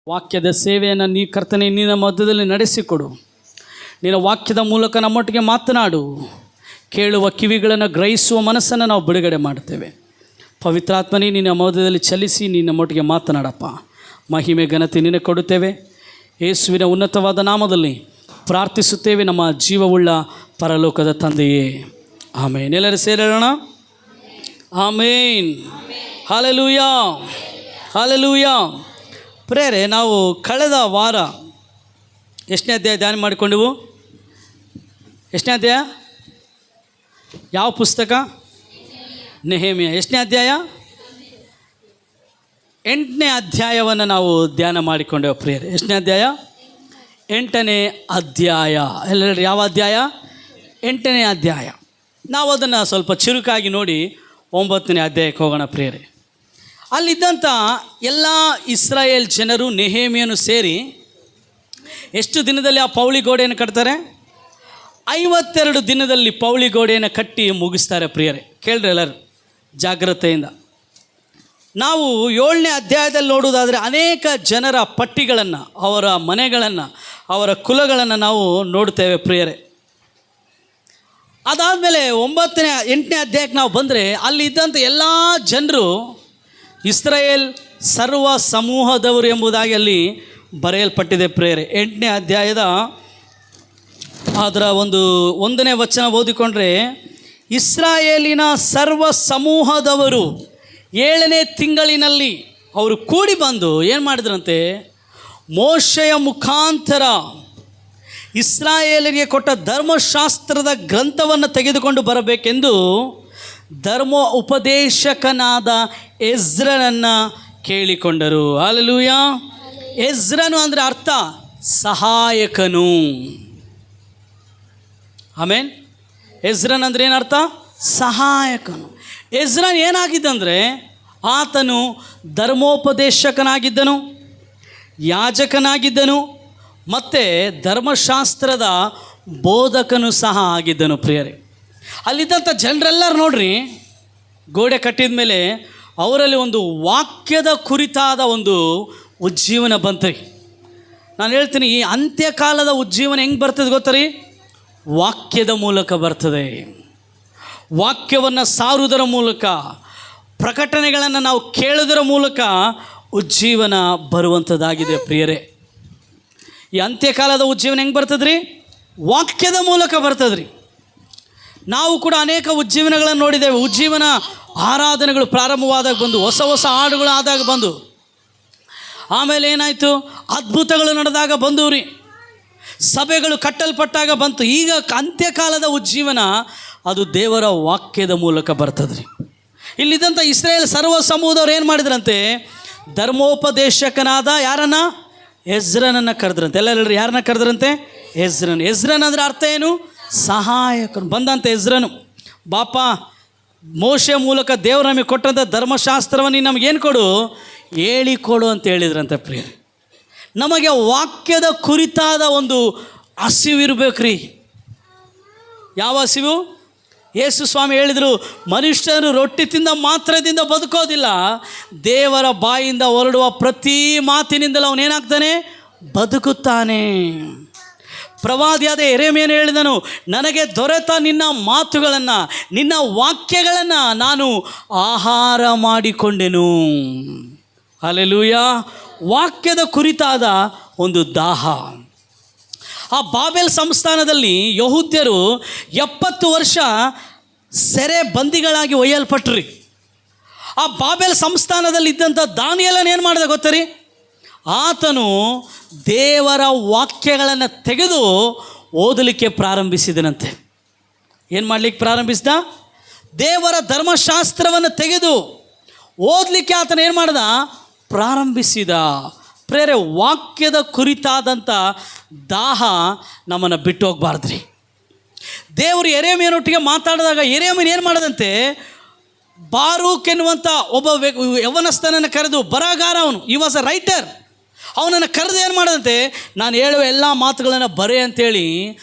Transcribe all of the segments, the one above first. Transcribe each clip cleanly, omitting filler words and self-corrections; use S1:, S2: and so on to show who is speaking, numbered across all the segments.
S1: ವಾಕ್ಯದ ಸೇವೆಯನ್ನು ಕರ್ತನೆ ನಿನ್ನ ಮಧ್ಯದಲ್ಲಿ ನಡೆಸಿಕೊಡು. ನಿನ್ನ ವಾಕ್ಯದ ಮೂಲಕ ನಮ್ಮೊಟ್ಟಿಗೆ ಮಾತನಾಡು. ಕೇಳುವ ಕಿವಿಗಳನ್ನು ಗ್ರಹಿಸುವ ಮನಸ್ಸನ್ನು ನಾವು ಬಿಡುಗಡೆ ಮಾಡ್ತೇವೆ. ಪವಿತ್ರಾತ್ಮನೇ ನಿನ್ನ ಮಧ್ಯದಲ್ಲಿ ಚಲಿಸಿ ನಿನ್ನ ನಮ್ಮೊಟ್ಟಿಗೆ ಮಾತನಾಡಪ್ಪ. ಮಹಿಮೆ ಘನತೆ ನಿನಗೆ ಕೊಡುತ್ತೇವೆ. ಯೇಸುವಿನ ಉನ್ನತವಾದ ನಾಮದಲ್ಲಿ ಪ್ರಾರ್ಥಿಸುತ್ತೇವೆ, ನಮ್ಮ ಜೀವವುಳ್ಳ ಪರಲೋಕದ ತಂದೆಯೇ, ಆಮೇನ್. ಎಲ್ಲರೂ ಸೇರೋಣ. ಆಮೇನ್. Hallelujah, hallelujah. ಪ್ರೇರೆ, ನಾವು ಕಳೆದ ವಾರ ಎಷ್ಟನೇ ಅಧ್ಯಾಯ ಧ್ಯಾನ ಮಾಡಿಕೊಂಡೆವು? ಎಷ್ಟನೇ ಅಧ್ಯಾಯ? ಯಾವ ಪುಸ್ತಕ? ನೆಹೆಮೀಯ. ಎಷ್ಟನೇ ಅಧ್ಯಾಯ? 8ನೇ ಅಧ್ಯಾಯವನ್ನು ನಾವು ಧ್ಯಾನ ಮಾಡಿಕೊಂಡೆವು ಪ್ರಿಯರೇ. ಎಷ್ಟನೇ ಅಧ್ಯಾಯ? 8ನೇ ಅಧ್ಯಾಯ. ಎಲ್ಲರೂ ಯಾವ ಅಧ್ಯಾಯ? 8ನೇ ಅಧ್ಯಾಯ. ನಾವು ಅದನ್ನು ಸ್ವಲ್ಪ ಚುರುಕಾಗಿ ನೋಡಿ 9ನೇ ಅಧ್ಯಾಯಕ್ಕೆ ಹೋಗೋಣ ಪ್ರಿಯರೇ. ಅಲ್ಲಿದ್ದಂಥ ಎಲ್ಲ ಇಸ್ರಾಯೇಲ್ ಜನರು ನೆಹೆಮೀಯನು ಸೇರಿ ಎಷ್ಟು ದಿನದಲ್ಲಿ ಆ ಪೌಳಿ ಗೋಡೆಯನ್ನು ಕಟ್ತಾರೆ? 52 ದಿನದಲ್ಲಿ ಪೌಳಿ ಗೋಡೆಯನ್ನು ಕಟ್ಟಿ ಮುಗಿಸ್ತಾರೆ ಪ್ರಿಯರೇ. ಕೇಳ್ರಿ ಎಲ್ಲರೂ ಜಾಗ್ರತೆಯಿಂದ. ನಾವು 7ನೇ ಅಧ್ಯಾಯದಲ್ಲಿ ನೋಡುವುದಾದರೆ ಅನೇಕ ಜನರ ಪಟ್ಟಿಗಳನ್ನು, ಅವರ ಮನೆಗಳನ್ನು, ಅವರ ಕುಲಗಳನ್ನು ನಾವು ನೋಡ್ತೇವೆ ಪ್ರಿಯರೇ. ಅದಾದಮೇಲೆ 8ನೇ ಅಧ್ಯಾಯಕ್ಕೆ ನಾವು ಬಂದರೆ ಅಲ್ಲಿ ಇದ್ದಂಥ ಎಲ್ಲ ಜನರು ಇಸ್ರಾಯೇಲ್ ಸರ್ವ ಸಮೂಹದವರು ಎಂಬುದಾಗಿ ಅಲ್ಲಿ ಬರೆಯಲ್ಪಟ್ಟಿದೆ ಪ್ರಿಯರೇ. 8ನೇ ಅಧ್ಯಾಯದ ಅದರ 1ನೇ ವಚನ ಓದಿಕೊಂಡ್ರೆ, ಇಸ್ರಾಯೇಲಿನ ಸರ್ವ ಸಮೂಹದವರು 7ನೇ ತಿಂಗಳಿನಲ್ಲಿ ಅವರು ಕೂಡಿ ಬಂದು ಏನು ಮಾಡಿದ್ರಂತೆ? ಮೋಶೆಯ ಮುಖಾಂತರ ಇಸ್ರಾಯೇಲಿಗೆ ಕೊಟ್ಟ ಧರ್ಮಶಾಸ್ತ್ರದ ಗ್ರಂಥವನ್ನು ತೆಗೆದುಕೊಂಡು ಬರಬೇಕೆಂದು ಧರ್ಮ ಉಪದೇಶಕನಾದ ಎಜ್ರನನ್ನು ಕೇಳಿಕೊಂಡರು. ಹಲ್ಲೆಲೂಯಾ. ಎಜ್ರನು ಅಂದರೆ ಅರ್ಥ ಸಹಾಯಕನು. ಆಮೇನ್. ಎಜ್ರನ್ ಅಂದರೆ ಏನರ್ಥ? ಸಹಾಯಕನು. ಎಜ್ರನ್ ಏನಾಗಿದ್ದಂದರೆ ಆತನು ಧರ್ಮೋಪದೇಶಕನಾಗಿದ್ದನು, ಯಾಜಕನಾಗಿದ್ದನು, ಮತ್ತು ಧರ್ಮಶಾಸ್ತ್ರದ ಬೋಧಕನು ಸಹ ಆಗಿದ್ದನು ಪ್ರಿಯರೇ. ಅಲ್ಲಿದ್ದಂಥ ಜನರೆಲ್ಲರೂ ನೋಡ್ರಿ, ಗೋಡೆ ಕಟ್ಟಿದ ಮೇಲೆ ಅವರಲ್ಲಿ ಒಂದು ವಾಕ್ಯದ ಕುರಿತಾದ ಒಂದು ಉಜ್ಜೀವನ ಬಂತ್ರಿ. ನಾನು ಹೇಳ್ತೀನಿ, ಈ ಅಂತ್ಯಕಾಲದ ಉಜ್ಜೀವನ ಹೆಂಗೆ ಬರ್ತದೆ ಗೊತ್ತರಿ? ವಾಕ್ಯದ ಮೂಲಕ ಬರ್ತದೆ. ವಾಕ್ಯವನ್ನು ಸಾರುವುದರ ಮೂಲಕ, ಪ್ರಕಟಣೆಗಳನ್ನು ನಾವು ಕೇಳುವುದರ ಮೂಲಕ ಉಜ್ಜೀವನ ಬರುವಂಥದ್ದಾಗಿದೆ ಪ್ರಿಯರೇ. ಈ ಅಂತ್ಯಕಾಲದ ಉಜ್ಜೀವನ ಹೆಂಗೆ ಬರ್ತದ್ರಿ? ವಾಕ್ಯದ ಮೂಲಕ ಬರ್ತದ್ರಿ. ನಾವು ಕೂಡ ಅನೇಕ ಉಜ್ಜೀವನಗಳನ್ನು ನೋಡಿದ್ದೇವೆ. ಉಜ್ಜೀವನ ಆರಾಧನೆಗಳು ಪ್ರಾರಂಭವಾದಾಗ ಬಂದು, ಹೊಸ ಹೊಸ ಹಾಡುಗಳು ಆದಾಗ ಬಂದು, ಆಮೇಲೆ ಏನಾಯಿತು? ಅದ್ಭುತಗಳು ನಡೆದಾಗ ಬಂದು ರೀ, ಸಭೆಗಳು ಕಟ್ಟಲ್ಪಟ್ಟಾಗ ಬಂತು. ಈಗ ಅಂತ್ಯಕಾಲದ ಉಜ್ಜೀವನ ಅದು ದೇವರ ವಾಕ್ಯದ ಮೂಲಕ ಬರ್ತದ್ರಿ. ಇಲ್ಲಿದ್ದಂಥ ಇಸ್ರಾಯೇಲ್ ಸರ್ವ ಸಮೂಹದವ್ರು ಏನು ಮಾಡಿದ್ರಂತೆ? ಧರ್ಮೋಪದೇಶಕನಾದ ಯಾರನ್ನ? ಎಜ್ರನನ್ನು ಕರೆದ್ರಂತೆ. ಎಲ್ಲರೂ ಯಾರನ್ನ ಕರೆದ್ರಂತೆ? ಎಜ್ರನ್. ಎಜ್ರನ್ ಅಂದರೆ ಅರ್ಥ ಏನು? ಸಹಾಯಕನು. ಬಂದಂತೆ ಎಜ್ರನು, ಬಾಪ, ಮೋಶೆ ಮೂಲಕ ದೇವರು ನಮಗೆ ಕೊಟ್ಟಂಥ ಧರ್ಮಶಾಸ್ತ್ರವನ್ನು ನಮಗೇನು ಕೊಡು? ಹೇಳಿಕೊಡು ಅಂತ ಹೇಳಿದ್ರಂತೆ ಪ್ರಿಯ. ನಮಗೆ ವಾಕ್ಯದ ಕುರಿತಾದ ಒಂದು ಹಸಿವಿರ್ಬೇಕ್ರಿ. ಯಾವ ಹಸಿವು? ಯೇಸು ಸ್ವಾಮಿ ಹೇಳಿದರು, ಮನುಷ್ಯರು ರೊಟ್ಟಿ ತಿಂದ ಮಾತ್ರದಿಂದ ಬದುಕೋದಿಲ್ಲ, ದೇವರ ಬಾಯಿಂದ ಹೊರಡುವ ಪ್ರತಿ ಮಾತಿನಿಂದಲೂ ಅವನೇನಾಗ್ತಾನೆ? ಬದುಕುತ್ತಾನೆ. ಪ್ರವಾದಿಯಾದ ಯೆರೆಮೀಯನು ಹೇಳಿದನು, ನನಗೆ ದೊರೆತ ನಿನ್ನ ಮಾತುಗಳನ್ನು, ನಿನ್ನ ವಾಕ್ಯಗಳನ್ನು ನಾನು ಆಹಾರ ಮಾಡಿಕೊಂಡೆನು. ಹಲ್ಲೆಲೂಯಾ. ವಾಕ್ಯದ ಕುರಿತಾದ ಒಂದು ದಾಹ. ಆ ಬಾಬೆಲ್ ಸಂಸ್ಥಾನದಲ್ಲಿ ಯಹೂದ್ಯರು 70 ವರ್ಷ ಸೆರೆ ಬಂದಿಗಳಾಗಿ ಒಯ್ಯಲ್ಪಟ್ರಿ. ಆ ಬಾಬೆಲ್ ಸಂಸ್ಥಾನದಲ್ಲಿ ಇದ್ದಂಥ ದಾನಿಯೇಲನು ಏನು ಮಾಡಿದ ಗೊತ್ತರಿ? ಆತನು ದೇವರ ವಾಕ್ಯಗಳನ್ನು ತೆಗೆದು ಓದಲಿಕ್ಕೆ ಪ್ರಾರಂಭಿಸಿದನಂತೆ. ಏನು ಮಾಡಲಿಕ್ಕೆ ಪ್ರಾರಂಭಿಸಿದ? ದೇವರ ಧರ್ಮಶಾಸ್ತ್ರವನ್ನು ತೆಗೆದು ಓದಲಿಕ್ಕೆ ಆತನ ಏನು ಮಾಡ್ದ? ಪ್ರಾರಂಭಿಸಿದ. ಪ್ರೇರೆ, ವಾಕ್ಯದ ಕುರಿತಾದಂಥ ದಾಹ ನಮ್ಮನ್ನು ಬಿಟ್ಟು ಹೋಗಬಾರ್ದ್ರಿ. ದೇವರು ಯೆರೆಮೀಯನೊಟ್ಟಿಗೆ ಮಾತಾಡಿದಾಗ ಯೆರೆಮೀಯನು ಏನು ಮಾಡದಂತೆ? ಬಾರೂಕ್ ಎನ್ನುವಂಥ ಒಬ್ಬ ಯವನಸ್ಥನನ್ನು ಕರೆದು, ಬರಹಗಾರ ಅವನು, ಈ ವಾಸ್ ಅ ರೈಟರ್, ಅವನನ್ನು ಕರೆದು ಏನು ಮಾಡದಂತೆ? ನಾನು ಹೇಳುವ ಎಲ್ಲ ಮಾತುಗಳನ್ನು ಬರೆ ಅಂತೇಳಿ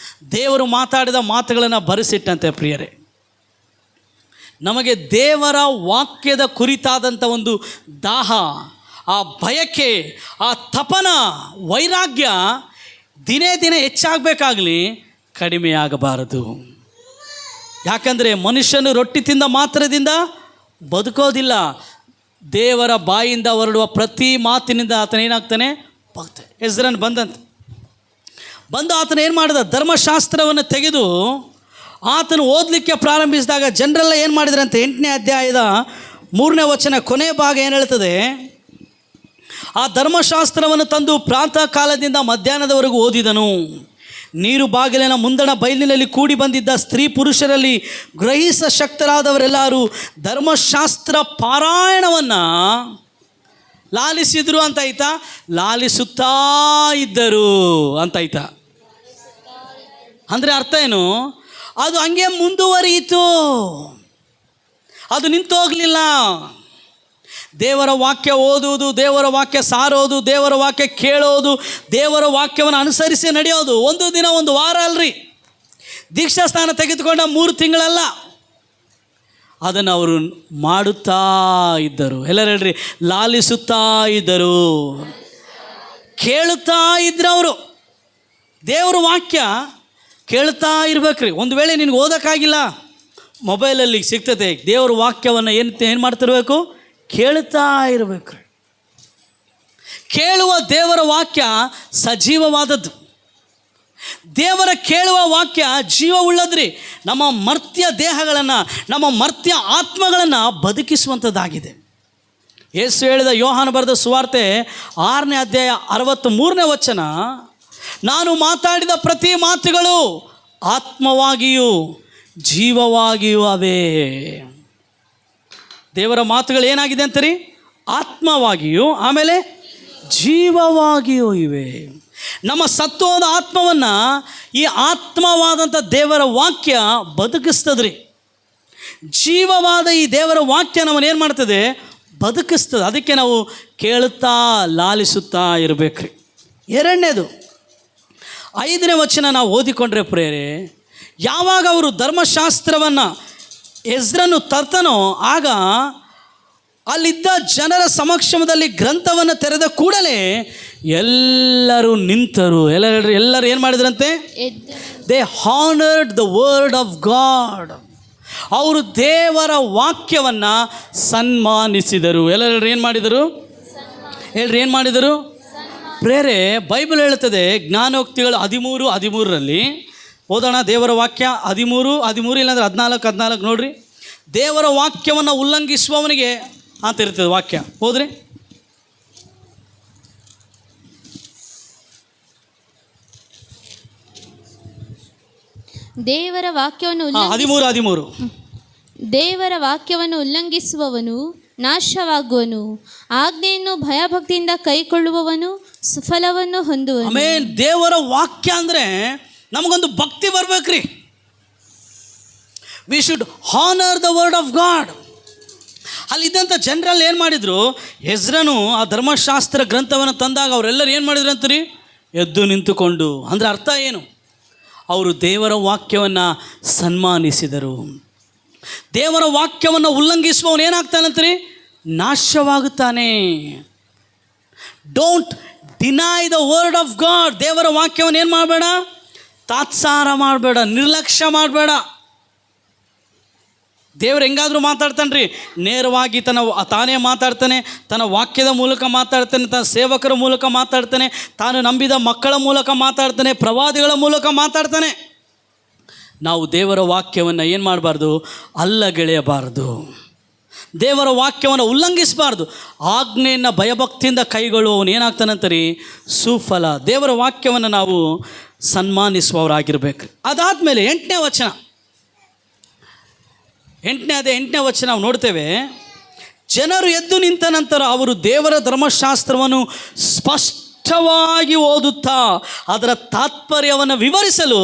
S1: ದೇವರು ಮಾತಾಡಿದ ಮಾತುಗಳನ್ನು ಬರೆಸಿಟ್ಟಂತೆ ಪ್ರಿಯರೇ. ನಮಗೆ ದೇವರ ವಾಕ್ಯದ ಕುರಿತಾದಂಥ ಒಂದು ದಾಹ, ಆ ಬಯಕೆ, ಆ ತಪನ, ವೈರಾಗ್ಯ ದಿನೇ ದಿನೇ ಹೆಚ್ಚಾಗಬೇಕಾಗಲಿ, ಕಡಿಮೆಯಾಗಬಾರದು. ಯಾಕಂದರೆ ಮನುಷ್ಯನು ರೊಟ್ಟಿ ತಿಂದ ಮಾತ್ರದಿಂದ ಬದುಕೋದಿಲ್ಲ, ದೇವರ ಬಾಯಿಂದ ಹೊರಡುವ ಪ್ರತಿ ಮಾತಿನಿಂದ ಆತನೇನಾಗ್ತಾನೆ ಭಕ್ತ. ಎಜ್ರನ್ ಬಂದು ಆತನ ಏನು ಮಾಡಿದ, ಧರ್ಮಶಾಸ್ತ್ರವನ್ನು ತೆಗೆದು ಆತನು ಓದಲಿಕ್ಕೆ ಪ್ರಾರಂಭಿಸಿದಾಗ ಜನರೆಲ್ಲ ಏನು ಮಾಡಿದ್ರಂತೆ, 8ನೇ ಅಧ್ಯಾಯದ 3ನೇ ವಚನ ಕೊನೆ ಭಾಗ ಏನು ಹೇಳ್ತದೆ, ಆ ಧರ್ಮಶಾಸ್ತ್ರವನ್ನು ತಂದು ಪ್ರಾತಃ ಕಾಲದಿಂದ ಮಧ್ಯಾಹ್ನದವರೆಗೂ ಓದಿದನು. ನೀರು ಬಾಗಿಲಿನ ಮುಂದಣ ಬಯಲಿನಲ್ಲಿ ಕೂಡಿ ಬಂದಿದ್ದ ಸ್ತ್ರೀ ಪುರುಷರಲ್ಲಿ ಗ್ರಹಿಸ ಶಕ್ತರಾದವರೆಲ್ಲರೂ ಧರ್ಮಶಾಸ್ತ್ರ ಪಾರಾಯಣವನ್ನು ಲಾಲಿಸಿದ್ರು ಅಂತಾಯ್ತಾ, ಲಾಲಿಸುತ್ತಾ ಇದ್ದರು ಅಂತಾಯ್ತಾ. ಅಂದರೆ ಅರ್ಥ ಏನು, ಅದು ಹಂಗೆ ಮುಂದುವರಿಯಿತು, ಅದು ನಿಂತು ಹೋಗಲಿಲ್ಲ. ದೇವರ ವಾಕ್ಯ ಓದುವುದು, ದೇವರ ವಾಕ್ಯ ಸಾರೋದು, ದೇವರ ವಾಕ್ಯ ಕೇಳೋದು, ದೇವರ ವಾಕ್ಯವನ್ನು ಅನುಸರಿಸಿ ನಡೆಯೋದು ಒಂದು ದಿನ ಒಂದು ವಾರ ಅಲ್ರಿ, ದೀಕ್ಷಾ ಸ್ನಾನ ತೆಗೆದುಕೊಂಡ 3 ತಿಂಗಳಲ್ಲ, ಅದನ್ನು ಅವರು ಮಾಡುತ್ತಾ ಇದ್ದರು. ಎಲ್ಲರೂ ಹೇಳ್ರಿ, ಲಾಲಿಸುತ್ತಾ ಇದ್ದರು, ಕೇಳುತ್ತಾ ಇದ್ರು. ಅವರು ದೇವರ ವಾಕ್ಯ ಕೇಳ್ತಾ ಇರ್ಬೇಕ್ರಿ. ಒಂದು ವೇಳೆ ನಿನಗೆ ಓದೋಕ್ಕಾಗಿಲ್ಲ, ಮೊಬೈಲಲ್ಲಿ ಸಿಗ್ತದೆ, ದೇವರ ವಾಕ್ಯವನ್ನು ಏನು ಮಾಡ್ತಿರ್ಬೇಕು, ಕೇಳ್ತಾ ಇರಬೇಕು. ಕೇಳುವ ದೇವರ ವಾಕ್ಯ ಸಜೀವವಾದದ್ದು. ದೇವರ ಕೇಳುವ ವಾಕ್ಯ ಜೀವವುಳ್ಳದ್ರಿ. ನಮ್ಮ ಮರ್ತ್ಯ ದೇಹಗಳನ್ನು, ನಮ್ಮ ಮರ್ತ್ಯ ಆತ್ಮಗಳನ್ನು ಬದುಕಿಸುವಂಥದ್ದಾಗಿದೆ. ಯೇಸು ಹೇಳಿದ ಯೋಹಾನ ಬರೆದ ಸುವಾರ್ತೆ 6ನೇ ಅಧ್ಯಾಯ 63ನೇ ವಚನ, ನಾನು ಮಾತಾಡಿದ ಪ್ರತಿ ಮಾತುಗಳು ಆತ್ಮವಾಗಿಯೂ ಜೀವವಾಗಿಯೂ ಅವೇ. ದೇವರ ಮಾತುಗಳು ಏನಾಗಿದೆ ಅಂತೀರಿ, ಆತ್ಮವಾಗಿಯೂ ಆಮೇಲೆ ಜೀವವಾಗಿಯೂ ಇವೆ. ನಮ್ಮ ಸತ್ವದ ಆತ್ಮವನ್ನು ಈ ಆತ್ಮವಾದಂಥ ದೇವರ ವಾಕ್ಯ ಬದುಕಿಸ್ತದ್ರಿ. ಜೀವವಾದ ಈ ದೇವರ ವಾಕ್ಯ ನಮ್ಮನ್ನು ಏನು ಮಾಡ್ತದೆ, ಬದುಕಿಸ್ತದೆ. ಅದಕ್ಕೆ ನಾವು ಕೇಳುತ್ತಾ ಲಾಲಿಸುತ್ತಾ ಇರಬೇಕ್ರಿ. 2ನೇದು 5ನೇ ವಚನ ನಾವು ಓದಿಕೊಂಡ್ರೆ ಪ್ರೇರೆ, ಯಾವಾಗ ಅವರು ಧರ್ಮಶಾಸ್ತ್ರವನ್ನು ಎಜ್ರನು ತರ್ತಾನೋ ಆಗ ಅಲ್ಲಿದ್ದ ಜನರ ಸಮಕ್ಷಮದಲ್ಲಿ ಗ್ರಂಥವನ್ನು ತೆರೆದ ಕೂಡಲೇ ಎಲ್ಲರೂ ನಿಂತರು. ಎಲ್ಲರೂ ಏನು ಮಾಡಿದ್ರಂತೆ, they honoured the word of god. ಅವರು ದೇವರ ವಾಕ್ಯವನ್ನು ಸನ್ಮಾನಿಸಿದರು. ಎಲ್ಲರೂ ಏನು ಮಾಡಿದರು, ಏನು ಮಾಡಿದರು ಪ್ರೇರೆ. ಬೈಬಲ್ ಹೇಳುತ್ತದೆ, ಜ್ಞಾನೋಕ್ತಿಗಳು 13:13ರಲ್ಲಿ ಓದೋಣ. ದೇವರ ವಾಕ್ಯ 13 ಇಲ್ಲಾಂದ್ರೆ 14 ನೋಡ್ರಿ. ದೇವರ ವಾಕ್ಯವನ್ನು ಉಲ್ಲಂಘಿಸುವವನಿಗೆ ಅಂತ ಇರ್ತದೆ ವಾಕ್ಯ, ಹೋದ್ರಿ.
S2: ದೇವರ ವಾಕ್ಯವನ್ನು
S1: 13
S2: ದೇವರ ವಾಕ್ಯವನ್ನು ಉಲ್ಲಂಘಿಸುವವನು ನಾಶವಾಗುವನು, ಆಜ್ಞೆಯನ್ನು ಭಯಭಕ್ತಿಯಿಂದ ಕೈಕೊಳ್ಳುವವನು ಸುಫಲವನ್ನು ಹೊಂದುವನು.
S1: ಆಮೆನ್. ದೇವರ ವಾಕ್ಯ ಅಂದರೆ ನಮಗೊಂದು ಭಕ್ತಿ ಬರ್ಬೇಕ್ರಿ. We should honour the word of God. ಅಲ್ಲಿದ್ದಂಥ ಜನರಲ್ಲಿ ಏನು ಮಾಡಿದರು, ಎಜ್ರನು ಆ ಧರ್ಮಶಾಸ್ತ್ರ ಗ್ರಂಥವನ್ನು ತಂದಾಗ ಅವರೆಲ್ಲರೂ ಏನು ಮಾಡಿದ್ರು ಅಂತೀರಿ, ಎದ್ದು ನಿಂತುಕೊಂಡು. ಅಂದರೆ ಅರ್ಥ ಏನು, ಅವರು ದೇವರ ವಾಕ್ಯವನ್ನು ಸನ್ಮಾನಿಸಿದರು. ದೇವರ ವಾಕ್ಯವನ್ನು ಉಲ್ಲಂಘಿಸುವವನು ಏನಾಗ್ತಾನಂತೀರಿ, ನಾಶವಾಗುತ್ತಾನೆ. Don't deny the word of God. ದೇವರ ವಾಕ್ಯವನ್ನು ಏನು ಮಾಡಬೇಡ, ತಾತ್ಸಾರ ಮಾಡಬೇಡ, ನಿರ್ಲಕ್ಷ್ಯ ಮಾಡಬೇಡ. ದೇವರು ಹೆಂಗಾದರೂ ಮಾತಾಡ್ತಾನೆ ರೀ, ನೇರವಾಗಿ ತಾನೇ ಮಾತಾಡ್ತಾನೆ, ತನ್ನ ವಾಕ್ಯದ ಮೂಲಕ ಮಾತಾಡ್ತಾನೆ, ತನ್ನ ಸೇವಕರ ಮೂಲಕ ಮಾತಾಡ್ತಾನೆ, ತಾನು ನಂಬಿದ ಮಕ್ಕಳ ಮೂಲಕ ಮಾತಾಡ್ತಾನೆ, ಪ್ರವಾದಿಗಳ ಮೂಲಕ ಮಾತಾಡ್ತಾನೆ. ನಾವು ದೇವರ ವಾಕ್ಯವನ್ನು ಏನು ಮಾಡಬಾರ್ದು, ಅಲ್ಲಗೆಳೆಯಬಾರ್ದು. ದೇವರ ವಾಕ್ಯವನ್ನು ಉಲ್ಲಂಘಿಸಬಾರ್ದು. ಆಜ್ಞೆಯನ್ನು ಭಯಭಕ್ತಿಯಿಂದ ಕೈಗೊಳ್ಳುವವನು ಏನಾಗ್ತಾನಂತರಿ, ಸುಫಲ. ದೇವರ ವಾಕ್ಯವನ್ನು ನಾವು ಸನ್ಮಾನಿಸುವವರಾಗಿರ್ಬೇಕು. ಅದಾದಮೇಲೆ 8ನೇ ವಚನ ನಾವು ನೋಡ್ತೇವೆ. ಜನರು ಎದ್ದು ನಿಂತ ನಂತರ ಅವರು ದೇವರ ಧರ್ಮಶಾಸ್ತ್ರವನ್ನು ಸ್ಪಷ್ಟವಾಗಿ ಓದುತ್ತಾ ಅದರ ತಾತ್ಪರ್ಯವನ್ನು ವಿವರಿಸಲು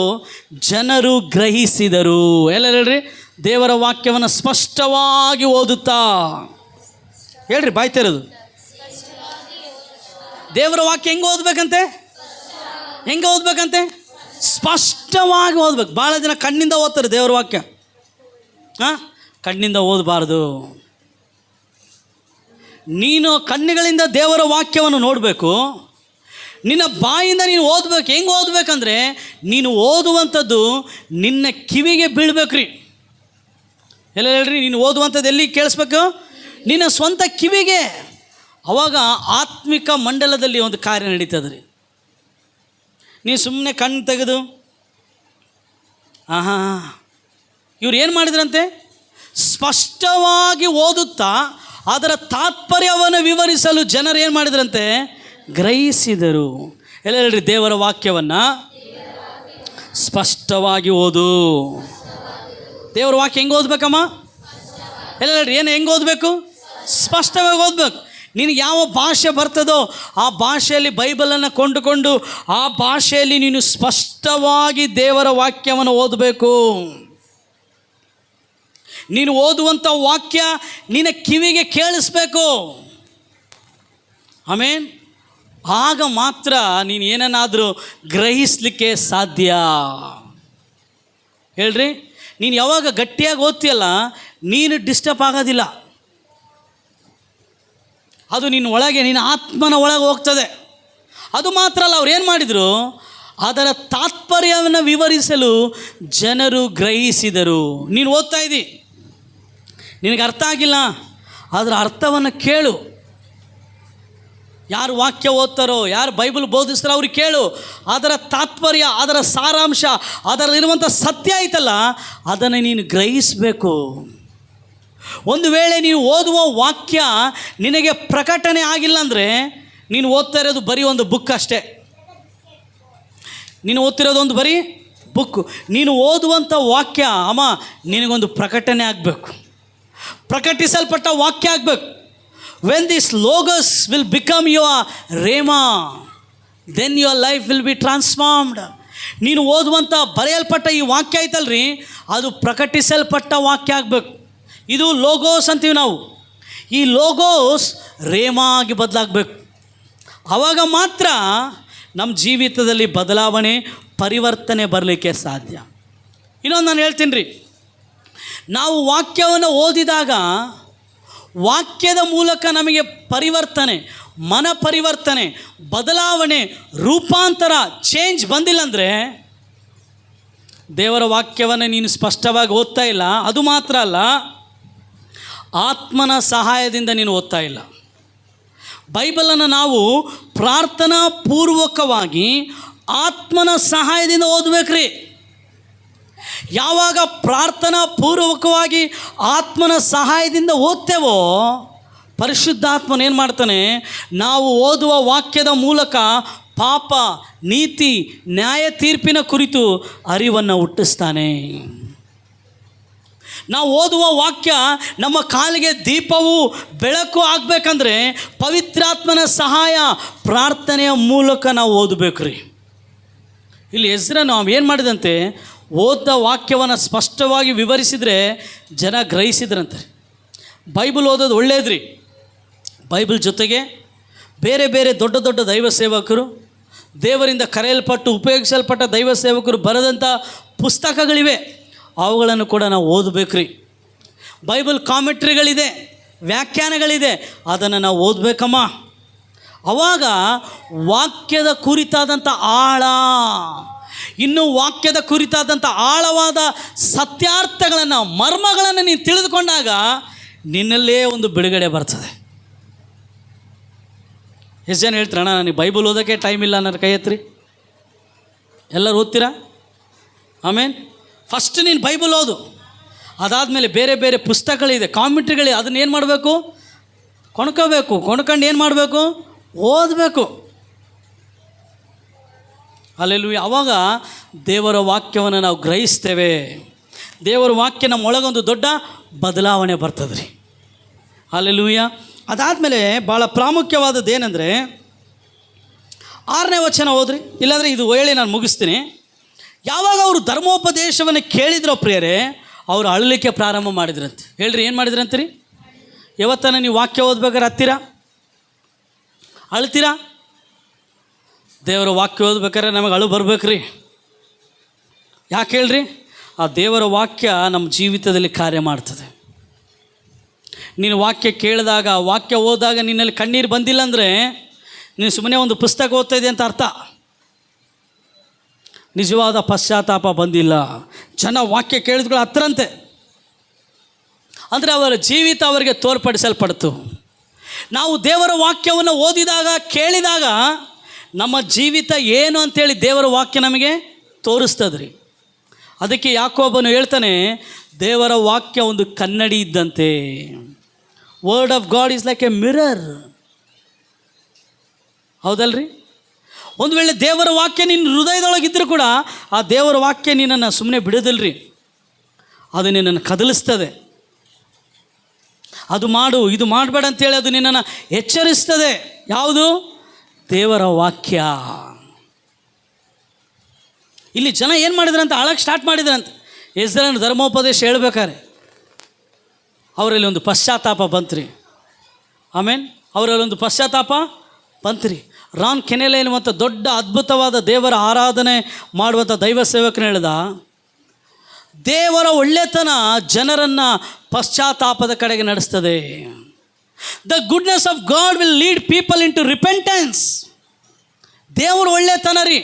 S1: ಜನರು ಗ್ರಹಿಸಿದರು. ಎಲ್ಲ ಹೇಳ್ರಿ, ದೇವರ ವಾಕ್ಯವನ್ನು ಸ್ಪಷ್ಟವಾಗಿ ಓದುತ್ತಾ ಹೇಳ್ರಿ, ಬಾಯ್ ತೆರೆದು. ದೇವರ ವಾಕ್ಯ ಹೆಂಗೆ ಓದ್ಬೇಕಂತೆ, ಸ್ಪಷ್ಟವಾಗಿ ಓದ್ಬೇಕು. ಭಾಳ ಜನ ಕಣ್ಣಿಂದ ಓದ್ತಾರೆ ದೇವರ ವಾಕ್ಯ. ಕಣ್ಣಿಂದ ಓದಬಾರ್ದು. ನೀನು ಕಣ್ಣುಗಳಿಂದ ದೇವರ ವಾಕ್ಯವನ್ನು ನೋಡಬೇಕು, ನಿನ್ನ ಬಾಯಿಂದ ನೀನು ಓದಬೇಕು. ಹೆಂಗೆ ಓದಬೇಕಂದ್ರೆ ನೀನು ಓದುವಂಥದ್ದು ನಿನ್ನ ಕಿವಿಗೆ ಬೀಳ್ಬೇಕ್ರಿ. ಎಲ್ಲ ಹೇಳ್ರಿ, ನೀನು ಓದುವಂಥದ್ದು ಎಲ್ಲಿ ಕೇಳಿಸ್ಬೇಕು? ನಿನ್ನ ಸ್ವಂತ ಕಿವಿಗೆ. ಅವಾಗ ಆತ್ಮಿಕ ಮಂಡಲದಲ್ಲಿ ಒಂದು ಕಾರ್ಯ ನಡೀತದೆ ರೀ. ನೀವು ಸುಮ್ಮನೆ ಕಣ್ಣು ತೆಗೆದು ಇವ್ರು ಏನು ಮಾಡಿದ್ರಂತೆ, ಸ್ಪಷ್ಟವಾಗಿ ಓದುತ್ತಾ ಅದರ ತಾತ್ಪರ್ಯವನ್ನು ವಿವರಿಸಲು ಜನರು ಏನು ಮಾಡಿದ್ರಂತೆ, ಗ್ರಹಿಸಿದರು. ಎಲ್ಲ ಹೇಳ್ರಿ, ದೇವರ ವಾಕ್ಯವನ್ನು ಸ್ಪಷ್ಟವಾಗಿ ಓದು. ದೇವರ ವಾಕ್ಯ ಹೆಂಗೆ ಓದಬೇಕಮ್ಮ? ಎಲ್ಲ ಹೇಳ್ರಿ, ಏನು ಹೆಂಗೆ ಓದಬೇಕು? ಸ್ಪಷ್ಟವಾಗಿ ಓದಬೇಕು. ನಿನಗೆ ಯಾವ ಭಾಷೆ ಬರ್ತದೋ ಆ ಭಾಷೆಯಲ್ಲಿ ಬೈಬಲನ್ನು ಕೊಂಡುಕೊಂಡು ಆ ಭಾಷೆಯಲ್ಲಿ ನೀನು ಸ್ಪಷ್ಟವಾಗಿ ದೇವರ ವಾಕ್ಯವನ್ನು ಓದಬೇಕು. ನೀನು ಓದುವಂಥ ವಾಕ್ಯ ನಿನ್ನ ಕಿವಿಗೆ ಕೇಳಿಸ್ಬೇಕು. ಆಮೇನ್. ಆಗ ಮಾತ್ರ ನೀನು ಏನನ್ನಾದರೂ ಗ್ರಹಿಸಲಿಕ್ಕೆ ಸಾಧ್ಯ. ಹೇಳ್ರಿ, ನೀನು ಯಾವಾಗ ಗಟ್ಟಿಯಾಗಿ ಓದ್ತೀಯಲ್ಲ ನೀನು ಡಿಸ್ಟರ್ಬ್ ಆಗೋದಿಲ್ಲ. ಅದು ನಿನ್ನ ಒಳಗೆ, ನಿನ್ನ ಆತ್ಮನ ಒಳಗೆ ಹೋಗ್ತದೆ. ಅದು ಮಾತ್ರ ಅಲ್ಲ, ಅವ್ರು ಏನು ಮಾಡಿದರು, ಅದರ ತಾತ್ಪರ್ಯವನ್ನು ವಿವರಿಸಲು ಜನರು ಗ್ರಹಿಸಿದರು. ನೀನು ಓದ್ತಾ ಇದ್ದಿ, ನಿನಗೆ ಅರ್ಥ ಆಗಿಲ್ಲ, ಅದರ ಅರ್ಥವನ್ನು ಕೇಳು. ಯಾರು ವಾಕ್ಯ ಓದ್ತಾರೋ, ಯಾರು ಬೈಬಲ್ ಬೋಧಿಸ್ತಾರೋ ಅವ್ರಿಗೆ ಕೇಳು. ಅದರ ತಾತ್ಪರ್ಯ, ಅದರ ಸಾರಾಂಶ, ಅದರಲ್ಲಿರುವಂಥ ಸತ್ಯ ಐತಲ್ಲ ಅದನ್ನು ನೀನು ಗ್ರಹಿಸಬೇಕು. ಒಂದು ವೇಳೆ ನೀವು ಓದುವ ವಾಕ್ಯ ನಿನಗೆ ಪ್ರಕಟಣೆ ಆಗಿಲ್ಲ ಅಂದರೆ ನೀನು ಓದ್ತಾ ಇರೋದು ಬರೀ ಒಂದು ಬುಕ್ ಅಷ್ಟೇ. ನೀನು ಓದ್ತಿರೋದು ಒಂದು ಬರೀ ಬುಕ್ಕು. ನೀನು ಓದುವಂಥ ವಾಕ್ಯ ಅಮ್ಮ ನಿನಗೊಂದು ಪ್ರಕಟಣೆ ಆಗಬೇಕು, ಪ್ರಕಟಿಸಲ್ಪಟ್ಟ ವಾಕ್ಯ ಆಗಬೇಕು. When this logos will become your rhema, then your life will be transformed. ನೀನು ಓದುವಂಥ ಬರೆಯಲ್ಪಟ್ಟ ಈ ವಾಕ್ಯ ಐತಲ್ರಿ, ಅದು ಪ್ರಕಟಿಸಲ್ಪಟ್ಟ ವಾಕ್ಯ ಆಗಬೇಕು. ಇದು ಲೋಗೋಸ್ ಅಂತೀವಿ ನಾವು. ಈ ಲೋಗೋಸ್ ರೇಮಾ ಆಗಿ ಬದಲಾಗಬೇಕು. ಆವಾಗ ಮಾತ್ರ ನಮ್ಮ ಜೀವಿತದಲ್ಲಿ ಬದಲಾವಣೆ, ಪರಿವರ್ತನೆ ಬರಲಿಕ್ಕೆ ಸಾಧ್ಯ. ಇನ್ನೊಂದು ನಾನು ಹೇಳ್ತೀನಿ ರೀ, ನಾವು ವಾಕ್ಯವನ್ನು ಓದಿದಾಗ ವಾಕ್ಯದ ಮೂಲಕ ನಮಗೆ ಪರಿವರ್ತನೆ, ಮನ ಪರಿವರ್ತನೆ, ಬದಲಾವಣೆ, ರೂಪಾಂತರ, ಚೇಂಜ್ ಬಂದಿಲ್ಲ ಅಂದರೆ ದೇವರ ವಾಕ್ಯವನ್ನು ನೀನು ಸ್ಪಷ್ಟವಾಗಿ ಓದ್ತಾ ಇಲ್ಲ. ಅದು ಮಾತ್ರ ಅಲ್ಲ, ಆತ್ಮನ ಸಹಾಯದಿಂದ ನೀನು ಓದ್ತಾ ಇಲ್ಲ. ಬೈಬಲನ್ನು ನಾವು ಪ್ರಾರ್ಥನಾ ಪೂರ್ವಕವಾಗಿ ಆತ್ಮನ ಸಹಾಯದಿಂದ ಓದಬೇಕ್ರಿ. ಯಾವಾಗ ಪ್ರಾರ್ಥನಾ ಪೂರ್ವಕವಾಗಿ ಆತ್ಮನ ಸಹಾಯದಿಂದ ಓದ್ತೇವೋ ಪರಿಶುದ್ಧಾತ್ಮನ ಏನು ಮಾಡ್ತಾನೆ, ನಾವು ಓದುವ ವಾಕ್ಯದ ಮೂಲಕ ಪಾಪ, ನೀತಿ, ನ್ಯಾಯ ತೀರ್ಪಿನ ಕುರಿತು ಅರಿವನ್ನು ಹುಟ್ಟಿಸ್ತಾನೆ. ನಾವು ಓದುವ ವಾಕ್ಯ ನಮ್ಮ ಕಾಲಿಗೆ ದೀಪವು ಬೆಳಕು ಆಗಬೇಕಂದ್ರೆ ಪವಿತ್ರಾತ್ಮನ ಸಹಾಯ, ಪ್ರಾರ್ಥನೆಯ ಮೂಲಕ ನಾವು ಓದಬೇಕು ರೀ. ಇಲ್ಲಿ ಎಜ್ರ ನಾವು ಏನು ಮಾಡಿದಂತೆ, ಓದ ವಾಕ್ಯವನ್ನು ಸ್ಪಷ್ಟವಾಗಿ ವಿವರಿಸಿದರೆ ಜನ ಗ್ರಹಿಸಿದ್ರಂತೆ. ಬೈಬಲ್ ಓದೋದು ಒಳ್ಳೇದ್ರಿ. ಬೈಬಲ್ ಜೊತೆಗೆ ಬೇರೆ ಬೇರೆ ದೊಡ್ಡ ದೊಡ್ಡ ದೈವ ಸೇವಕರು, ದೇವರಿಂದ ಕರೆಯಲ್ಪಟ್ಟು ಉಪಯೋಗಿಸಲ್ಪಟ್ಟ ದೈವ ಸೇವಕರು ಬರೆದಂಥ ಪುಸ್ತಕಗಳಿವೆ, ಅವುಗಳನ್ನು ಕೂಡ ನಾವು ಓದಬೇಕ್ರಿ. ಬೈಬಲ್ ಕಾಮೆಂಟ್ರಿಗಳಿದೆ, ವ್ಯಾಖ್ಯಾನಗಳಿದೆ, ಅದನ್ನು ನಾವು ಓದಬೇಕಮ್ಮ. ಆವಾಗ ವಾಕ್ಯದ ಕುರಿತಾದಂಥ ಆಳ, ಇನ್ನು ವಾಕ್ಯದ ಕುರಿತಾದಂಥ ಆಳವಾದ ಸತ್ಯಾರ್ಥಗಳನ್ನು, ಮರ್ಮಗಳನ್ನು ನೀನು ತಿಳಿದುಕೊಂಡಾಗ ನಿನ್ನಲ್ಲೇ ಒಂದು ಬಿಡುಗಡೆ ಬರ್ತದೆ. ಎಷ್ಟು ಜನ ಹೇಳ್ತೀರಣ್ಣ ನನಗೆ ಬೈಬಲ್ ಓದೋಕ್ಕೆ ಟೈಮ್ ಇಲ್ಲ ನನ್ನ ಕೈ ಎತ್ತಿರಿ? ಎಲ್ಲರೂ ಓದ್ತೀರಾ? ಆಮೇಲೆ ಫಸ್ಟ್ ನೀನು ಬೈಬಲ್ ಓದು. ಅದಾದಮೇಲೆ ಬೇರೆ ಬೇರೆ ಪುಸ್ತಕಗಳಿದೆ, ಕಾಮೆಂಟ್ರಿಗಳಿದೆ, ಅದನ್ನ ಏನು ಮಾಡಬೇಕು, ಕೊಂಡ್ಕೋಬೇಕು. ಕೊಂಡ್ಕೊಂಡು ಏನು ಮಾಡಬೇಕು, ಓದಬೇಕು. ಅಲ್ಲೆಲ್ಲೂ ಆವಾಗ ದೇವರ ವಾಕ್ಯವನ್ನು ನಾವು ಗ್ರಹಿಸ್ತೇವೆ. ದೇವರ ವಾಕ್ಯ ನಮ್ಮ ಒಳಗೊಂದು ದೊಡ್ಡ ಬದಲಾವಣೆ ಬರ್ತದೆ ರೀ. ಅಲ್ಲೆಲ್ಲೂಯ್ಯ. ಅದಾದಮೇಲೆ ಭಾಳ ಪ್ರಾಮುಖ್ಯವಾದದ್ದು ಏನಂದರೆ 6ನೇ ವಚನ ಓದ್ರಿ, ಇಲ್ಲಾಂದರೆ ಇದು ಹೇಳಿ ನಾನು ಮುಗಿಸ್ತೀನಿ. ಯಾವಾಗ ಅವರು ಧರ್ಮೋಪದೇಶವನ್ನು ಕೇಳಿದ್ರೋ ಪ್ರಿಯರೇ, ಅವರು ಅಳಲಿಕ್ಕೆ ಪ್ರಾರಂಭ ಮಾಡಿದ್ರಂತೆ. ಹೇಳ್ರಿ, ಏನು ಮಾಡಿದ್ರಂತೆ ರೀ? ಯಾವತ್ತನ ನೀವು ವಾಕ್ಯ ಓದ್ಬೇಕಾದ್ರೆ ಹತ್ತೀರಾ, ಅಳ್ತೀರಾ? ದೇವರ ವಾಕ್ಯ ಓದ್ಬೇಕಾದ್ರೆ ನಮಗೆ ಅಳು ಬರ್ಬೇಕ್ರಿ. ಯಾಕೆ ಹೇಳ್ರಿ? ಆ ದೇವರ ವಾಕ್ಯ ನಮ್ಮ ಜೀವಿತದಲ್ಲಿ ಕಾರ್ಯ ಮಾಡ್ತದೆ. ನೀನು ವಾಕ್ಯ ಕೇಳಿದಾಗ, ವಾಕ್ಯ ಓದಿದಾಗ ನಿನ್ನಲ್ಲಿ ಕಣ್ಣೀರು ಬಂದಿಲ್ಲ ಅಂದರೆ ನೀನು ಸುಮ್ಮನೆ ಒಂದು ಪುಸ್ತಕ ಓದ್ತಾ ಇದೆ ಅಂತ ಅರ್ಥ. ನಿಜವಾದ ಪಶ್ಚಾತ್ತಾಪ ಬಂದಿಲ್ಲ. ಜನ ವಾಕ್ಯ ಕೇಳಿದ್ಗಳು ಹತ್ತರಂತೆ, ಅಂದರೆ ಅವರ ಜೀವಿತ ಅವರಿಗೆ ತೋರ್ಪಡಿಸಲ್ಪಡ್ತು. ನಾವು ದೇವರ ವಾಕ್ಯವನ್ನು ಓದಿದಾಗ, ಕೇಳಿದಾಗ ನಮ್ಮ ಜೀವಿತ ಏನು ಅಂತೇಳಿ ದೇವರ ವಾಕ್ಯ ನಮಗೆ ತೋರಿಸ್ತದ್ರಿ. ಅದಕ್ಕೆ ಯಾಕೋಬನು ಹೇಳ್ತಾನೆ, ದೇವರ ವಾಕ್ಯ ಒಂದು ಕನ್ನಡಿ ಇದ್ದಂತೆ. Word of god is like A mirror. ಹೌದಲ್ರಿ? ಒಂದು ವೇಳೆ ದೇವರ ವಾಕ್ಯ ನಿನ್ನ ಹೃದಯದೊಳಗಿದ್ದರೂ ಕೂಡ ಆ ದೇವರ ವಾಕ್ಯ ನಿನ್ನನ್ನು ಸುಮ್ಮನೆ ಬಿಡೋದಿಲ್ಲರಿ. ಅದು ನಿನ್ನನ್ನು ಕದಲಿಸ್ತದೆ. ಅದು ಮಾಡು, ಇದು ಮಾಡಬೇಡ ಅಂತೇಳಿ ಅದು ನಿನ್ನನ್ನು ಎಚ್ಚರಿಸ್ತದೆ. ಯಾವುದು? ದೇವರ ವಾಕ್ಯ. ಇಲ್ಲಿ ಜನ ಏನು ಮಾಡಿದ್ರಂತ, ಆಳಕ್ಕೆ ಸ್ಟಾರ್ಟ್ ಮಾಡಿದ್ರಂತೆ. ಎಜ್ರನ ಧರ್ಮೋಪದೇಶ ಹೇಳ್ಬೇಕಾರೆ ಅವರಲ್ಲಿ ಒಂದು ಪಶ್ಚಾತ್ತಾಪ ಬಂತ್ರಿ. ಆಮೇಲೆ ಅವರಲ್ಲಿ ಒಂದು ಪಶ್ಚಾತ್ತಾಪ ಬಂತ್ರಿ. ರಾನ್ ಕೆನೆಲೆ ಎನ್ನುವಂಥ ದೊಡ್ಡ ಅದ್ಭುತವಾದ ದೇವರ ಆರಾಧನೆ ಮಾಡುವಂಥ ದೈವ ಸೇವಕನ ಹೇಳ್ದ, ದೇವರ ಒಳ್ಳೆತನ ಜನರನ್ನು ಪಶ್ಚಾತ್ತಾಪದ ಕಡೆಗೆ ನಡೆಸ್ತದೆ. The goodness of God will lead people into repentance. ದೇವರ ಒಳ್ಳೆತನ ರೀ.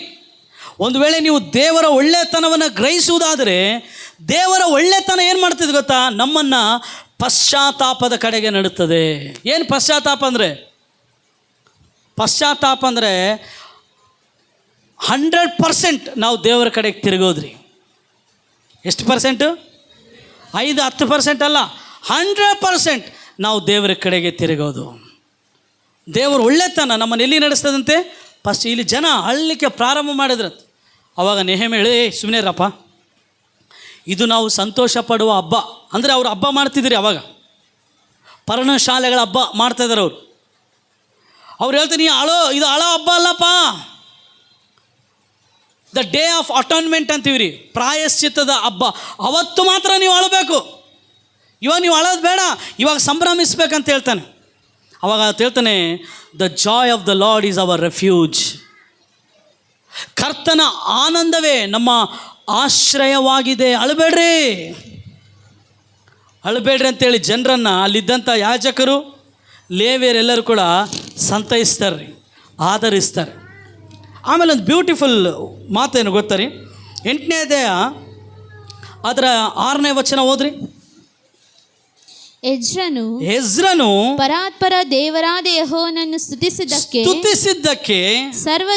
S1: ಒಂದು ವೇಳೆ ನೀವು ದೇವರ ಒಳ್ಳೆತನವನ್ನು ಗ್ರಹಿಸುವುದಾದರೆ, ದೇವರ ಒಳ್ಳೆತನ ಏನು ಮಾಡ್ತದೆ ಗೊತ್ತಾ? ನಮ್ಮನ್ನು ಪಶ್ಚಾತ್ತಾಪದ ಕಡೆಗೆ ನಡುತ್ತದೆ. ಏನು ಪಶ್ಚಾತ್ತಾಪ ಅಂದರೆ? ಪಶ್ಚಾತ್ತಾಪ ಅಂದರೆ 100% ನಾವು ದೇವರ ಕಡೆಗೆ ತಿರುಗೋದ್ರಿ. ಎಷ್ಟು ಪರ್ಸೆಂಟು? 5-10% ಅಲ್ಲ, 100% ನಾವು ದೇವರ ಕಡೆಗೆ ತಿರುಗೋದು. ದೇವರ ಒಳ್ಳೆತನ ನಮ್ಮನ್ನು ಎಲ್ಲಿ ನಡೆಸ್ತದಂತೆ? ಇಲ್ಲಿ ಜನ ಅಳ್ಳಲಿಕ್ಕೆ ಪ್ರಾರಂಭ ಮಾಡಿದ್ರಂತೆ. ಅವಾಗ ನೆಹೆಮ್ಯ ಹೇಳಿ, ಸುಮ್ಮನೆ ಇರಪ್ಪ, ಇದು ನಾವು ಸಂತೋಷ ಪಡುವ ಹಬ್ಬ. ಅಂದರೆ ಅವರು ಹಬ್ಬ ಮಾಡ್ತಿದ್ರಿ. ಅವಾಗ ಪರ್ಣಶಾಲೆಗಳ ಹಬ್ಬ ಮಾಡ್ತಾಯಿದ್ದಾರೆ ಅವರು. ಅವ್ರು ಹೇಳ್ತೀನಿ, ಇದು ಅಳೋ ಹಬ್ಬ ಅಲ್ಲಪ್ಪ. ದ ಡೇ ಆಫ್ ಅಟಾನ್ಮೆಂಟ್ ಅಂತೀವಿ ರೀ, ಪ್ರಾಯಶ್ಚಿತ್ತದ ಹಬ್ಬ. ಅವತ್ತು ಮಾತ್ರ ನೀವು ಅಳಬೇಕು. ಇವಾಗ ನೀವು ಅಳೋದು ಬೇಡ, ಇವಾಗ ಸಂಭ್ರಮಿಸ್ಬೇಕಂತ ಹೇಳ್ತಾನೆ. ಅವಾಗ ಹೇಳ್ತಾನೆ, the joy of the lord is our refuge. ಕರ್ತನ ಆನಂದವೇ ನಮ್ಮ ಆಶ್ರಯವಾಗಿದೆ. ಅಳಬೇಡ್ರಿ ಅಂತೇಳಿ ಜನರನ್ನು ಅಲ್ಲಿದ್ದಂಥ ಯಾಜಕರು, ಲೇವಿಯರೆಲ್ಲರೂ ಕೂಡ ಸಂತೈಸ್ತಾರೆ ರೀ, ಆಧರಿಸ್ತಾರೆ. ಆಮೇಲೆ ಒಂದು ಬ್ಯೂಟಿಫುಲ್ ಮಾತೇನು ಗೊತ್ತಾ ರೀ? 8ನೇ ಅಧ್ಯಾಯ ಅದರ 6ನೇ ವಚನ ಓದ್ರಿ. ಎಜ್ರನು
S2: ಪರಾತ್ಪರ ದೇವರಾದ ಯೆಹೋವನನ್ನು ಸ್ತುತಿಸಿದ್ದಕ್ಕೆ ಸರ್ವ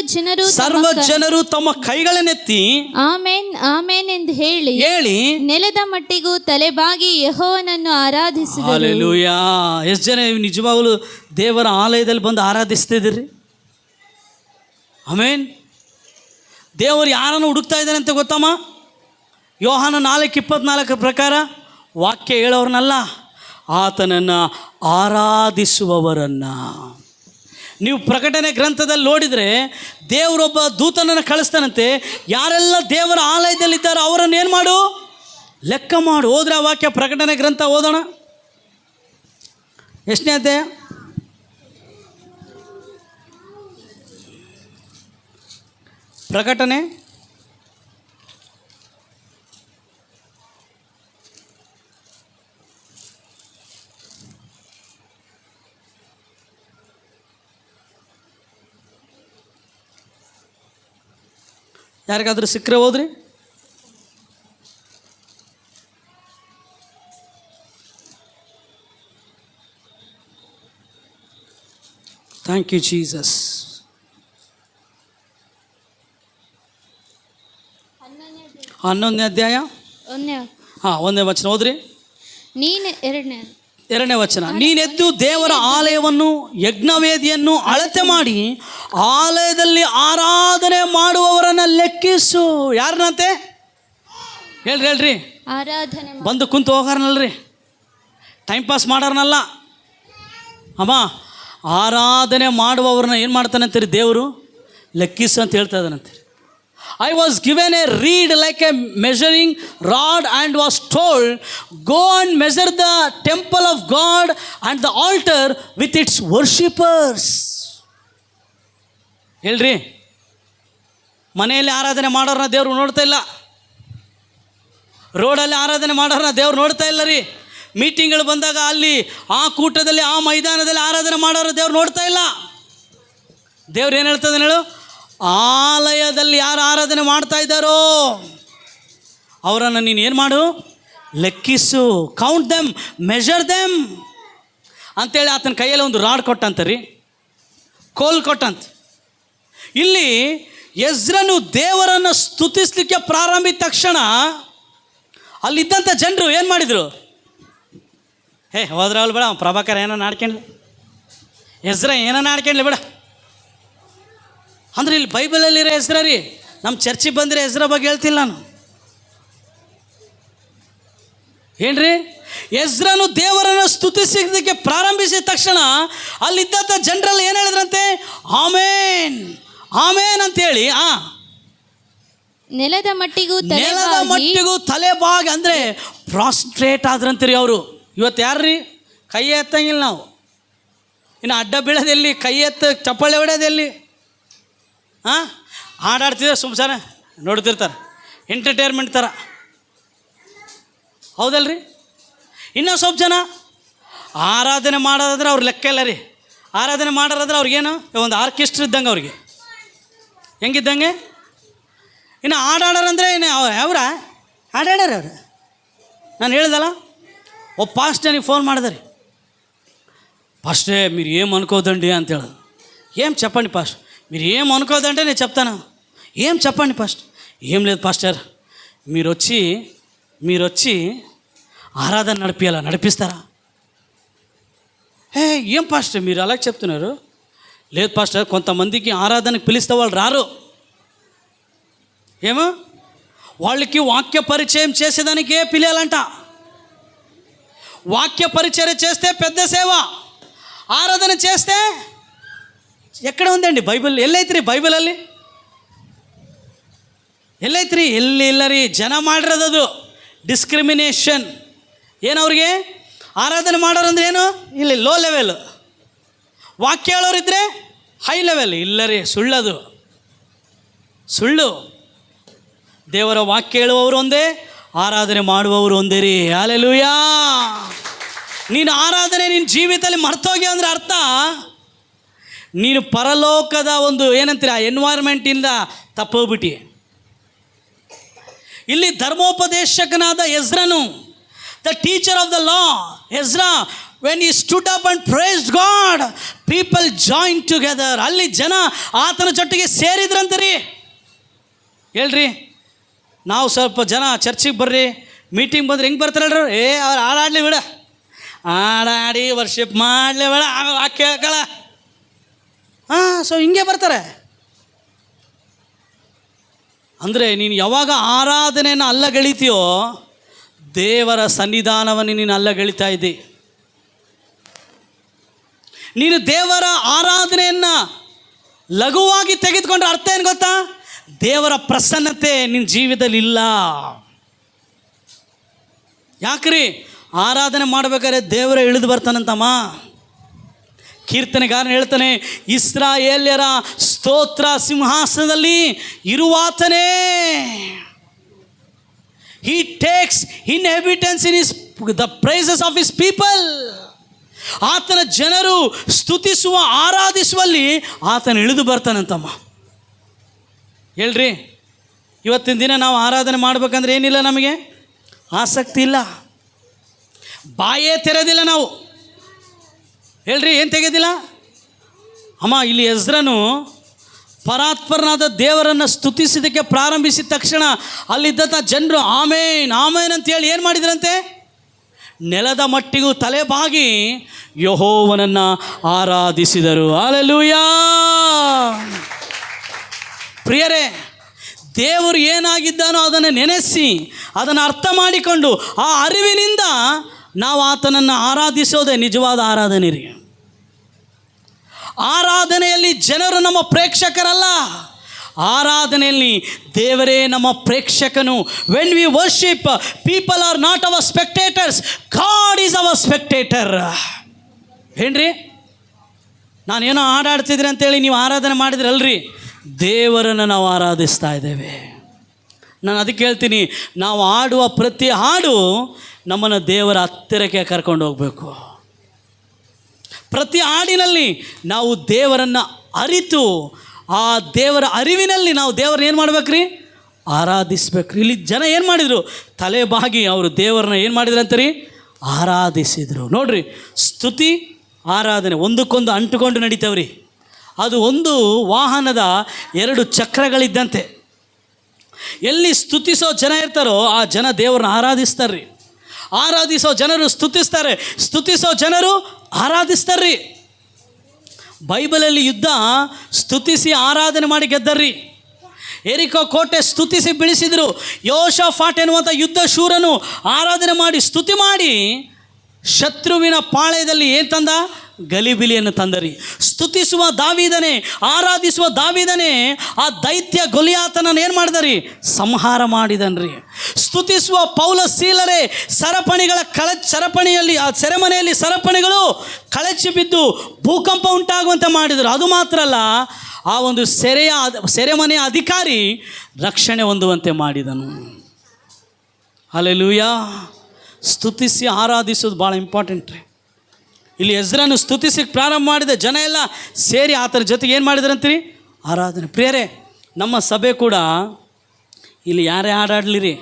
S1: ಜನರು ತಮ್ಮ ಕೈಗಳನ್ನೆತ್ತಿ
S2: ಆಮೆನ್ ಆಮೆನ್ ಎಂದು ಹೇಳಿ ನೆಲದ ಮಟ್ಟಿಗೂ ತಲೆಬಾಗಿ ಯೆಹೋವನನ್ನು ಆರಾಧಿಸಿದರು.
S1: ಹಲ್ಲೆಲೂಯಾ. ಎಷ್ಟು ಜನ ನಿಜವಾಗಲೂ ದೇವರ ಆಲಯದಲ್ಲಿ ಬಂದು ಆರಾಧಿಸ್ತಿದ್ದೀರಿ? ಆಮೇನ್. ದೇವರು ಯಾರನ್ನು ಹುಡುಕ್ತಾ ಇದ್ದಾನೆ ಅಂತ ಗೊತ್ತಮ್ಮ? ಯೋಹಾನ 4:24 ಪ್ರಕಾರ ವಾಕ್ಯ ಹೇಳೋರ್ನಲ್ಲ, ಆತನನ್ನು ಆರಾಧಿಸುವವರನ್ನು. ನೀವು ಪ್ರಕಟಣೆ ಗ್ರಂಥದಲ್ಲಿ ನೋಡಿದರೆ ದೇವರೊಬ್ಬ ದೂತನನ್ನು ಕಳಿಸ್ತಾನಂತೆ. ಯಾರೆಲ್ಲ ದೇವರ ಆಲಯದಲ್ಲಿದ್ದಾರೋ ಅವರನ್ನು ಏನು ಮಾಡು? ಲೆಕ್ಕ ಮಾಡು. ಹೋದ್ರೆ ಆ ವಾಕ್ಯ ಪ್ರಕಟಣೆ ಗ್ರಂಥ ಓದೋಣ. ಎಷ್ಟನೇ ಅಧ್ಯಾಯ? ಪ್ರಕಟಣೆ ಯಾರಿಗಾದ್ರೂ ಸಿಕ್ಕರೆ ಹೋದ್ರಿ? Thank you Jesus. 11ನೇ ಅಧ್ಯಾಯ 1ನೇ ವಚನ ಓದ್ರಿ. 2ನೇ ವಚನ. ನೀನೆದ್ದು ದೇವರ ಆಲಯವನ್ನು, ಯಜ್ಞವೇದಿಯನ್ನು ಅಳತೆ ಮಾಡಿ ಆಲಯದಲ್ಲಿ ಆರಾಧನೆ ಮಾಡುವವರನ್ನು ಲೆಕ್ಕಿಸು. ಯಾರನ್ನಂತೆ? ಹೇಳ್ರಿ.
S2: ಆರಾಧನೆ
S1: ಬಂದು ಕುಂತು ಹೋಗಾರನಲ್ರಿ, ಟೈಮ್ ಪಾಸ್ ಮಾಡೋರ್ನಲ್ಲ ಅಮ್ಮ. ಆರಾಧನೆ ಮಾಡುವವ್ರನ್ನ ಏನು ಮಾಡ್ತಾನಂತೀರಿ? ದೇವರು ಲೆಕ್ಕಿಸು ಅಂತ ಹೇಳ್ತಾ ಇದ್ದಾನಂತೀರಿ. I was given a reed like a measuring rod and was told, go and measure the temple of God and the altar with its worshippers. ಹೇಳ್ರಿ, ಮನೆಯಲ್ಲಿ ಆರಾಧನೆ ಮಾಡೋರನ್ನ ದೇವ್ರು ನೋಡ್ತಾ ಇಲ್ಲ, ರೋಡಲ್ಲಿ ಆರಾಧನೆ ಮಾಡೋರನ್ನ ದೇವ್ರು ನೋಡ್ತಾ ಇಲ್ಲ ರೀ. ಮೀಟಿಂಗ್ಗಳು ಬಂದಾಗ ಅಲ್ಲಿ ಆ ಕೂಟದಲ್ಲಿ ಆ ಮೈದಾನದಲ್ಲಿ ಆರಾಧನೆ ಮಾಡೋರು ದೇವ್ರು ನೋಡ್ತಾ ಇಲ್ಲ. ದೇವ್ರು ಏನು ಹೇಳ್ತದೆ ಹೇಳು? ಆಲಯದಲ್ಲಿ ಯಾರು ಆರಾಧನೆ ಮಾಡ್ತಾ ಇದ್ದಾರೋ ಅವರನ್ನು ನೀನು ಏನು ಮಾಡು? ಲೆಕ್ಕಿಸು. ಕೌಂಟ್ ದೆಮ್, ಮೆಷರ್ ದೆಮ್ ಅಂಥೇಳಿ ಆತನ ಕೈಯಲ್ಲಿ ಒಂದು ರಾಡ್ ಕೊಟ್ಟಂತ ರೀ, ಕೋಲ್ ಕೊಟ್ಟಂತ. ಇಲ್ಲಿ ಎಜ್ರನು ದೇವರನ್ನು ಸ್ತುತಿಸಲಿಕ್ಕೆ ಪ್ರಾರಂಭಿಸಿದ ತಕ್ಷಣ ಅಲ್ಲಿದ್ದಂಥ ಜನರು ಏನು ಮಾಡಿದರು? ಹೋದ್ರೆ ಅವಳು ಬೇಡ, ಪ್ರಭಾಕರ್ ಏನೋ ಆಡ್ಕೊಂಡ್ಲಿ, ಎಜ್ರ ಏನೋ ಆಡ್ಕೊಂಡ್ಲಿ ಬೇಡ ಅಂದ್ರೆ ಇಲ್ಲಿ ಬೈಬಲಲ್ಲಿರೋ ಹೆಸ್ರ ರೀ. ನಮ್ಮ ಚರ್ಚಿಗೆ ಬಂದರೆ ಹೆಸ್ರ ಬಗ್ಗೆ ಹೇಳ್ತಿಲ್ಲ ನಾನು. ಏನ್ರಿ? ಎಜ್ರನು ದೇವರನ್ನು ಸ್ತುತಿಸಲಿಕ್ಕೆ ಪ್ರಾರಂಭಿಸಿದ ತಕ್ಷಣ ಅಲ್ಲಿದ್ದಂಥ ಜನರಲ್ಲಿ ಏನು ಹೇಳಿದ್ರಂತೆ? ಆಮೇನ್ ಆಮೇನ್ ಅಂತೇಳಿ
S2: ನೆಲದ ಮಟ್ಟಿಗೂ
S1: ತಲೆಬಾಗಿ ಅಂದರೆ ಪ್ರಾಸ್ಟ್ರೇಟ್ ಆದ್ರಂತೀರಿ ಅವರು. ಇವತ್ತು ಯಾರ್ರೀ ಕೈ ಎತ್ತಂಗಿಲ್ಲ ನಾವು. ಇನ್ನು ಅಡ್ಡ ಬೀಳೋದೆಲ್ಲಿ, ಕೈ ಎತ್ತ ಚಪ್ಪಾಳೆ ಹೊಡೆಯೋದೆಲ್ಲಿ? ಹಾಡಾಡ್ತಿದ್ರೆ ಸುಮ್ಸಾನೆ ನೋಡ್ತಿರ್ತಾರೆ, ಎಂಟರ್ಟೈನ್ಮೆಂಟ್ ಥರ, ಹೌದಲ್ರಿ? ಇನ್ನೂ ಸ್ವಲ್ಪ ಜನ ಆರಾಧನೆ ಮಾಡೋದಾದ್ರೆ ಅವ್ರ ಲೆಕ್ಕ ಇಲ್ಲ ರೀ. ಆರಾಧನೆ ಮಾಡೋದಾದ್ರೆ ಅವ್ರಿಗೇನು ಒಂದು ಆರ್ಕೆಸ್ಟ್ರಾ ಇದ್ದಂಗೆ, ಅವ್ರಿಗೆ ಹೆಂಗಿದ್ದಂಗೆ. ಇನ್ನು ಹಾಡಾಡೋರಂದರೆ ಇನ್ನು ಅವರ ಹಾಡಾಡ್ಯಾರ ಅವ್ರು. ನಾನು ಹೇಳ್ದಲ್ಲ, ಒಬ್ಬ ಪಾಸ್ಟ್ ನನಗೆ ಫೋನ್ ಮಾಡಿದೆ ರೀ, ಪಾಸ್ಟೇ మీరు ఏం అనుకోదండి ಅಂತ ಹೇಳೋದು. ఏం చెప్పండి పాస్ట్, మీరు ఏం అనుకోదంటే నేను చెప్తాను. ఏం చెప్పండి పాస్ట్. ఏం లేదు పాస్టర్, మీరు వచ్చి ఆరాధన నడిపిస్తారా? ఏం పాస్టర్ మీరు అలా చెప్తున్నారు? లేదు పాస్టర్, కొంతమందికి ఆరాధనకు పిలిస్తే వాళ్ళు రారు. ఏమో వాళ్ళకి వాక్య పరిచయం చేసేదానికే పిలియాలంట. వాక్య పరిచర్య చేస్తే పెద్ద సేవ, ఆరాధన చేస్తే ఎక్కడ ఉందండి బైబిల్? ಎಲ್ಲೈತ್ರಿ ಬೈಬಲಲ್ಲಿ? ಎಲ್ಲೈತ್ರಿ? ಎಲ್ಲಿ ಇಲ್ಲ ರೀ. ಜನ ಮಾಡಿರೋದದು ಡಿಸ್ಕ್ರಿಮಿನೇಷನ್. ಏನು ಅವ್ರಿಗೆ? ಆರಾಧನೆ ಮಾಡೋರು ಅಂದ್ರೆ ಏನು? ಇಲ್ಲಿ ಲೋ ಲೆವೆಲ್, ವಾಕ್ಯ ಹೇಳೋರಿದ್ರೆ ಹೈ ಲೆವೆಲ್. ಇಲ್ಲ ರೀ, ಸುಳ್ಳದು, ಸುಳ್ಳು. ದೇವರ ವಾಕ್ಯ ಹೇಳುವವರು ಒಂದೇ, ಆರಾಧನೆ ಮಾಡುವವರು ಒಂದೇ ರೀ. ಹಲ್ಲೆಲೂಯಾ. ನೀನು ಆರಾಧನೆ ನಿನ್ನ ಜೀವಿತದಲ್ಲಿ ಮರ್ತೋಗಿ ಅಂದರೆ ಅರ್ಥ ನೀನು ಪರಲೋಕದ ಒಂದು ಏನಂತೀರ ಎನ್ವೈರ್ಮೆಂಟಿಂದ ತಪ್ಪೋಗ್ಬಿಟ್ಟು. ಇಲ್ಲಿ ಧರ್ಮೋಪದೇಶಕನಾದ ಎಜ್ರನು, the teacher of the law, Ezra, when he stood up and praised God, people join together. ಅಲ್ಲಿ ಜನ ಆತನ ಜೊತೆಗೆ ಸೇರಿದ್ರಂತರಿ. ಹೇಳ್ರಿ, ನಾವು ಸ್ವಲ್ಪ ಜನ ಚರ್ಚಿಗೆ ಬರ್ರಿ, ಮೀಟಿಂಗ್ ಬಂದ್ರೆ ಹೆಂಗೆ ಬರ್ತಾರಲ್ರಿ? ಅವ್ರು ಹಾಡಾಡ್ಲಿ ಬಿಡ, ಹಾಡಾಡಿ ವರ್ಷಿಪ್ ಮಾಡಲಿ ಬೇಡ, ವಾಕ್ಯ ಕೇಳಕ್ಕಲ್ಲ. ಸೊ ಹಿಂಗೆ ಬರ್ತಾರೆ. ಅಂದರೆ ನೀನು ಯಾವಾಗ ಆರಾಧನೆಯನ್ನು ಅಲ್ಲಗಳಿತೀಯೋ ದೇವರ ಸನ್ನಿಧಾನವನ್ನು ನೀನು ಅಲ್ಲಗಳಿತಾ ಇದ್ದಿ. ನೀನು ದೇವರ ಆರಾಧನೆಯನ್ನು ಲಘುವಾಗಿ ತೆಗೆದುಕೊಂಡ್ರೆ ಅರ್ಥ ಏನು ಗೊತ್ತಾ? ದೇವರ ಪ್ರಸನ್ನತೆ ನಿನ್ನ ಜೀವಿತದಲ್ಲಿ ಇಲ್ಲ. ಯಾಕ್ರಿ? ಆರಾಧನೆ ಮಾಡ್ಬೇಕಾದ್ರೆ ದೇವರ ಇಳಿದು ಬರ್ತಾನಂತಮ್ಮ. ಕೀರ್ತನೆಗಾರನು ಹೇಳ್ತಾನೆ, ಇಸ್ರಾಯೇಲ್ಯರ ಸ್ತೋತ್ರ ಸಿಂಹಾಸನದಲ್ಲಿ ಇರುವಾತನೇ. He takes inhabitants in the praises of his people. ಆತನ ಜನರು ಸ್ತುತಿಸುವ ಆರಾಧಿಸುವಲ್ಲಿ ಆತನ ಇಳಿದು ಬರ್ತಾನಂತಮ್ಮ. ಹೇಳ್ರಿ, ಇವತ್ತಿನ ದಿನ ನಾವು ಆರಾಧನೆ ಮಾಡ್ಬೇಕಂದ್ರೆ ಏನಿಲ್ಲ, ನಮಗೆ ಆಸಕ್ತಿ ಇಲ್ಲ, ಬಾಯೇ ತೆರೆದಿಲ್ಲ ನಾವು. ಹೇಳ್ರಿ, ಏನು ತೆಗೆದಿಲ್ಲ ಅಮ್ಮ? ಇಲ್ಲಿ ಎಜ್ರನು ಪರಾತ್ಪರನಾದ ದೇವರನ್ನು ಸ್ತುತಿಸಿದ್ದಕ್ಕೆ ಪ್ರಾರಂಭಿಸಿದ ತಕ್ಷಣ ಅಲ್ಲಿದ್ದಂಥ ಜನರು ಆಮೇನ್ ಆಮೇನ್ ಅಂತೇಳಿ ಏನು ಮಾಡಿದ್ರಂತೆ? ನೆಲದ ಮಟ್ಟಿಗೂ ತಲೆಬಾಗಿ ಯೆಹೋವನನ್ನು ಆರಾಧಿಸಿದರು. ಹಲ್ಲೆಲೂಯಾ. ಪ್ರಿಯರೇ, ದೇವರು ಏನಾಗಿದ್ದಾನೋ ಅದನ್ನು ನೆನೆಸಿ ಅದನ್ನು ಅರ್ಥ ಮಾಡಿಕೊಂಡು ಆ ಅರಿವಿನಿಂದ ನಾವು ಆತನನ್ನು ಆರಾಧಿಸೋದೇ ನಿಜವಾದ ಆರಾಧನೆ ರೀ. ಆರಾಧನೆಯಲ್ಲಿ ಜನರು ನಮ್ಮ ಪ್ರೇಕ್ಷಕರಲ್ಲ, ಆರಾಧನೆಯಲ್ಲಿ ದೇವರೇ ನಮ್ಮ ಪ್ರೇಕ್ಷಕನು. When we worship, people are not our spectators, God is our spectator. ಏನ್ರಿ, ನಾನೇನೋ ಹಾಡಾಡ್ತಿದ್ರೆ ಅಂತೇಳಿ ನೀವು ಆರಾಧನೆ ಮಾಡಿದ್ರಲ್ರಿ, ದೇವರನ್ನು ನಾವು ಆರಾಧಿಸ್ತಾ ಇದ್ದೇವೆ. ನಾನು ಅದಕ್ಕೆ ಹೇಳ್ತೀನಿ, ನಾವು ಆಡುವ ಪ್ರತಿ ಹಾಡು ನಮ್ಮನ್ನು ದೇವರ ಹತ್ತಿರಕ್ಕೆ ಕರ್ಕೊಂಡು ಹೋಗಬೇಕು. ಪ್ರತಿ ಹಾಡಿನಲ್ಲಿ ನಾವು ದೇವರನ್ನು ಅರಿತು ಆ ದೇವರ ಅರಿವಿನಲ್ಲಿ ನಾವು ದೇವರನ್ನ ಏನು ಮಾಡ್ಬೇಕ್ರಿ? ಆರಾಧಿಸ್ಬೇಕ್ರಿ. ಇಲ್ಲಿ ಜನ ಏನು ಮಾಡಿದರು? ತಲೆ ಬಾಗಿ ಅವರು ದೇವರನ್ನ ಏನು ಮಾಡಿದ್ರು ಅಂತೀರಿ? ಆರಾಧಿಸಿದರು. ನೋಡ್ರಿ, ಸ್ತುತಿ ಆರಾಧನೆ ಒಂದಕ್ಕೊಂದು ಅಂಟುಕೊಂಡು ನಡೀತಾವ್ರಿ. ಅದು ಒಂದು ವಾಹನದ 2 ಚಕ್ರಗಳಿದ್ದಂತೆ. ಎಲ್ಲಿ ಸ್ತುತಿಸೋ ಜನ ಇರ್ತಾರೋ ಆ ಜನ ದೇವರನ್ನ ಆರಾಧಿಸ್ತಾರ್ರಿ. ಆರಾಧಿಸೋ ಜನರು ಸ್ತುತಿಸ್ತಾರೆ, ಸ್ತುತಿಸೋ ಜನರು ಆರಾಧಿಸ್ತಾರ್ರಿ. ಬೈಬಲಲ್ಲಿ ಯುದ್ಧ ಸ್ತುತಿಸಿ ಆರಾಧನೆ ಮಾಡಿ ಗೆದ್ದರ್ರಿ. ಎರಿಕೋ ಕೋಟೆ ಸ್ತುತಿಸಿ ಬೀಳಿಸಿದರು. ಯೋಷಾಫಾಟ್ ಎನ್ನುವಂಥ ಯುದ್ಧ ಶೂರನು ಆರಾಧನೆ ಮಾಡಿ ಸ್ತುತಿ ಮಾಡಿ ಶತ್ರುವಿನ ಪಾಳೆಯದಲ್ಲಿ ಏನು ತಂದ? ಗಲಿಬಿಲಿಯನ್ನು ತಂದರಿ. ಸ್ತುತಿಸುವ ದಾವೀದನೇ, ಆರಾಧಿಸುವ ದಾವೀದನೇ ಆ ದೈತ್ಯ ಗೊಲಿಯಾತನನ್ನು ಏನು ಮಾಡಿದರಿ? ಸಂಹಾರ ಮಾಡಿದನ್ರಿ. ಸ್ತುತಿಸುವ ಪೌಲ ಸೀಲರೇ ಸರಪಣಿಗಳ ಸರಪಣಿಯಲ್ಲಿ ಆ ಸೆರೆಮನೆಯಲ್ಲಿ ಸರಪಣಿಗಳು ಕಳಚಿ ಬಿದ್ದು ಭೂಕಂಪ ಉಂಟಾಗುವಂತೆ ಮಾಡಿದರು. ಅದು ಮಾತ್ರ ಅಲ್ಲ, ಆ ಒಂದು ಸೆರೆಮನೆಯ ಅಧಿಕಾರಿ ರಕ್ಷಣೆ ಹೊಂದುವಂತೆ ಮಾಡಿದನು. ಹಲ್ಲೆಲೂಯಾ. ಸ್ತುತಿಸಿ ಆರಾಧಿಸೋದು ಭಾಳ ಇಂಪಾರ್ಟೆಂಟ್ ರೀ. ಇಲ್ಲಿ ಎಜ್ರನು ಸ್ತುತಿಸಿ ಪ್ರಾರಂಭ ಮಾಡಿದ ಜನ ಎಲ್ಲ ಸೇರಿ ಆತನ ಜೊತೆಗೆ ಏನು ಮಾಡಿದ್ರಂತೀರಿ? ಆರಾಧನೆ. ಪ್ರಿಯರೇ, ನಮ್ಮ ಸಭೆ ಕೂಡ ಇಲ್ಲಿ ಯಾರೇ ಹಾಡಾಡಲಿ ರೀ,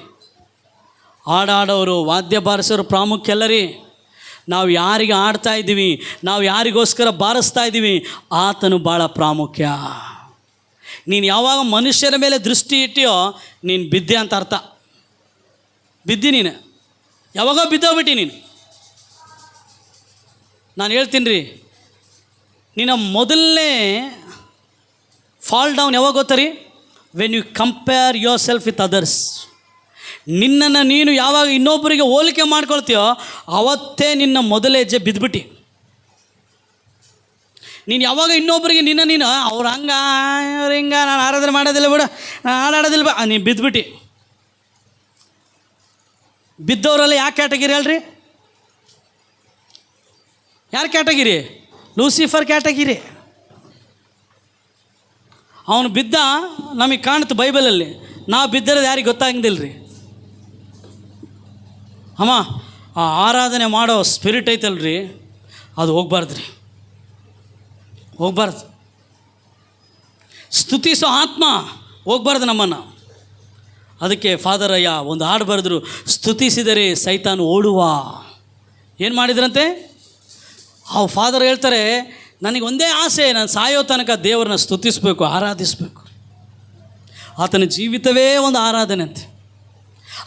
S1: ಹಾಡಾಡೋರು ವಾದ್ಯ ಬಾರಿಸೋರು ಪ್ರಾಮುಖ್ಯ ಅಲ್ಲ ರೀ. ನಾವು ಯಾರಿಗೆ ಆಡ್ತಾ ಇದ್ದೀವಿ, ನಾವು ಯಾರಿಗೋಸ್ಕರ ಬಾರಿಸ್ತಾ ಇದ್ದೀವಿ, ಆತನು ಭಾಳ ಪ್ರಾಮುಖ್ಯ. ನೀನು ಯಾವಾಗ ಮನುಷ್ಯರ ಮೇಲೆ ದೃಷ್ಟಿ ಇಟ್ಟಿಯೋ ನೀನು ಬಿದ್ದೆ ಅಂತ ಅರ್ಥ. ಬಿದ್ದಿ ನೀನು, ಯಾವಾಗ ಬಿದ್ದೋಗ್ಬಿಟ್ಟು ನೀನು. ನಾನು ಹೇಳ್ತೀನಿ ರೀ, ನಿನ್ನ ಮೊದಲನೇ ಫಾಲ್ ಡೌನ್ ಯಾವಾಗ ಗೊತ್ತಾ? When you compare yourself with others. ನಿನ್ನನ್ನು ನೀನು ಯಾವಾಗ ಇನ್ನೊಬ್ಬರಿಗೆ ಹೋಲಿಕೆ ಮಾಡ್ಕೊಳ್ತೀಯೋ ಅವತ್ತೇ ನಿನ್ನ ಮೊದಲೇ ಹೆಜ್ಜೆ ಬಿದ್ದುಬಿಟ್ಟು. ನೀನು ಯಾವಾಗ ಇನ್ನೊಬ್ಬರಿಗೆ ನೀನು ಅವ್ರು ಹಂಗೆ ಅವ್ರು ಹಿಂಗೆ ನಾನು ಆರಾಧನೆ ಮಾಡೋದಿಲ್ಲ ಬಿಡು, ನಾನು ಹಾಡಾಡೋದಿಲ್ಲ ಬಾ, ನೀನು ಬಿದ್ದುಬಿಟ್ಟು. ಬಿದ್ದವರೆಲ್ಲ ಯಾಕೆ ಕ್ಯಾಟಗಿರಿ ಹೇಳ್ರಿ? ಯಾರು ಕ್ಯಾಟಗಿರಿ? Lucifer category. ಅವನು ಬಿದ್ದ ನಮಗೆ ಕಾಣುತ್ತೆ ಬೈಬಲಲ್ಲಿ. ನಾವು ಬಿದ್ದಿರೋದು ಯಾರಿಗೆ ಗೊತ್ತಾಗಿದ್ದಿಲ್ಲ ರೀ. ಅಮ್ಮ, ಆ ಆರಾಧನೆ ಮಾಡೋ ಸ್ಪಿರಿಟ್ ಐತಲ್ರಿ, ಅದು ಹೋಗ್ಬಾರ್ದು ರೀ, ಹೋಗ್ಬಾರ್ದು. ಸ್ತುತಿಸೋ ಆತ್ಮ ಹೋಗ್ಬಾರ್ದು ನಮ್ಮನ್ನು. ಅದಕ್ಕೆ ಫಾದರ್ ಅಯ್ಯ ಒಂದು ಹಾಡು ಬರೆದ್ರು, ಸ್ತುತಿಸಿದರೆ ಸೈತಾನು ಓಡುವ. ಏನು ಮಾಡಿದ್ರಂತೆ? ಆ ಫಾದರ್ ಹೇಳ್ತಾರೆ, ನನಗೆ ಒಂದೇ ಆಸೆ, ನಾನು ಸಾಯೋ ತನಕ ದೇವರನ್ನ ಸ್ತುತಿಸಬೇಕು, ಆರಾಧಿಸಬೇಕು. ಆತನ ಜೀವಿತವೇ ಒಂದು ಆರಾಧನೆ ಅಂತೆ.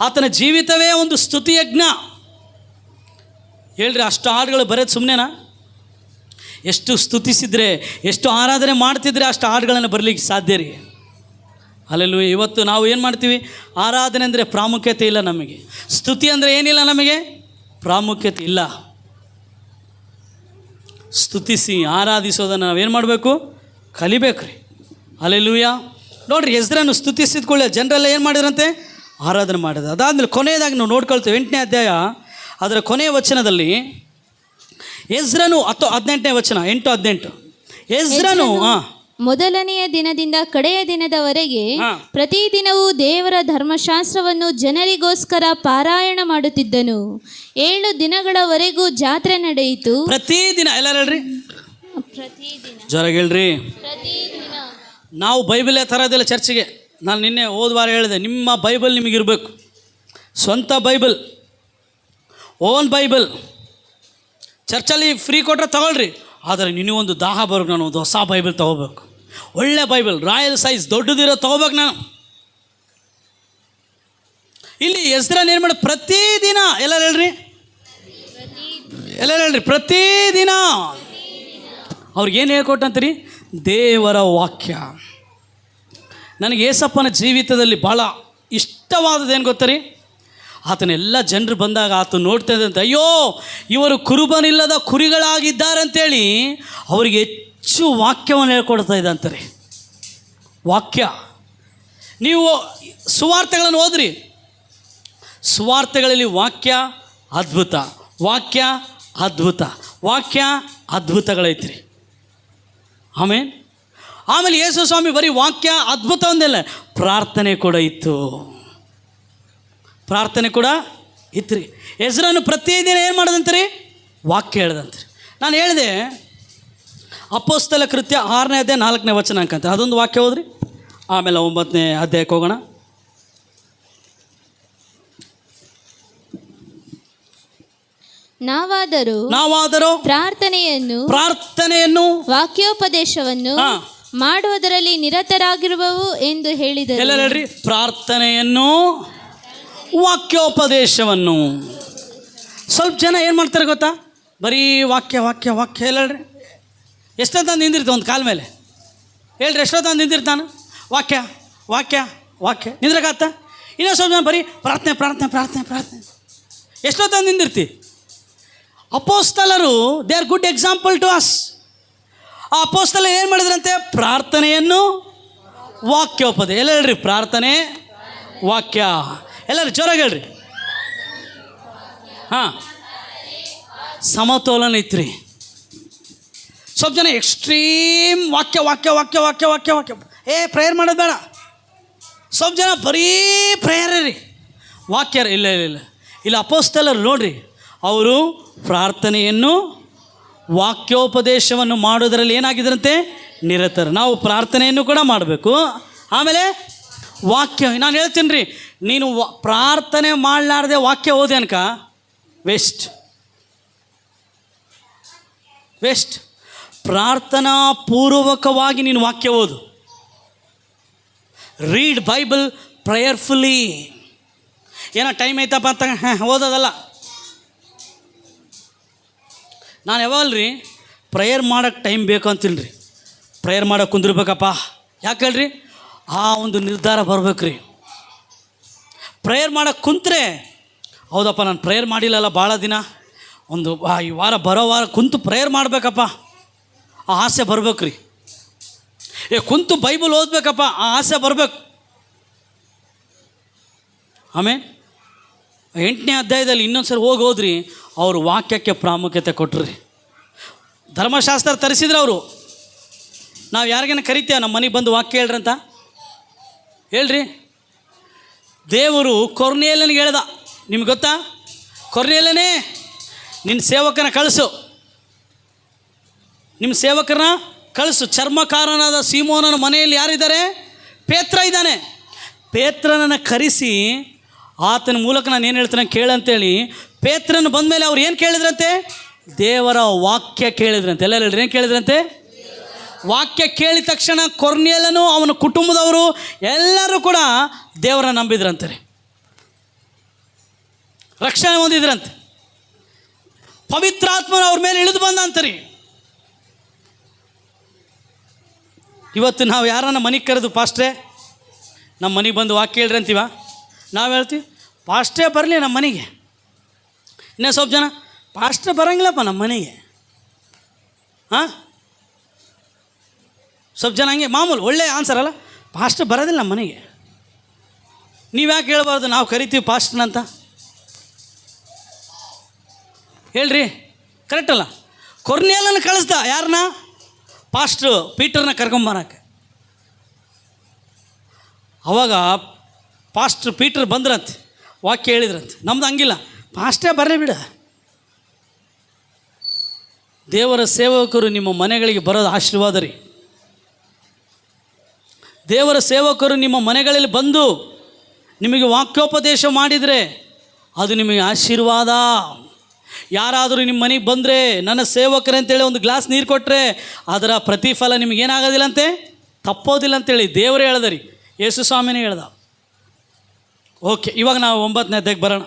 S1: ಆತನ ಜೀವಿತವೇ ಒಂದು ಸ್ತುತಿಯಜ್ಞ. ಹೇಳ್ರಿ, ಅಷ್ಟು ಹಾಡುಗಳು ಬರೋದು ಸುಮ್ಮನೆನಾ? ಎಷ್ಟು ಸ್ತುತಿಸಿದರೆ, ಎಷ್ಟು ಆರಾಧನೆ ಮಾಡ್ತಿದ್ರೆ ಅಷ್ಟು ಹಾಡುಗಳನ್ನು ಬರಲಿಕ್ಕೆ ಸಾಧ್ಯ ರೀ. ಅಲ್ಲೆಲ್ಲೂ ಇವತ್ತು ನಾವು ಏನು ಮಾಡ್ತೀವಿ? ಆರಾಧನೆ ಅಂದರೆ ಪ್ರಾಮುಖ್ಯತೆ ಇಲ್ಲ ನಮಗೆ. ಸ್ತುತಿ ಅಂದರೆ ಏನಿಲ್ಲ ನಮಗೆ, ಪ್ರಾಮುಖ್ಯತೆ ಇಲ್ಲ. ಸ್ತುತಿಸಿ ಆರಾಧಿಸೋದನ್ನು ನಾವೇನು ಮಾಡಬೇಕು? ಕಲಿಬೇಕು ರೀ. ಹಲ್ಲೆಲೂಯಾ. ನೋಡಿರಿ, ಎಜ್ರನು ಸ್ತುತಿಸಿದ್ಕೊಳ್ಳೆ ಜನರೆಲ್ಲ ಏನು ಮಾಡಿದ್ರಂತೆ? ಆರಾಧನೆ ಮಾಡಿದ್ರು. ಅದಾದಮೇಲೆ ಕೊನೆಯದಾಗಿ ನಾವು ನೋಡ್ಕೊಳ್ತೇವೆ 8ನೇ ಅಧ್ಯಾಯ ಅದರ ಕೊನೆಯ ವಚನದಲ್ಲಿ ಎಜ್ರನು 18ನೇ ವಚನ 8-18. ಎಜ್ರನು
S2: ಮೊದಲನೆಯ ದಿನದಿಂದ ಕಡೆಯ ದಿನದವರೆಗೆ ಪ್ರತಿದಿನವೂ ದೇವರ ಧರ್ಮಶಾಸ್ತ್ರವನ್ನು ಜನರಿಗೋಸ್ಕರ ಪಾರಾಯಣ ಮಾಡುತ್ತಿದ್ದನು. 7 ದಿನಗಳವರೆಗೂ ಜಾತ್ರೆ ನಡೆಯಿತು.
S1: ಪ್ರತಿದಿನ ಎಲ್ಲರೂ ಹೇಳ್ರಿ, ಜೋರಾಗಿ ಹೇಳ್ರಿ. ನಾವು ಬೈಬಲೇ ತರೋದಿಲ್ಲ ಚರ್ಚಿಗೆ. ನಾನು ನಿನ್ನೆ ಹೋದ್ವಾರ ಹೇಳಿದೆ, ನಿಮ್ಮ ಬೈಬಲ್ ನಿಮಗಿರಬೇಕು, ಸ್ವಂತ ಬೈಬಲ್, ಓನ್ ಬೈಬಲ್. ಚರ್ಚಲ್ಲಿ ಫ್ರೀ ಕೊಟ್ಟರೆ ತಗೊಳ್ರಿ, ಆದರೆ ನಿನಗೊಂದು ದಾಹ ಬರೋಕೆ ನಾನು ಒಂದು ಹೊಸ ಬೈಬಲ್ ತೊಗೋಬೇಕು, ಒಳ್ಳೆ ಬೈಬಲ್, ರಾಯಲ್ ಸೈಜ್ ದೊಡ್ಡದಿರೋ ತೊಗೋಬೇಕು ನಾನು. ಇಲ್ಲಿ ಎಜ್ರನು ಏನು ಮಾಡಿ ಪ್ರತಿದಿನ ಎಲ್ಲರೂ ಹೇಳ್ರಿ, ಎಲ್ಲರೂ ಹೇಳ್ರಿ, ಪ್ರತಿದಿನ ಅವ್ರಿಗೇನು ಹೇಳ್ಕೊಟ್ಟಂತೀರಿ? ದೇವರ ವಾಕ್ಯ. ನನಗೆ ಏಸಪ್ಪನ ಜೀವಿತದಲ್ಲಿ ಭಾಳ ಇಷ್ಟವಾದದ್ದೇನು ಗೊತ್ತರಿ? ಆತನೆಲ್ಲ ಜನರು ಬಂದಾಗ ಆತ ನೋಡ್ತಾ ಇದ್ದಂತೆ, ಅಯ್ಯೋ ಇವರು ಕುರುಬನಿಲ್ಲದ ಕುರಿಗಳಾಗಿದ್ದಾರಂತೇಳಿ ಅವರಿಗೆ ಹೆಚ್ಚು ವಾಕ್ಯವನ್ನು ಹೇಳ್ಕೊಡ್ತಾ ಇದ್ದಂತಾರೆ. ವಾಕ್ಯ. ನೀವು ಸುವಾರ್ತೆಗಳನ್ನು ಓದ್ರಿ, ಸುವಾರ್ತೆಗಳಲ್ಲಿ ವಾಕ್ಯ ಅದ್ಭುತ, ವಾಕ್ಯ ಅದ್ಭುತ, ವಾಕ್ಯ ಅದ್ಭುತಗಳೈತ್ರಿ. ಆಮೇಲೆ ಯೇಸು ಸ್ವಾಮಿ ಬರೀ ವಾಕ್ಯ ಅದ್ಭುತ ಒಂದಿಲ್ಲ, ಪ್ರಾರ್ಥನೆ ಕೂಡ ಇತ್ತು. ಪ್ರಾರ್ಥನೆ ಕೂಡ ಇತ್ರಿ. ಎಜ್ರನು ಪ್ರತಿದಿನ ಏನು ಮಾಡ್ದಂತ್ರಿ? ವಾಕ್ಯ ಹೇಳ್ದಂತ್ರಿ. ನಾನು ಹೇಳಿದೆ ಅಪೊಸ್ತಲ ಕೃತ್ಯ 6ನೇ ಅಧ್ಯಾಯ 4ನೇ ವಚನ ಅನ್ಕಂತ ಅದೊಂದು ವಾಕ್ಯ ಹೋದ್ರಿ, ಆಮೇಲೆ 9ನೇ ಅಧ್ಯಾಯಕ್ಕೆ ಹೋಗೋಣ.
S2: ನಾವಾದರೂ ಪ್ರಾರ್ಥನೆಯನ್ನು ವಾಕ್ಯೋಪದೇಶವನ್ನು ಮಾಡುವುದರಲ್ಲಿ ನಿರತರಾಗಿರುವವು ಎಂದು ಹೇಳಿದರು.
S1: ಎಲ್ಲ ಹೇಳ್ರಿ, ಪ್ರಾರ್ಥನೆಯನ್ನು ವಾಕ್ಯೋಪದೇಶವನ್ನು. ಸ್ವಲ್ಪ ಜನ ಏನು ಮಾಡ್ತಾರೆ ಗೊತ್ತಾ? ಬರೀ ವಾಕ್ಯ ವಾಕ್ಯ ವಾಕ್ಯ. ಎಲ್ಲ ಹೇಳ್ರಿ, ಎಷ್ಟೊತ್ತ ನಿಂದಿರ್ತಾವೆ ಒಂದು ಕಾಲ ಮೇಲೆ? ಹೇಳ್ರಿ, ಎಷ್ಟೊತ್ತ ನಿಂದಿರ್ತಾನೆ? ವಾಕ್ಯ ವಾಕ್ಯ ವಾಕ್ಯ ನಿಂದ್ರಗಾತ. ಇನ್ನೂ ಸ್ವಲ್ಪ ಜನ ಬರೀ ಪ್ರಾರ್ಥನೆ ಪ್ರಾರ್ಥನೆ ಪ್ರಾರ್ಥನೆ ಪ್ರಾರ್ಥನೆ. ಎಷ್ಟೊತ್ತ ನಿಂದಿರ್ತಿ? ಅಪೋಸ್ತಲರು they are good example to us. ಆ ಅಪೋಸ್ತಲರು ಏನು ಮಾಡಿದ್ರಂತೆ? ಪ್ರಾರ್ಥನೆಯನ್ನು ವಾಕ್ಯೋಪದೆ. ಎಲ್ಲ ಹೇಳ್ರಿ, ಪ್ರಾರ್ಥನೆ ವಾಕ್ಯ. ಎಲ್ಲರೂ ಜೋರಾಗಿ ಹೇಳ್ರಿ. ಹಾಂ, ಸಮತೋಲನ ಇತ್ರಿ. ಸ್ವಲ್ಪ ಜನ ಎಕ್ಸ್ಟ್ರೀಮ್ ವಾಕ್ಯ ವಾಕ್ಯ ವಾಕ್ಯ ವಾಕ್ಯ ವಾಕ್ಯ ವಾಕ್ಯ. ಪ್ರೇಯರ್ ಮಾಡೋದು ಬೇಡ. ಸ್ವಲ್ಪ ಜನ ಬರೀ ಪ್ರೇಯರ್ ರೀ, ವಾಕ್ಯ ಇಲ್ಲ ಇಲ್ಲ ಇಲ್ಲ ಇಲ್ಲ. ಅಪೋಸ್ತಲರು ನೋಡ್ರಿ, ಅವರು ಪ್ರಾರ್ಥನೆಯನ್ನು ವಾಕ್ಯೋಪದೇಶವನ್ನು ಮಾಡೋದರಲ್ಲಿ ಏನಾಗಿದ್ರಂತೆ? ನಿರತರು. ನಾವು ಪ್ರಾರ್ಥನೆಯನ್ನು ಕೂಡ ಮಾಡಬೇಕು, ಆಮೇಲೆ ವಾಕ್ಯ. ನಾನು ಹೇಳ್ತೀನಿ ರೀ, ನೀನು ಪ್ರಾರ್ಥನೆ ಮಾಡಲಾರ್ದೆ ವಾಕ್ಯ ಓದಿ ಅನ್ಕ ವೇಸ್ಟ್ ವೇಸ್ಟ್. ಪ್ರಾರ್ಥನಾ ಪೂರ್ವಕವಾಗಿ ನೀನು ವಾಕ್ಯ ಓದು. Read Bible prayerfully. ಏನೋ ಟೈಮ್ ಐತಪ್ಪ ಅಂತ ಓದೋದಲ್ಲ. ನಾನು ಯಾವಾಗಲ್ರಿ ಪ್ರೇಯರ್ ಮಾಡೋಕ್ಕೆ ಟೈಮ್ ಬೇಕು ಅಂತೀನಿ ರೀ. ಪ್ರೇಯರ್ ಮಾಡೋಕೆ ಕುಂದಿರ್ಬೇಕಪ್ಪ. ಯಾಕೆ ಹೇಳ್ರಿ? ಆ ಒಂದು ನಿರ್ಧಾರ ಬರ್ಬೇಕು ರೀ. ಪ್ರೇಯರ್ ಮಾಡೋಕ್ಕೆ ಕುಂತ್ರೆ, ಹೌದಪ್ಪ ನಾನು ಪ್ರೇಯರ್ ಮಾಡಿಲ್ಲಲ್ಲ ಭಾಳ ದಿನ, ಒಂದು ಈ ವಾರ ಬರೋ ವಾರ ಕುಂತು ಪ್ರೇಯರ್ ಮಾಡಬೇಕಪ್ಪ, ಆ ಆಸೆ ಬರ್ಬೇಕು ರೀ. ಕುಂತು ಬೈಬಲ್ ಓದಬೇಕಪ್ಪ, ಆ ಆಸೆ ಬರಬೇಕು. ಆಮೇಲೆ 8ನೇ ಅಧ್ಯಾಯದಲ್ಲಿ ಇನ್ನೊಂದು ಸರಿ ಹೋದ್ರಿ, ಅವರು ವಾಕ್ಯಕ್ಕೆ ಪ್ರಾಮುಖ್ಯತೆ ಕೊಟ್ಟರು. ಧರ್ಮಶಾಸ್ತ್ರ ತರಿಸಿದ್ರು ಅವರು. ನಾವು ಯಾರಿಗೇನ ಕರಿತೇವೆ ನಮ್ಮ ಮನೆಗೆ ಬಂದು ವಾಕ್ಯ ಹೇಳ್ರಂತ? ಹೇಳ್ರಿ. ದೇವರು ಕೊರ್ನೇಲನಿಗೆ ಹೇಳ್ದ, ನಿಮ್ಗೆ ಗೊತ್ತಾ? ಕೊರ್ನೇಲನೇ, ನಿನ್ನ ಸೇವಕನ ಕಳಿಸು, ನಿಮ್ಮ ಸೇವಕರನ್ನ ಕಳಿಸು. ಚರ್ಮಕಾರನಾದ ಸೀಮೋನನ ಮನೆಯಲ್ಲಿ ಯಾರಿದ್ದಾರೆ? ಪೇತ್ರ ಇದ್ದಾನೆ. ಪೇತ್ರನನ್ನು ಕರೆಸಿ ಆತನ ಮೂಲಕ ನಾನು ಏನು ಹೇಳ್ತೇನೆ ಕೇಳಂತೇಳಿ ಪೇತ್ರನ ಬಂದಮೇಲೆ ಅವ್ರು ಏನು ಕೇಳಿದ್ರಂತೆ? ದೇವರ ವಾಕ್ಯ ಕೇಳಿದ್ರಂತೆ. ಎಲ್ಲ ಹೇಳ್ರಿ, ಏನು ಕೇಳಿದ್ರಂತೆ? ವಾಕ್ಯ ಕೇಳಿದ ತಕ್ಷಣ ಕೊರ್ನೇಲನು ಅವನ ಕುಟುಂಬದವರು ಎಲ್ಲರೂ ಕೂಡ ದೇವರ ನಂಬಿದ್ರಂತೆ ರೀ. ರಕ್ಷಣೆ ಹೊಂದಿದ್ರಂತೆ. ಪವಿತ್ರಾತ್ಮನ ಅವ್ರ ಮೇಲೆ ಇಳಿದು ಬಂದಂತೆ ರೀ. ಇವತ್ತು ನಾವು ಯಾರನ್ನ ಮನೆಗೆ ಕರೆದು, ಪಾಸ್ಟ್ರೇ ನಮ್ಮ ಮನೆಗೆ ಬಂದು ವಾಕ್ಯ ಹೇಳ್ರಿ ಅಂತೀವ? ನಾವು ಹೇಳ್ತೀವಿ ಪಾಸ್ಟ್ರೇ ಬರಲಿ ನಮ್ಮ ಮನೆಗೆ. ಇನ್ನೂ ಸ್ವಲ್ಪ ಜನ ಪಾಸ್ಟ್ರೇ ಬರೋಂಗಿಲ್ಲಪ್ಪ ನಮ್ಮ ಮನೆಗೆ. ಹಾಂ, ಸ್ವಲ್ಪ ಜನ ಹಂಗೆ ಮಾಮೂಲು ಒಳ್ಳೆಯ ಆನ್ಸರ್ ಅಲ್ಲ, ಪಾಸ್ಟ್ರ್ ಬರೋದಿಲ್ಲ ನಮ್ಮ ಮನೆಗೆ. ನೀವು ಯಾಕೆ ಹೇಳ್ಬಾರ್ದು ನಾವು ಕರಿತೀವಿ ಪಾಸ್ಟ್ರನಂತ? ಹೇಳ್ರಿ, ಕರೆಕ್ಟ್ ಅಲ್ಲ? ಕೊರ್ನೇಲನ ಕಳಿಸ್ದ ಯಾರನ್ನ? ಪಾಸ್ಟ್ರು ಪೀಟರ್ನ ಕರ್ಕೊಂಬರಕ್ಕೆ. ಅವಾಗ ಪಾಸ್ಟ್ರ್ ಪೀಟರ್ ಬಂದ್ರಂತೆ, ವಾಕ್ಯ ಹೇಳಿದ್ರಂತೆ. ನಮ್ದು ಹಂಗಿಲ್ಲ, ಪಾಸ್ಟೇ ಬರಲೇ ಬಿಡ. ದೇವರ ಸೇವಕರು ನಿಮ್ಮ ಮನೆಗಳಿಗೆ ಬರೋದು ಆಶೀರ್ವಾದ ರೀ. ದೇವರ ಸೇವಕರು ನಿಮ್ಮ ಮನೆಗಳಲ್ಲಿ ಬಂದು ನಿಮಗೆ ವಾಕ್ಯೋಪದೇಶ ಮಾಡಿದರೆ ಅದು ನಿಮಗೆ ಆಶೀರ್ವಾದ. ಯಾರಾದರೂ ನಿಮ್ಮ ಮನೆಗೆ ಬಂದರೆ ನನ್ನ ಸೇವಕರೇ ಅಂತೇಳಿ ಒಂದು ಗ್ಲಾಸ್ ನೀರು ಕೊಟ್ಟರೆ ಅದರ ಪ್ರತಿಫಲ ನಿಮಗೇನಾಗೋದಿಲ್ಲ ಅಂತೆ, ತಪ್ಪೋದಿಲ್ಲ ಅಂತೇಳಿ ದೇವರೇ ಹೇಳ್ದ ರೀ, ಯೇಸು ಸ್ವಾಮಿನೇ ಹೇಳ್ದ. ಓಕೆ, ಇವಾಗ ನಾವು 9ನೇ ಅಧ್ಯಾಯಕ್ಕೆ ಬರೋಣ.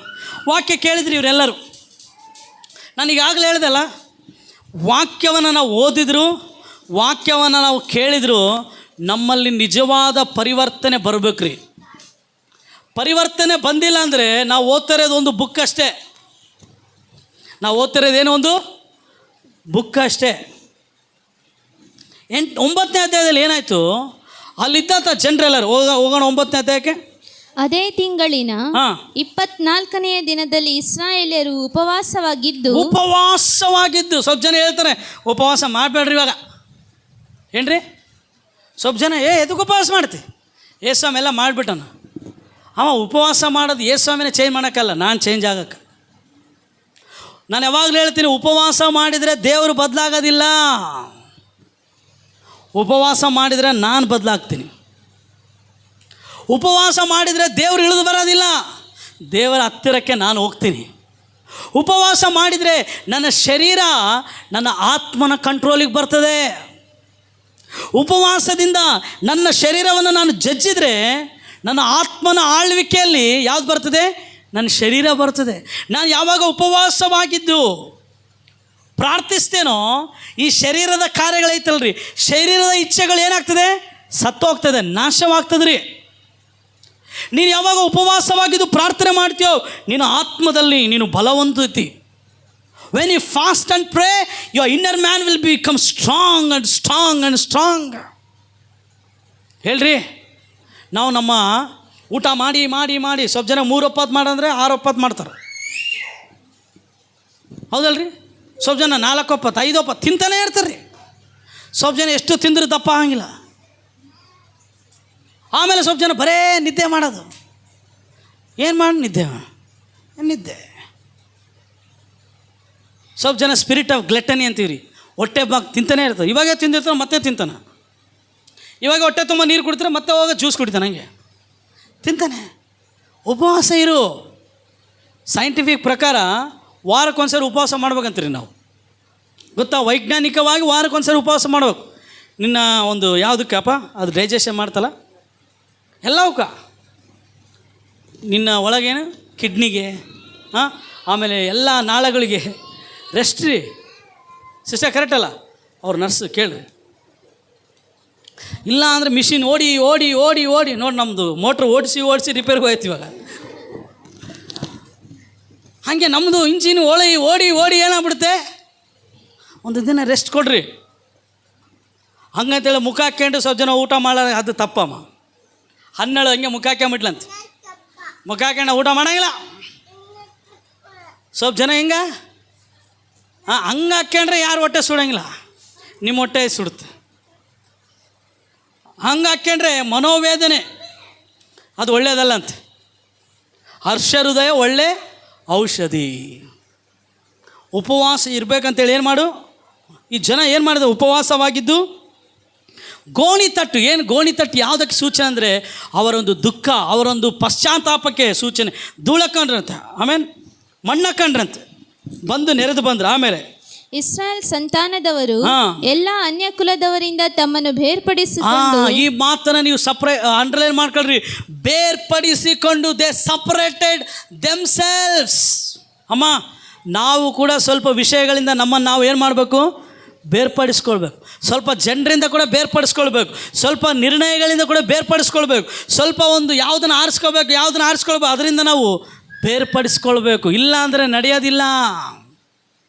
S1: ವಾಕ್ಯ ಕೇಳಿದ್ರಿ ಇವರೆಲ್ಲರೂ. ನಾನೀಗಾಗಲೇ ಹೇಳ್ದಲ್ಲ, ವಾಕ್ಯವನ್ನು ನಾವು ಓದಿದ್ರು, ವಾಕ್ಯವನ್ನು ನಾವು ಕೇಳಿದ್ರು, ನಮ್ಮಲ್ಲಿ ನಿಜವಾದ ಪರಿವರ್ತನೆ ಬರಬೇಕು ರೀ. ಪರಿವರ್ತನೆ ಬಂದಿಲ್ಲ ಅಂದರೆ ನಾವು ಓದ್ತಿರೋದು ಒಂದು ಬುಕ್ ಅಷ್ಟೇ. ನಾವು ಓದ್ತಿರೋದೇನೋ ಒಂದು ಬುಕ್ ಅಷ್ಟೇ. 9ನೇ ಅಧ್ಯಾಯದಲ್ಲಿ ಏನಾಯಿತು? ಅಲ್ಲಿದ್ದಂಥ ಜನರೆಲ್ಲರೂ ಹೋಗೋಣ 9ನೇ ಅಧ್ಯಾಯಕ್ಕೆ.
S2: ಅದೇ ತಿಂಗಳಿನ 24ನೆಯ ದಿನದಲ್ಲಿ ಇಸ್ರಾಯೇಲ್ಯರು ಉಪವಾಸವಾಗಿದ್ದು.
S1: ಸ್ವಲ್ಪ ಜನ ಹೇಳ್ತಾರೆ ಉಪವಾಸ ಮಾಡಬೇಡ್ರಿ ಇವಾಗ. ಏನ್ರಿ? ಸ್ವಲ್ಪ ಜನ ಎದಕ್ಕೆ ಉಪವಾಸ ಮಾಡ್ತಿ? ಏಸಮೆಲ್ಲ ಮಾಡಿಬಿಟ್ಟನ. ಅವ ಉಪವಾಸ ಮಾಡೋದು ಯೇಸುಸ್ವಾಮಿನೇ ಚೇಂಜ್ ಮಾಡೋಕ್ಕಲ್ಲ, ನಾನು ಚೇಂಜ್ ಆಗೋಕ್ಕೆ. ನಾನು ಯಾವಾಗಲೂ ಹೇಳ್ತೀನಿ, ಉಪವಾಸ ಮಾಡಿದರೆ ದೇವರು ಬದಲಾಗೋದಿಲ್ಲ. ಉಪವಾಸ ಮಾಡಿದರೆ ನಾನು ಬದಲಾಗ್ತೀನಿ. ಉಪವಾಸ ಮಾಡಿದರೆ ದೇವರು ಇಳಿದು ಬರೋದಿಲ್ಲ, ದೇವರ ಹತ್ತಿರಕ್ಕೆ ನಾನು ಹೋಗ್ತೀನಿ. ಉಪವಾಸ ಮಾಡಿದರೆ ನನ್ನ ಶರೀರ ನನ್ನ ಆತ್ಮನ ಕಂಟ್ರೋಲಿಗೆ ಬರ್ತದೆ. ಉಪವಾಸದಿಂದ ನನ್ನ ಶರೀರವನ್ನು ನಾನು ಜಜ್ಜಿದರೆ ನನ್ನ ಆತ್ಮನ ಆಳ್ವಿಕೆಯಲ್ಲಿ ಯಾವುದು ಬರ್ತದೆ? ನನ್ನ ಶರೀರ ಬರ್ತದೆ. ನಾನು ಯಾವಾಗ ಉಪವಾಸವಾಗಿದ್ದು ಪ್ರಾರ್ಥಿಸ್ತೇನೋ ಈ ಶರೀರದ ಕಾರ್ಯಗಳೈತಲ್ರಿ, ಶರೀರದ ಇಚ್ಛೆಗಳು ಏನಾಗ್ತದೆ? ಸತ್ತೋಗ್ತದೆ, ನಾಶವಾಗ್ತದೆ ರೀ. ನೀನು ಯಾವಾಗ ಉಪವಾಸವಾಗಿದ್ದು ಪ್ರಾರ್ಥನೆ ಮಾಡ್ತೀಯೋ ನಿನ್ನ ಆತ್ಮದಲ್ಲಿ ನೀನು ಬಲವಂತತಿ. When you fast and pray, your inner man will become strong and strong and strong. ಹೇಳ್ರಿ, ನಾವು ನಮ್ಮ ಊಟ ಮಾಡಿ ಮಾಡಿ ಮಾಡಿ ಸ್ವಲ್ಪ ಜನ 3 ಒಪ್ಪತ್ತು ಮಾಡಂದರೆ 6 ಒಪ್ಪತ್ತು ಮಾಡ್ತಾರೆ, ಹೌದಲ್ರಿ? ಸ್ವಲ್ಪ ಜನ 4 ಒಪ್ಪತ್ತು 5 ಒಪ್ಪತ್ತು ತಿಂತಾನೆ ಇರ್ತಾರೆ ರೀ. ಸ್ವಲ್ಪ ಜನ ಎಷ್ಟು ತಿಂದ್ರೆ ದಪ್ಪ ಆಗಂಗಿಲ್ಲ. ಆಮೇಲೆ ಸ್ವಲ್ಪ ಜನ ಬರೇ ನಿದ್ದೆ ಮಾಡೋದು. ಏನು ಮಾಡಿ ನಿದ್ದೆ. ಸ್ವಲ್ಪ ಜನ ಸ್ಪಿರಿಟ್ ಆಫ್ ಗ್ಲೆಟನಿ ಅಂತೀವಿ ರೀ, ಹೊಟ್ಟೆ ಬಾಗಿ ತಿಂತಾನೆ ಇರ್ತದೆ. ಇವಾಗೇ ತಿಂದಿರ್ತಾನೆ ಮತ್ತೆ ತಿಂತಾನೆ, ಇವಾಗ ಹೊಟ್ಟೆ ತುಂಬ ನೀರು ಕುಡಿತಾರೆ ಮತ್ತೆ ಹೋಗಿ ಜ್ಯೂಸ್ ಕುಡಿತಾನೆ, ಹಂಗೆ ತಿಂತಾನೆ. ಉಪವಾಸ ಇರು. ಸೈಂಟಿಫಿಕ್ ಪ್ರಕಾರ ವಾರಕ್ಕೊಂದ್ಸರಿ ಉಪವಾಸ ಮಾಡ್ಬೇಕಂತೀರಿ ನಾವು, ಗೊತ್ತಾ? ವೈಜ್ಞಾನಿಕವಾಗಿ ವಾರಕ್ಕೊಂದ್ಸರಿ ಉಪವಾಸ ಮಾಡ್ಬೇಕು. ನಿನ್ನ ಒಂದು ಯಾವುದಕ್ಕಪ್ಪ ಅದು ಡೈಜೆಷನ್ ಮಾಡ್ತಲ್ಲ ಎಲ್ಲವಕ್ಕ, ನಿನ್ನ ಒಳಗೇನು ಕಿಡ್ನಿಗೆ, ಆಮೇಲೆ ಎಲ್ಲ ನಾಳಗಳಿಗೆ ರೆಸ್ಟ್ ರೀ. ಸಿಸ್ಟರ್ ಕರೆಕ್ಟ್ ಅಲ್ಲ? ಅವ್ರು ನರ್ಸ್ ಕೇಳ್ರಿ. ಇಲ್ಲ ಅಂದರೆ ಮಿಷಿನ್ ಓಡಿ ಓಡಿ ಓಡಿ ಓಡಿ ನೋಡಿ, ನಮ್ಮದು ಮೋಟ್ರ್ ಓಡಿಸಿ ರಿಪೇರ್ಗೆ ಹೋಯ್ತು ಇವಾಗ. ಹಾಗೆ ನಮ್ಮದು ಇಂಜಿನ್ ಓಡಿ ಓಡಿ ಏನಾಗ್ಬಿಡುತ್ತೆ, ಒಂದು ದಿನ ರೆಸ್ಟ್ ಕೊಡ್ರಿ. ಹಂಗಂತೇಳಿ ಮುಖ ಹಾಕ್ಕೊಂಡು ಸ್ವಲ್ಪ ಜನ ಊಟ ಮಾಡೋ ಅದು ತಪ್ಪಮ್ಮ. 12 ಹಂಗೆ ಮುಖ ಹಾಕ್ಕೊಂಬಿಟ್ಲಂತ, ಮುಖ ಹಾಕ್ಕೊಂಡು ಊಟ ಮಾಡೋಂಗಿಲ್ಲ. ಸ್ವಲ್ಪ ಜನ ಹಿಂಗೆ ಹಂಗೆ ಹಾಕ್ಕೊಂಡ್ರೆ ಯಾರು ಹೊಟ್ಟೆ ಸುಡೋಂಗಿಲ್ಲ, ನಿಮ್ಮ ಹೊಟ್ಟೆ ಸುಡುತ್ತೆ. ಹಂಗೆ ಹಾಕ್ಕೊಂಡ್ರೆ ಮನೋವೇದನೆ, ಅದು ಒಳ್ಳೆಯದಲ್ಲ ಅಂತ. ಹರ್ಷ ಹೃದಯ ಒಳ್ಳೆ ಔಷಧಿ. ಉಪವಾಸ ಇರಬೇಕಂತೇಳಿ ಏನು ಮಾಡು. ಈ ಜನ ಏನು ಮಾಡಿದೆ? ಉಪವಾಸವಾಗಿದ್ದು ಗೋಣಿತಟ್ಟು. ಏನು ಗೋಣಿತಟ್ಟು ಯಾವುದಕ್ಕೆ ಸೂಚನೆ ಅಂದರೆ ಅವರೊಂದು ದುಃಖ, ಅವರೊಂದು ಪಶ್ಚಾತ್ತಾಪಕ್ಕೆ ಸೂಚನೆ. ಧೂಳಕ್ಕಂಡ್ರಂತೆ, ಆಮೇಲೆ ಮಣ್ಣಕ್ಕಂಡ್ರಂತೆ, ಬಂದು ನೆರೆದು ಬಂದ್ರು. ಆಮೇಲೆ
S2: ಇಸ್ರಾಯೇಲ್ ಸಂತಾನದವರು ಎಲ್ಲ ಅನ್ಯ ಕುಲದವರಿಂದ ತಮ್ಮನ್ನು ಬೇರ್ಪಡಿಸಿಕೊಂಡು,
S1: ಈ ಮಾತನ್ನು ನೀವು ಅಂಡರ್ಲೈನ್ ಮಾಡ್ಕೊಳ್ರಿ. ಬೇರ್ಪಡಿಸಿಕೊಂಡು, ದೇ ಸಪರೇಟೆಡ್ ದೆಮ್ಸೆಲ್ವ್ಸ್. ಅಮ್ಮ, ನಾವು ಕೂಡ ಸ್ವಲ್ಪ ವಿಷಯಗಳಿಂದ ನಮ್ಮನ್ನು ನಾವು ಏನು ಮಾಡಬೇಕು? ಬೇರ್ಪಡಿಸ್ಕೊಳ್ಬೇಕು. ಸ್ವಲ್ಪ ಜನರಿಂದ ಕೂಡ ಬೇರ್ಪಡಿಸ್ಕೊಳ್ಬೇಕು, ಸ್ವಲ್ಪ ನಿರ್ಣಯಗಳಿಂದ ಕೂಡ ಬೇರ್ಪಡಿಸ್ಕೊಳ್ಬೇಕು, ಸ್ವಲ್ಪ ಒಂದು ಯಾವುದನ್ನು ಆರಿಸ್ಕೊಳ್ಬೇಕು, ಅದರಿಂದ ನಾವು ಬೇರ್ಪಡಿಸ್ಕೊಳ್ಬೇಕು. ಇಲ್ಲ ಅಂದರೆ ನಡೆಯೋದಿಲ್ಲ.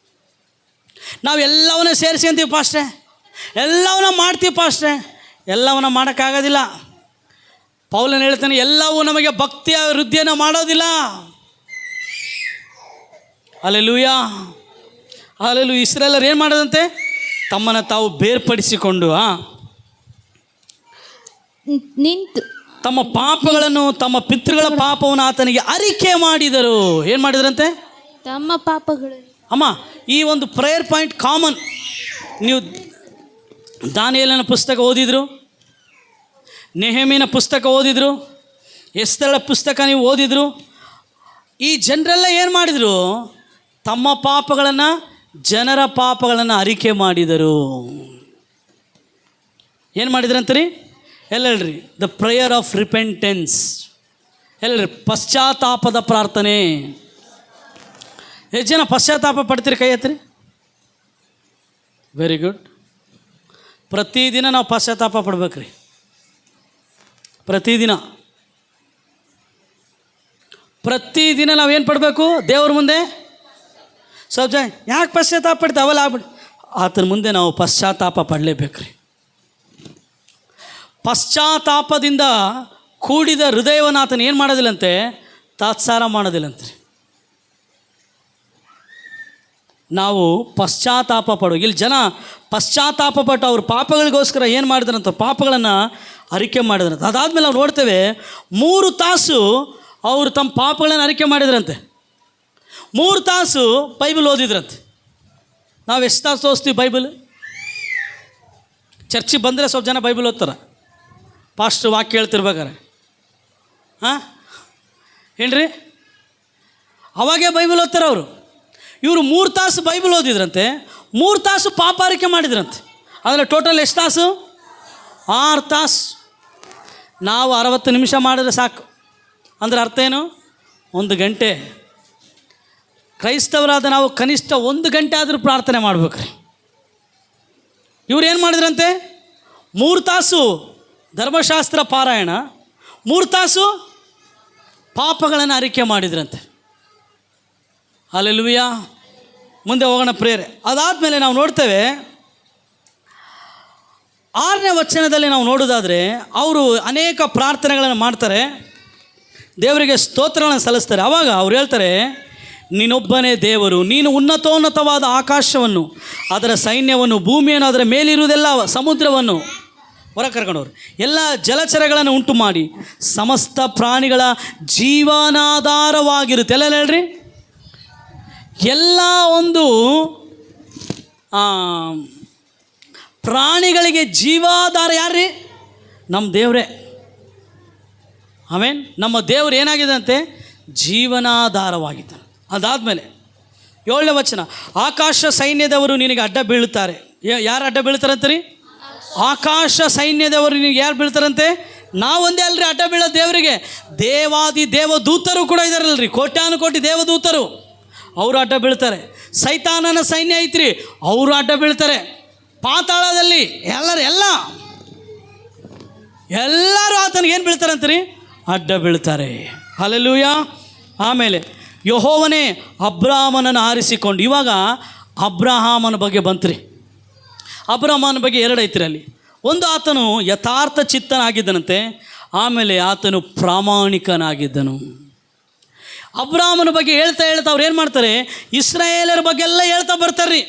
S1: ನಾವು ಎಲ್ಲವನ್ನ ಸೇರಿಸ್ಕೊಂತೀವಿ ಪಾಸ್ಟ್ರೆ, ಎಲ್ಲವನ್ನ ಮಾಡ್ತೀವಿ ಪಾಸ್ಟ್ರೆ, ಎಲ್ಲವನ್ನ ಮಾಡೋಕ್ಕಾಗೋದಿಲ್ಲ. ಪೌಲನು ಹೇಳ್ತಾನೆ, ಎಲ್ಲವೂ ನಮಗೆ ಭಕ್ತಿಯ ವೃದ್ಧಿಯನ್ನು ಮಾಡೋದಿಲ್ಲ. Hallelujah, hallelujah. ಇಸ್ರಾಯೇಲರು ಏನು ಮಾಡೋದಂತೆ? ತಮ್ಮನ್ನು ತಾವು ಬೇರ್ಪಡಿಸಿಕೊಂಡು
S2: ನಿಂತು
S1: ತಮ್ಮ ಪಾಪಗಳನ್ನು, ತಮ್ಮ ಪಿತೃಗಳ ಪಾಪವನ್ನು ಆತನಿಗೆ ಅರಿಕೆ ಮಾಡಿದರು. ಏನು ಮಾಡಿದರಂತೆ?
S2: ತಮ್ಮ ಪಾಪಗಳು.
S1: ಅಮ್ಮ, ಈ ಒಂದು ಪ್ರೇಯರ್ ಪಾಯಿಂಟ್ ಕಾಮನ್. ನೀವು ದಾನಿಯೇಲನ ಪುಸ್ತಕ ಓದಿದ್ರು, ನೆಹೆಮೀಯನ ಪುಸ್ತಕ ಓದಿದ್ರು, ಎಸ್ತೇರಳ ಪುಸ್ತಕ ನೀವು ಓದಿದ್ರು. ಈ ಜನರೆಲ್ಲ ಏನು ಮಾಡಿದರು? ತಮ್ಮ ಪಾಪಗಳನ್ನು, ಜನರ ಪಾಪಗಳನ್ನು ಅರಿಕೆ ಮಾಡಿದರು. ಏನು ಮಾಡಿದ್ರಂತೀರಿ? ಹೇಳ್ರಿ, ದ ಪ್ರೇಯರ್ ಆಫ್ ರಿಪೆಂಟೆನ್ಸ್. ಹೇಳ್ರಿ, ಪಶ್ಚಾತ್ತಾಪದ ಪ್ರಾರ್ಥನೆ. ಎಷ್ಟು ಜನ ಪಶ್ಚಾತ್ತಾಪ ಪಡ್ತೀರಿ? ಕೈ ಎತ್ತಿರಿ. Very good. ಪ್ರತಿದಿನ ನಾವು ಪಶ್ಚಾತ್ತಾಪ ಪಡ್ಬೇಕ್ರಿ, ಪ್ರತಿದಿನ ನಾವೇನು ಪಡಬೇಕು? ದೇವ್ರ ಮುಂದೆ ಸ್ವಲ್ಪ ಜನ ಯಾಕೆ ಪಶ್ಚಾತ್ತಾಪ ಪಡ್ತೀವಿ? ಅವೆಲ್ಲ ಆಗ್ಬಿಡಿ. ಆತನ ಮುಂದೆ ನಾವು ಪಶ್ಚಾತ್ತಾಪ ಪಡಲೇಬೇಕ್ರಿ. ಪಶ್ಚಾತ್ತಾಪದಿಂದ ಕೂಡಿದ ಹೃದಯವನ್ನು ಆತನ ಏನು ಮಾಡೋದಿಲ್ಲಂತೆ? ತಾತ್ಸಾರ ಮಾಡೋದಿಲ್ಲಂತೆ. ನಾವು ಪಶ್ಚಾತ್ತಾಪ ಪಡೋ. ಇಲ್ಲಿ ಜನ ಪಶ್ಚಾತ್ತಾಪ ಪಟ್ಟು ಅವ್ರ ಪಾಪಗಳಿಗೋಸ್ಕರ ಏನು ಮಾಡಿದ್ರಂತ? ಪಾಪಗಳನ್ನು ಅರಿಕೆ ಮಾಡಿದ್ರಂತೆ. ಅದಾದಮೇಲೆ ನಾವು ನೋಡ್ತೇವೆ 3 ತಾಸು ಅವರು ತಮ್ಮ ಪಾಪಗಳನ್ನು ಅರಿಕೆ ಮಾಡಿದ್ರಂತೆ. 3 ತಾಸು ಬೈಬಲ್ ಓದಿದ್ರಂತೆ. ನಾವು ಎಷ್ಟು ತಾಸು ಓದಿಸ್ತೀವಿ ಬೈಬಲ್? ಚರ್ಚಿಗೆ ಬಂದರೆ ಸ್ವಲ್ಪ ಜನ ಬೈಬಲ್ ಓದ್ತಾರೆ, ಪಾಸ್ಟ್ರು ವಾಕ್ಯ ಹೇಳ್ತಿರ್ಬೇಕಾರೆ. ಹಾಂ ಏನ್ರಿ, ಅವಾಗೇ ಬೈಬಲ್ ಓದ್ತಾರೆ ಅವರು. ಇವರು 3 ತಾಸು ಬೈಬಲ್ ಓದಿದ್ರಂತೆ, 3 ತಾಸು ಪಾಪ ಅರಿಕೆ ಮಾಡಿದ್ರಂತೆ. ಅಂದರೆ ಟೋಟಲ್ ಎಷ್ಟು ತಾಸು? 6 ತಾಸು. ನಾವು 60 ನಿಮಿಷ ಮಾಡಿದ್ರೆ ಸಾಕು. ಅಂದರೆ ಅರ್ಥ ಏನು? 1 ಗಂಟೆ. ಕ್ರೈಸ್ತವರಾದ ನಾವು ಕನಿಷ್ಠ 1 ಗಂಟೆ ಆದರೂ ಪ್ರಾರ್ಥನೆ ಮಾಡ್ಬೇಕ್ರಿ. ಇವ್ರು ಏನು ಮಾಡಿದ್ರಂತೆ? 3 ತಾಸು ಧರ್ಮಶಾಸ್ತ್ರ ಪಾರಾಯಣ, 3 ತಾಸು ಪಾಪಗಳನ್ನು ಅರಿಕೆ ಮಾಡಿದ್ರಂತೆ. ಹಲ್ಲೆಲೂಯಾ. ಮುಂದೆ ಹೋಗೋಣ ಪ್ರಿಯರೇ. ಅದಾದಮೇಲೆ ನಾವು ನೋಡ್ತೇವೆ 6ನೇ ವಚನದಲ್ಲಿ ನಾವು ನೋಡೋದಾದರೆ ಅವರು ಅನೇಕ ಪ್ರಾರ್ಥನೆಗಳನ್ನು ಮಾಡ್ತಾರೆ, ದೇವರಿಗೆ ಸ್ತೋತ್ರಗಳನ್ನು ಸಲ್ಲಿಸ್ತಾರೆ. ಆವಾಗ ಅವ್ರು ಹೇಳ್ತಾರೆ, ನೀನೊಬ್ಬನೇ ದೇವರು, ನೀನು ಉನ್ನತೋನ್ನತವಾದ ಆಕಾಶವನ್ನು, ಅದರ ಸೈನ್ಯವನ್ನು, ಭೂಮಿಯನ್ನು, ಅದರ ಮೇಲಿರುವುದೆಲ್ಲ, ಸಮುದ್ರವನ್ನು, ಹೊರ ಕರ್ಕೊಂಡವರು ಎಲ್ಲ ಜಲಚರಗಳನ್ನು ಉಂಟು ಮಾಡಿ ಸಮಸ್ತ ಪ್ರಾಣಿಗಳ ಜೀವನಾಧಾರವಾಗಿರುತ್ತೆ. ಎಲ್ಲ ಹೇಳ್ರಿ, ಎಲ್ಲ ಒಂದು ಪ್ರಾಣಿಗಳಿಗೆ ಜೀವಾಧಾರ ಯಾರ್ರೀ? ನಮ್ಮ ದೇವರೇ. ಆಮೇನ್. ನಮ್ಮ ದೇವರು ಏನಾಗಿದೆ ಅಂತೆ? ಜೀವನಾಧಾರವಾಗಿದ್ದಾನೆ. ಅದಾದಮೇಲೆ 7ನೇ ವಚನ, ಆಕಾಶ ಸೈನ್ಯದವರು ನಿನಗೆ ಅಡ್ಡ ಬೀಳುತ್ತಾರೆ. ಯಾರು ಅಡ್ಡ ಬೀಳ್ತಾರಂತೀರಿ? ಆಕಾಶ ಸೈನ್ಯದವರು ನಿನಗೆ ಯಾರು ಬೀಳ್ತಾರಂತೆ? ನಾವೊಂದೇ ಅಲ್ರಿ ಅಡ್ಡ ಬೀಳೋ ದೇವರಿಗೆ. ದೇವಾದಿ ದೇವದೂತರು ಕೂಡ ಇದ್ದಾರಲ್ರಿ, ಕೋಟ್ಯಾನುಕೋಟಿ ದೇವದೂತರು, ಅವರು ಅಡ್ಡ ಬೀಳ್ತಾರೆ. ಸೈತಾನನ ಸೈನ್ಯ ಐತ್ರಿ, ಅವರು ಅಡ್ಡ ಬೀಳ್ತಾರೆ. ಪಾತಾಳದಲ್ಲಿ ಎಲ್ಲರೂ ಆತನಿಗೆ ಏನು ಬೀಳ್ತಾರಂತೀರಿ? ಅಡ್ಡ ಬೀಳ್ತಾರೆ. ಹಲ್ಲೆಲೂಯಾ. ಆಮೇಲೆ ಯೆಹೋವನೇ ಅಬ್ರಾಮನನ್ನು ಆರಿಸಿಕೊಂಡು, ಇವಾಗ ಅಬ್ರಹಾಮನ ಬಗ್ಗೆ ಬಂತ್ರಿ. ಅಬ್ರಹಾಮನ ಬಗ್ಗೆ 2 ಐತ್ರಿ ಅಲ್ಲಿ. ಒಂದು, ಆತನು ಯಥಾರ್ಥ ಚಿತ್ತನಾಗಿದ್ದನಂತೆ, ಆಮೇಲೆ ಆತನು ಪ್ರಾಮಾಣಿಕನಾಗಿದ್ದನು. ಅಬ್ರಹಾಮನ ಬಗ್ಗೆ ಹೇಳ್ತಾ ಅವ್ರು ಏನು ಮಾಡ್ತಾರೆ? ಇಸ್ರಾಯೇಲರ ಬಗ್ಗೆ ಎಲ್ಲ ಹೇಳ್ತಾ ಬರ್ತಾರ್ರಿ.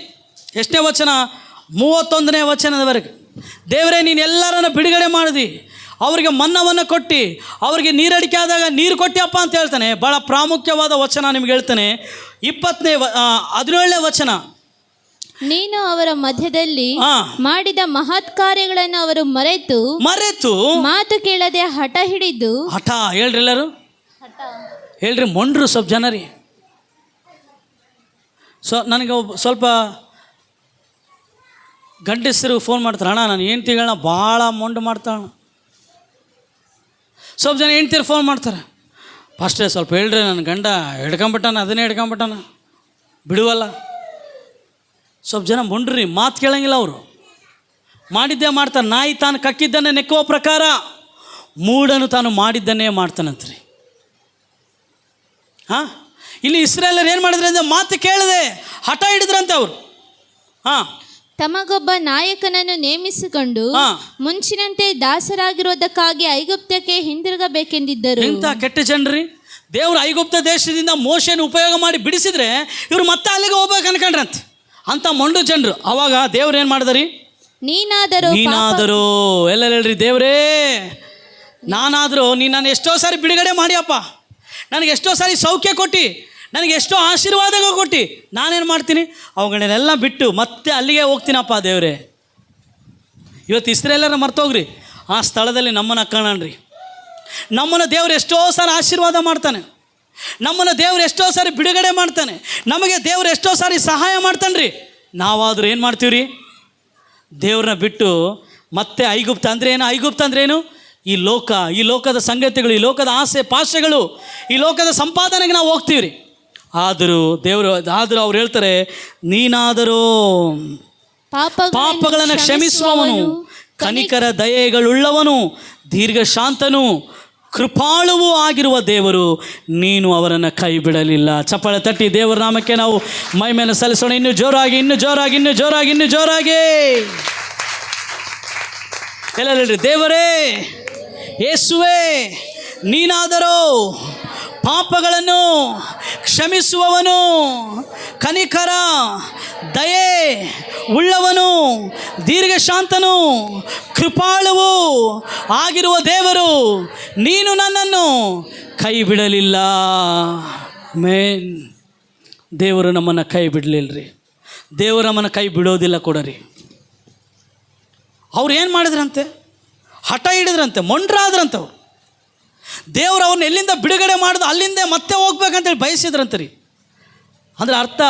S1: ಎಷ್ಟನೇ ವಚನ? 31ನೇ ವಚನದವರೆಗೆ. ದೇವರೇ, ನೀನು ಎಲ್ಲರನ್ನು ಬಿಡುಗಡೆ ಮಾಡಿದಿ, ಅವರಿಗೆ ಮನ್ನವನ್ನು ಕೊಟ್ಟು, ಅವರಿಗೆ ನೀರಡಿಕೆ ಆದಾಗ ನೀರು ಕೊಟ್ಟಿಯಪ್ಪ ಅಂತ ಹೇಳ್ತಾನೆ. ಭಾಳ ಪ್ರಾಮುಖ್ಯವಾದ ವಚನ ನಿಮ್ಗೆ ಹೇಳ್ತಾನೆ. 17ನೇ ವಚನ,
S2: ನೀನು ಅವರ ಮಧ್ಯದಲ್ಲಿ ಮಾಡಿದ ಮಹತ್ ಕಾರ್ಯಗಳನ್ನು ಅವರು ಮರೆತು ಮಾತು ಕೇಳದೆ ಹಠ ಹಿಡಿದು.
S1: ಹಠ ಹೇಳ್ರಿ, ಎಲ್ಲರೂ ಹೇಳ್ರಿ. ಮೊಂಡ್ರು ಸ್ವಲ್ಪ ಜನ ರೀ. ನನಗೆ ಸ್ವಲ್ಪ ಗಂಡಸರು ಫೋನ್ ಮಾಡ್ತಾರೆ, ಅಣ್ಣ ನಾನು ಹೆಂಡ್ತಿಗಳನ್ನ ಭಾಳ ಮೊಂಡು ಮಾಡ್ತಾಳೆ. ಸ್ವಲ್ಪ ಜನ ಹೆಂಡ್ತಿರು ಫೋನ್ ಮಾಡ್ತಾರೆ, ಫಸ್ಟೇ ಸ್ವಲ್ಪ ಹೇಳ್ರಿ, ನನ್ನ ಗಂಡ ಹಿಡ್ಕೊಂಬಿಟ್ಟಾನ, ಅದನ್ನೇ ಹಿಡ್ಕೊಂಬಿಟ್ಟಾನ, ಬಿಡುವಲ್ಲ. ಸ್ವಲ್ಪ ಜನ ಮೊಂಡ್ರಿ, ಮಾತು ಕೇಳಂಗಿಲ್ಲ. ಅವರು ಮಾಡಿದ್ದೇ ಮಾಡ್ತಾರೆ. ನಾಯಿ ತಾನು ಕಕ್ಕಿದ್ದನ್ನೇ ನೆಕ್ಕುವ ಪ್ರಕಾರ ಮೂಢನು ತಾನು ಮಾಡಿದ್ದನ್ನೇ ಮಾಡ್ತಾನಂತ್ರಿ. ಹಾಂ, ಇಲ್ಲಿ ಇಸ್ರಾಯೇಲರು ಏನು ಮಾಡಿದ್ರೆ ಅಂದರೆ ಮಾತು ಕೇಳದೆ ಹಠ ಹಿಡಿದ್ರಂತೆ ಅವರು. ಹಾಂ,
S2: ತಮಗೊಬ್ಬ ನಾಯಕನನ್ನು ನೇಮಿಸಿಕೊಂಡು ಮುಂಚಿನಂತೆ ದಾಸರಾಗಿರೋದಕ್ಕಾಗಿ ಐಗುಪ್ತಕ್ಕೆ ಹಿಂದಿರುಗಬೇಕೆಂದಿದ್ದರು.
S1: ಇಂಥ ಕೆಟ್ಟ ಜನರಿ. ದೇವರು ಐಗುಪ್ತ ದೇಶದಿಂದ ಮೋಶೆಯನ್ನು ಉಪಯೋಗ ಮಾಡಿ ಬಿಡಿಸಿದ್ರೆ ಇವರು ಮತ್ತೆ ಅಲ್ಲಿಗೆ ಹೋಗ್ಬೇಕು ಅನ್ಕೊಂಡ್ರಂತೆ. ಅಂಥ ಮೊಂಡು ಜನರು. ಅವಾಗ ದೇವ್ರು ಏನು ಮಾಡಿದ್ರಿ? ನೀನಾದರೂ ಎಲ್ಲ ಹೇಳ್ರಿ, ದೇವರೇ ನಾನಾದರೂ ನೀನು ಎಷ್ಟೋ ಸಾರಿ ಬಿಡುಗಡೆ ಮಾಡಿಯಪ್ಪ, ನನಗೆ ಎಷ್ಟೋ ಸಾರಿ ಸೌಖ್ಯ ಕೊಟ್ಟು, ನನಗೆ ಎಷ್ಟೋ ಆಶೀರ್ವಾದಗಳು ಕೊಟ್ಟು, ನಾನೇನು ಮಾಡ್ತೀನಿ? ಅವುಗಳನ್ನೆಲ್ಲ ಬಿಟ್ಟು ಮತ್ತೆ ಅಲ್ಲಿಗೆ ಹೋಗ್ತೀನಪ್ಪ ದೇವರೇ. ಇವತ್ತು ಇಸ್ರಾಯೇಲರನ್ನ ಮರ್ತೋಗ್ರಿ, ಆ ಸ್ಥಳದಲ್ಲಿ ನಮ್ಮನ್ನು ಹಾಕೋಣನ್ರಿ. ನಮ್ಮನ್ನು ದೇವ್ರು ಎಷ್ಟೋ ಸಾರಿ ಆಶೀರ್ವಾದ ಮಾಡ್ತಾನೆ, ನಮ್ಮನ್ನು ದೇವ್ರು ಎಷ್ಟೋ ಸಾರಿ ಬಿಡುಗಡೆ ಮಾಡ್ತಾನೆ, ನಮಗೆ ದೇವ್ರು ಎಷ್ಟೋ ಸಾರಿ ಸಹಾಯ ಮಾಡ್ತಾನೆ ರೀ. ನಾವಾದರೂ ಏನು ಮಾಡ್ತೀವಿ ರೀ? ದೇವ್ರನ್ನ ಬಿಟ್ಟು ಮತ್ತೆ ಐಗುಪ್ತ ಅಂದ್ರೆ ಏನು? ಐಗುಪ್ತ ಅಂದ್ರೇನು? ಈ ಲೋಕದ ಸಂಗತಿಗಳು, ಈ ಲೋಕದ ಆಸೆ ಪಾಶೆಗಳು, ಈ ಲೋಕದ ಸಂಪಾದನೆಗೆ ನಾವು ಹೋಗ್ತೀವಿ ರೀ. ಆದರೂ ಅವ್ರು ಹೇಳ್ತಾರೆ, ನೀನಾದರೂ ಪಾಪಗಳನ್ನು ಕ್ಷಮಿಸುವವನು, ಕನಿಕರ ದಯೆಗಳುಳ್ಳವನು, ದೀರ್ಘಶಾಂತನು, ಕೃಪಾಳುವೂ ಆಗಿರುವ ದೇವರು, ನೀನು ಅವರನ್ನು ಕೈ ಬಿಡಲಿಲ್ಲ. ಚಪ್ಪಾಳೆ ತಟ್ಟಿ ದೇವರ ನಾಮಕ್ಕೆ ನಾವು ಮಹಿಮೆಯನ್ನು ಸಲ್ಲಿಸೋಣ. ಇನ್ನೂ ಜೋರಾಗಿ, ಇನ್ನೂ ಜೋರಾಗಿ, ಇನ್ನೂ ಜೋರಾಗಿ, ಇನ್ನೂ ಜೋರಾಗಿ ಎಲ್ಲ ಹೇಳ್ರಿ. ದೇವರೇ, ಯೇಸುವೇ, ನೀನಾದರೂ ಪಾಪಗಳನ್ನು ಕ್ಷಮಿಸುವವನು, ಕನಿಕರ, ದಯೆ, ಉಳ್ಳವನು, ದೀರ್ಘಶಾಂತನು, ಕೃಪಾಳುವು ಆಗಿರುವ ದೇವರು, ನೀನು ನನ್ನನ್ನು ಕೈ ಬಿಡಲಿಲ್ಲ. ಮೇನ್ ದೇವರು ನಮ್ಮನ್ನು ಕೈ ಬಿಡಲಿಲ್ಲ ರೀ. ದೇವರು ನಮ್ಮನ್ನು ಕೈ ಬಿಡೋದಿಲ್ಲ ಕೂಡ ರೀ. ಅವ್ರು ಏನು ಮಾಡಿದ್ರಂತೆ? ಹಠ ಹಿಡಿದ್ರಂತೆ, ಮೊಂಡ್ರಾದ್ರಂತೆ ಅವರು. ದೇವರು ಅವ್ರನ್ನ ಎಲ್ಲಿಂದ ಬಿಡುಗಡೆ ಮಾಡೋದು ಅಲ್ಲಿಂದ ಮತ್ತೆ ಹೋಗ್ಬೇಕಂತೇಳಿ ಬಯಸಿದ್ರಂತೆ ರೀ. ಅಂದರೆ ಅರ್ಥ,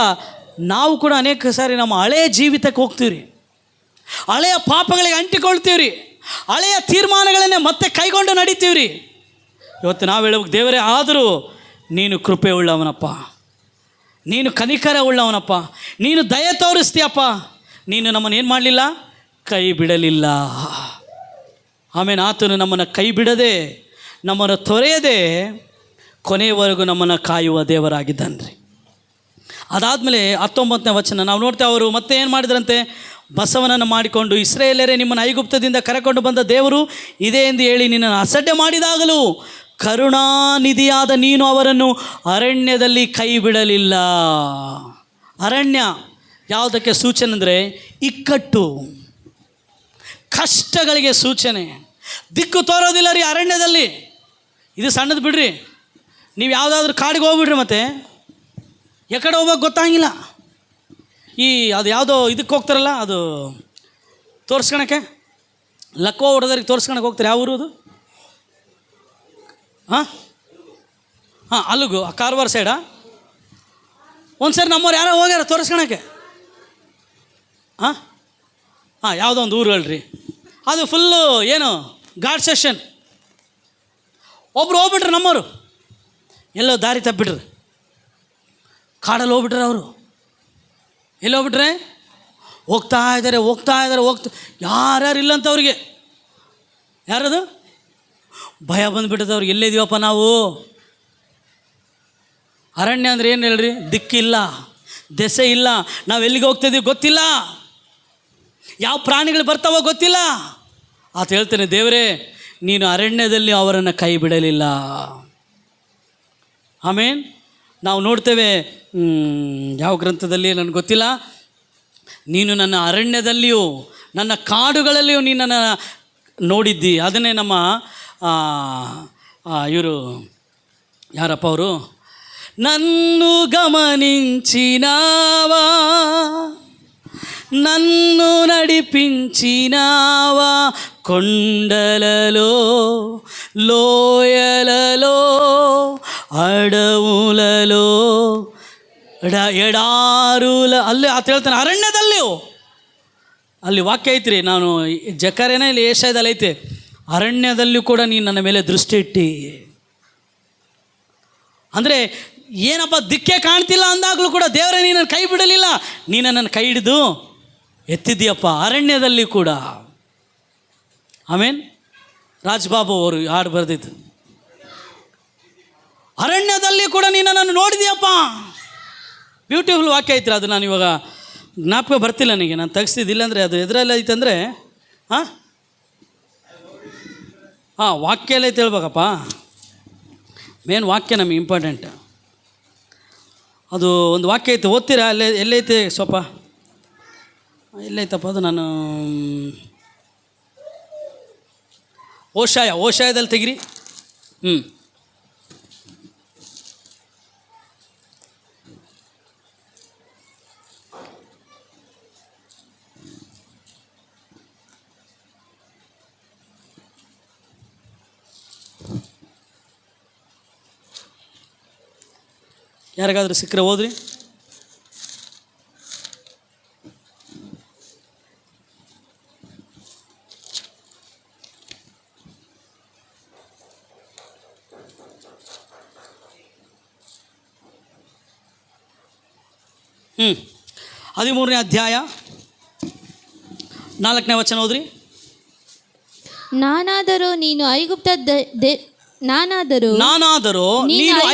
S1: ನಾವು ಕೂಡ ಅನೇಕ ಸಾರಿ ನಮ್ಮ ಹಳೆಯ ಜೀವಿತಕ್ಕೆ ಹೋಗ್ತೀವಿ ರೀ, ಹಳೆಯ ಪಾಪಗಳಿಗೆ ಅಂಟಿಕೊಳ್ತೀವಿ ರೀ, ಹಳೆಯ ತೀರ್ಮಾನಗಳನ್ನೇ ಮತ್ತೆ ಕೈಗೊಂಡು ನಡೀತೀವಿ ರೀ. ಇವತ್ತು ನಾವು ಹೇಳಬೇಕು, ದೇವರೇ ಆದರೂ ನೀನು ಕೃಪೆ ಉಳ್ಳವನಪ್ಪ, ನೀನು ಕನಿಕರ ಉಳ್ಳವನಪ್ಪ, ನೀನು ದಯೆ ತೋರಿಸ್ತೀಯಪ್ಪ, ನೀನು ನಮ್ಮನ್ನು ಏನು ಮಾಡಲಿಲ್ಲ, ಕೈ ಬಿಡಲಿಲ್ಲ. ಆಮೇಲೆ ಆತನು ನಮ್ಮನ್ನು ಕೈ ಬಿಡದೆ, ನಮ್ಮನ್ನು ತೊರೆಯದೆ ಕೊನೆಯವರೆಗೂ ನಮ್ಮನ್ನು ಕಾಯುವ ದೇವರಾಗಿದ್ದಾನೆ ರೀ. ಅದಾದಮೇಲೆ 19ನೇ ವಚನ ನಾವು ನೋಡ್ತೇವೆ. ಅವರು ಮತ್ತೆ ಏನು ಮಾಡಿದ್ರಂತೆ? ಬಸವನನ್ನು ಮಾಡಿಕೊಂಡು, ಇಸ್ರಾಯೇಲರೇ, ನಿಮ್ಮನ್ನು ಐಗುಪ್ತದಿಂದ ಕರೆಕೊಂಡು ಬಂದ ದೇವರು ಇದೇ ಎಂದು ಹೇಳಿ ನಿನ್ನನ್ನು ಅಸಡ್ಡೆ ಮಾಡಿದಾಗಲೂ ಕರುಣಾನಿಧಿಯಾದ ನೀನು ಅವರನ್ನು ಅರಣ್ಯದಲ್ಲಿ ಕೈ ಬಿಡಲಿಲ್ಲ. ಅರಣ್ಯ ಯಾವುದಕ್ಕೆ ಸೂಚನೆ ಅಂದರೆ ಇಕ್ಕಟ್ಟು, ಕಷ್ಟಗಳಿಗೆ ಸೂಚನೆ. ದಿಕ್ಕು ತೋರೋದಿಲ್ಲ ರೀ ಅರಣ್ಯದಲ್ಲಿ. ಇದು ಸಣ್ಣದು ಬಿಡ್ರಿ, ನೀವು ಯಾವುದಾದ್ರೂ ಕಾಡಿಗೆ ಹೋಗ್ಬಿಡ್ರಿ, ಮತ್ತೆ ಎಕಡೆ ಹೋಗ್ಬೇಕು ಗೊತ್ತಾಗಿಲ್ಲ. ಅದು ಯಾವುದೋ ಇದಕ್ಕೆ ಹೋಗ್ತಾರಲ್ಲ, ಅದು ತೋರಿಸ್ಕೊಳಕ್ಕೆ, ಲಕ್ವ ಹೊಡೆದವ್ರಿಗೆ ತೋರಿಸ್ಕೊಳಕ್ಕೆ ಹೋಗ್ತಾರೆ. ಯಾವ ಊರು ಅದು? ಹಾಂ ಅಲ್ಲಿಗೂ ಕಾರವಾರ ಸೈಡಾ? ಒಂದು ಸರಿ ನಮ್ಮವ್ರು ಯಾರೋ ಹೋಗ್ಯಾರ ತೋರಿಸ್ಕೊಳಕ್ಕೆ. ಯಾವುದೋ ಒಂದು ಊರು ಹೇಳ್ರಿ, ಅದು ಫುಲ್ಲು ಏನು ಗಾಡ್ ಸೆಷನ್. ಒಬ್ರು ಹೋಗ್ಬಿಟ್ರೆ ನಮ್ಮವರು, ಎಲ್ಲೋ ದಾರಿ ತಪ್ಪಿಬಿಟ್ರಿ, ಕಾಡಲ್ಲಿ ಹೋಗ್ಬಿಟ್ರೆ ಅವರು. ಎಲ್ಲಿ ಹೋಗ್ಬಿಟ್ರೆ? ಹೋಗ್ತಾ ಇದ್ದಾರೆ ಯಾರ್ಯಾರು ಇಲ್ಲಂತ ಅವ್ರಿಗೆ. ಯಾರದು? ಭಯ ಬಂದುಬಿಟ್ಟದ ಅವ್ರಿಗೆ. ಎಲ್ಲಿದ್ದೀವಪ್ಪ ನಾವು? ಅರಣ್ಯ ಅಂದರೆ ಏನು ಹೇಳ್ರಿ? ದಿಕ್ಕಿಲ್ಲ, ದೆಸೆ ಇಲ್ಲ, ನಾವು ಎಲ್ಲಿಗೆ ಹೋಗ್ತಾಯಿದ್ದೀವಿ ಗೊತ್ತಿಲ್ಲ, ಯಾವ ಪ್ರಾಣಿಗಳು ಬರ್ತಾವೋ ಗೊತ್ತಿಲ್ಲ. ಆತ ಹೇಳ್ತೇನೆ, ದೇವರೇ ನೀನು ಅರಣ್ಯದಲ್ಲಿ ಅವರನ್ನು ಕೈ ಬಿಡಲಿಲ್ಲ. ಆಮೇನ್ ನಾವು ನೋಡ್ತೇವೆ, ಯಾವ ಗ್ರಂಥದಲ್ಲಿ ನನಗೆ ಗೊತ್ತಿಲ್ಲ, ನೀನು ನನ್ನ ಅರಣ್ಯದಲ್ಲಿಯೂ ನನ್ನ ಕಾಡುಗಳಲ್ಲಿಯೂ ನೀನು ನನ್ನ ನೋಡಿದ್ದಿ. ಅದನ್ನೇ ನಮ್ಮ ಇವರು ಯಾರಪ್ಪ ಅವರು, ನನ್ನು ಗಮನಿಂಚಿನಾವಾ, నన్ను నడిపించినావా, కొండలలో లోయలలో అడవులలో ಎಡಾರುಲ ಅಲ್ಲಿ ಆತ ಹೇಳ್ತಾನೆ ಅರಣ್ಯದಲ್ಲಿಯೂ. ಅಲ್ಲಿ ವಾಕ್ಯ ಐತ್ರಿ, ನಾನು ಜಕರೇನ ಇಲ್ಲಿ ಏಷಯದಲ್ಲಿ ಐತೆ, ಅರಣ್ಯದಲ್ಲಿಯೂ ಕೂಡ ನೀನು ನನ್ನ ಮೇಲೆ ದೃಷ್ಟಿ ಇಟ್ಟಿ. ಅಂದರೆ ಏನಪ್ಪ, ದಿಕ್ಕೇ ಕಾಣ್ತಿಲ್ಲ ಅಂದಾಗಲೂ ಕೂಡ ದೇವರೇ ನೀನನ್ನು ಕೈ ಬಿಡಲಿಲ್ಲ, ನೀನು ನನ್ನ ಕೈ ಹಿಡಿದು ಎತ್ತಿದ್ದೀಯಪ್ಪ ಅರಣ್ಯದಲ್ಲಿ ಕೂಡ. ಆಮೇನ್ ರಾಜ್ಬಾಬು ಅವರು ಹಾಡು ಬರೆದಿದ್ದು, ಅರಣ್ಯದಲ್ಲಿ ಕೂಡ ನೀನು ನನ್ನನ್ನು ನೋಡಿದೀಯಪ್ಪ. ಬ್ಯೂಟಿಫುಲ್ ವಾಕ್ಯ ಐತ್ರಿ. ಅದು ನಾನು ಇವಾಗ ಜ್ಞಾಪಕ ಬರ್ತಿಲ್ಲ ನನಗೆ, ನಾನು ತೆಗೆಸ್ತಿದ್ದಿಲ್ಲ ಅಂದರೆ ಅದು ಎದುರಲ್ಲಿ ಐತಂದರೆ ವಾಕ್ಯ ಎಲ್ಲ ಐತೆ ಹೇಳ್ಬೇಕಪ್ಪ. ಮೇನ್ ವಾಕ್ಯ ನಮಗೆ ಇಂಪಾರ್ಟೆಂಟ್. ಅದು ಒಂದು ವಾಕ್ಯ ಐತೆ, ಓದ್ತೀರಾ? ಎಲ್ಲೈತೆ ಸ್ವಲ್ಪ? ಎಲ್ಲೈತಪ್ಪ ಅದು? ನಾನು ಓಷಾಯದಲ್ಲಿ ತೆಗಿರಿ. ಯಾರಿಗಾದ್ರೂ ಸಿಕ್ಕರೆ ಹೋದ್ರಿ? ಹ್ಞೂ 13ನೇ ಅಧ್ಯಾಯ 4ನೇ ವಚನ ಹೋದ್ರಿ.
S2: ನಾನಾದರೂ ನೀನು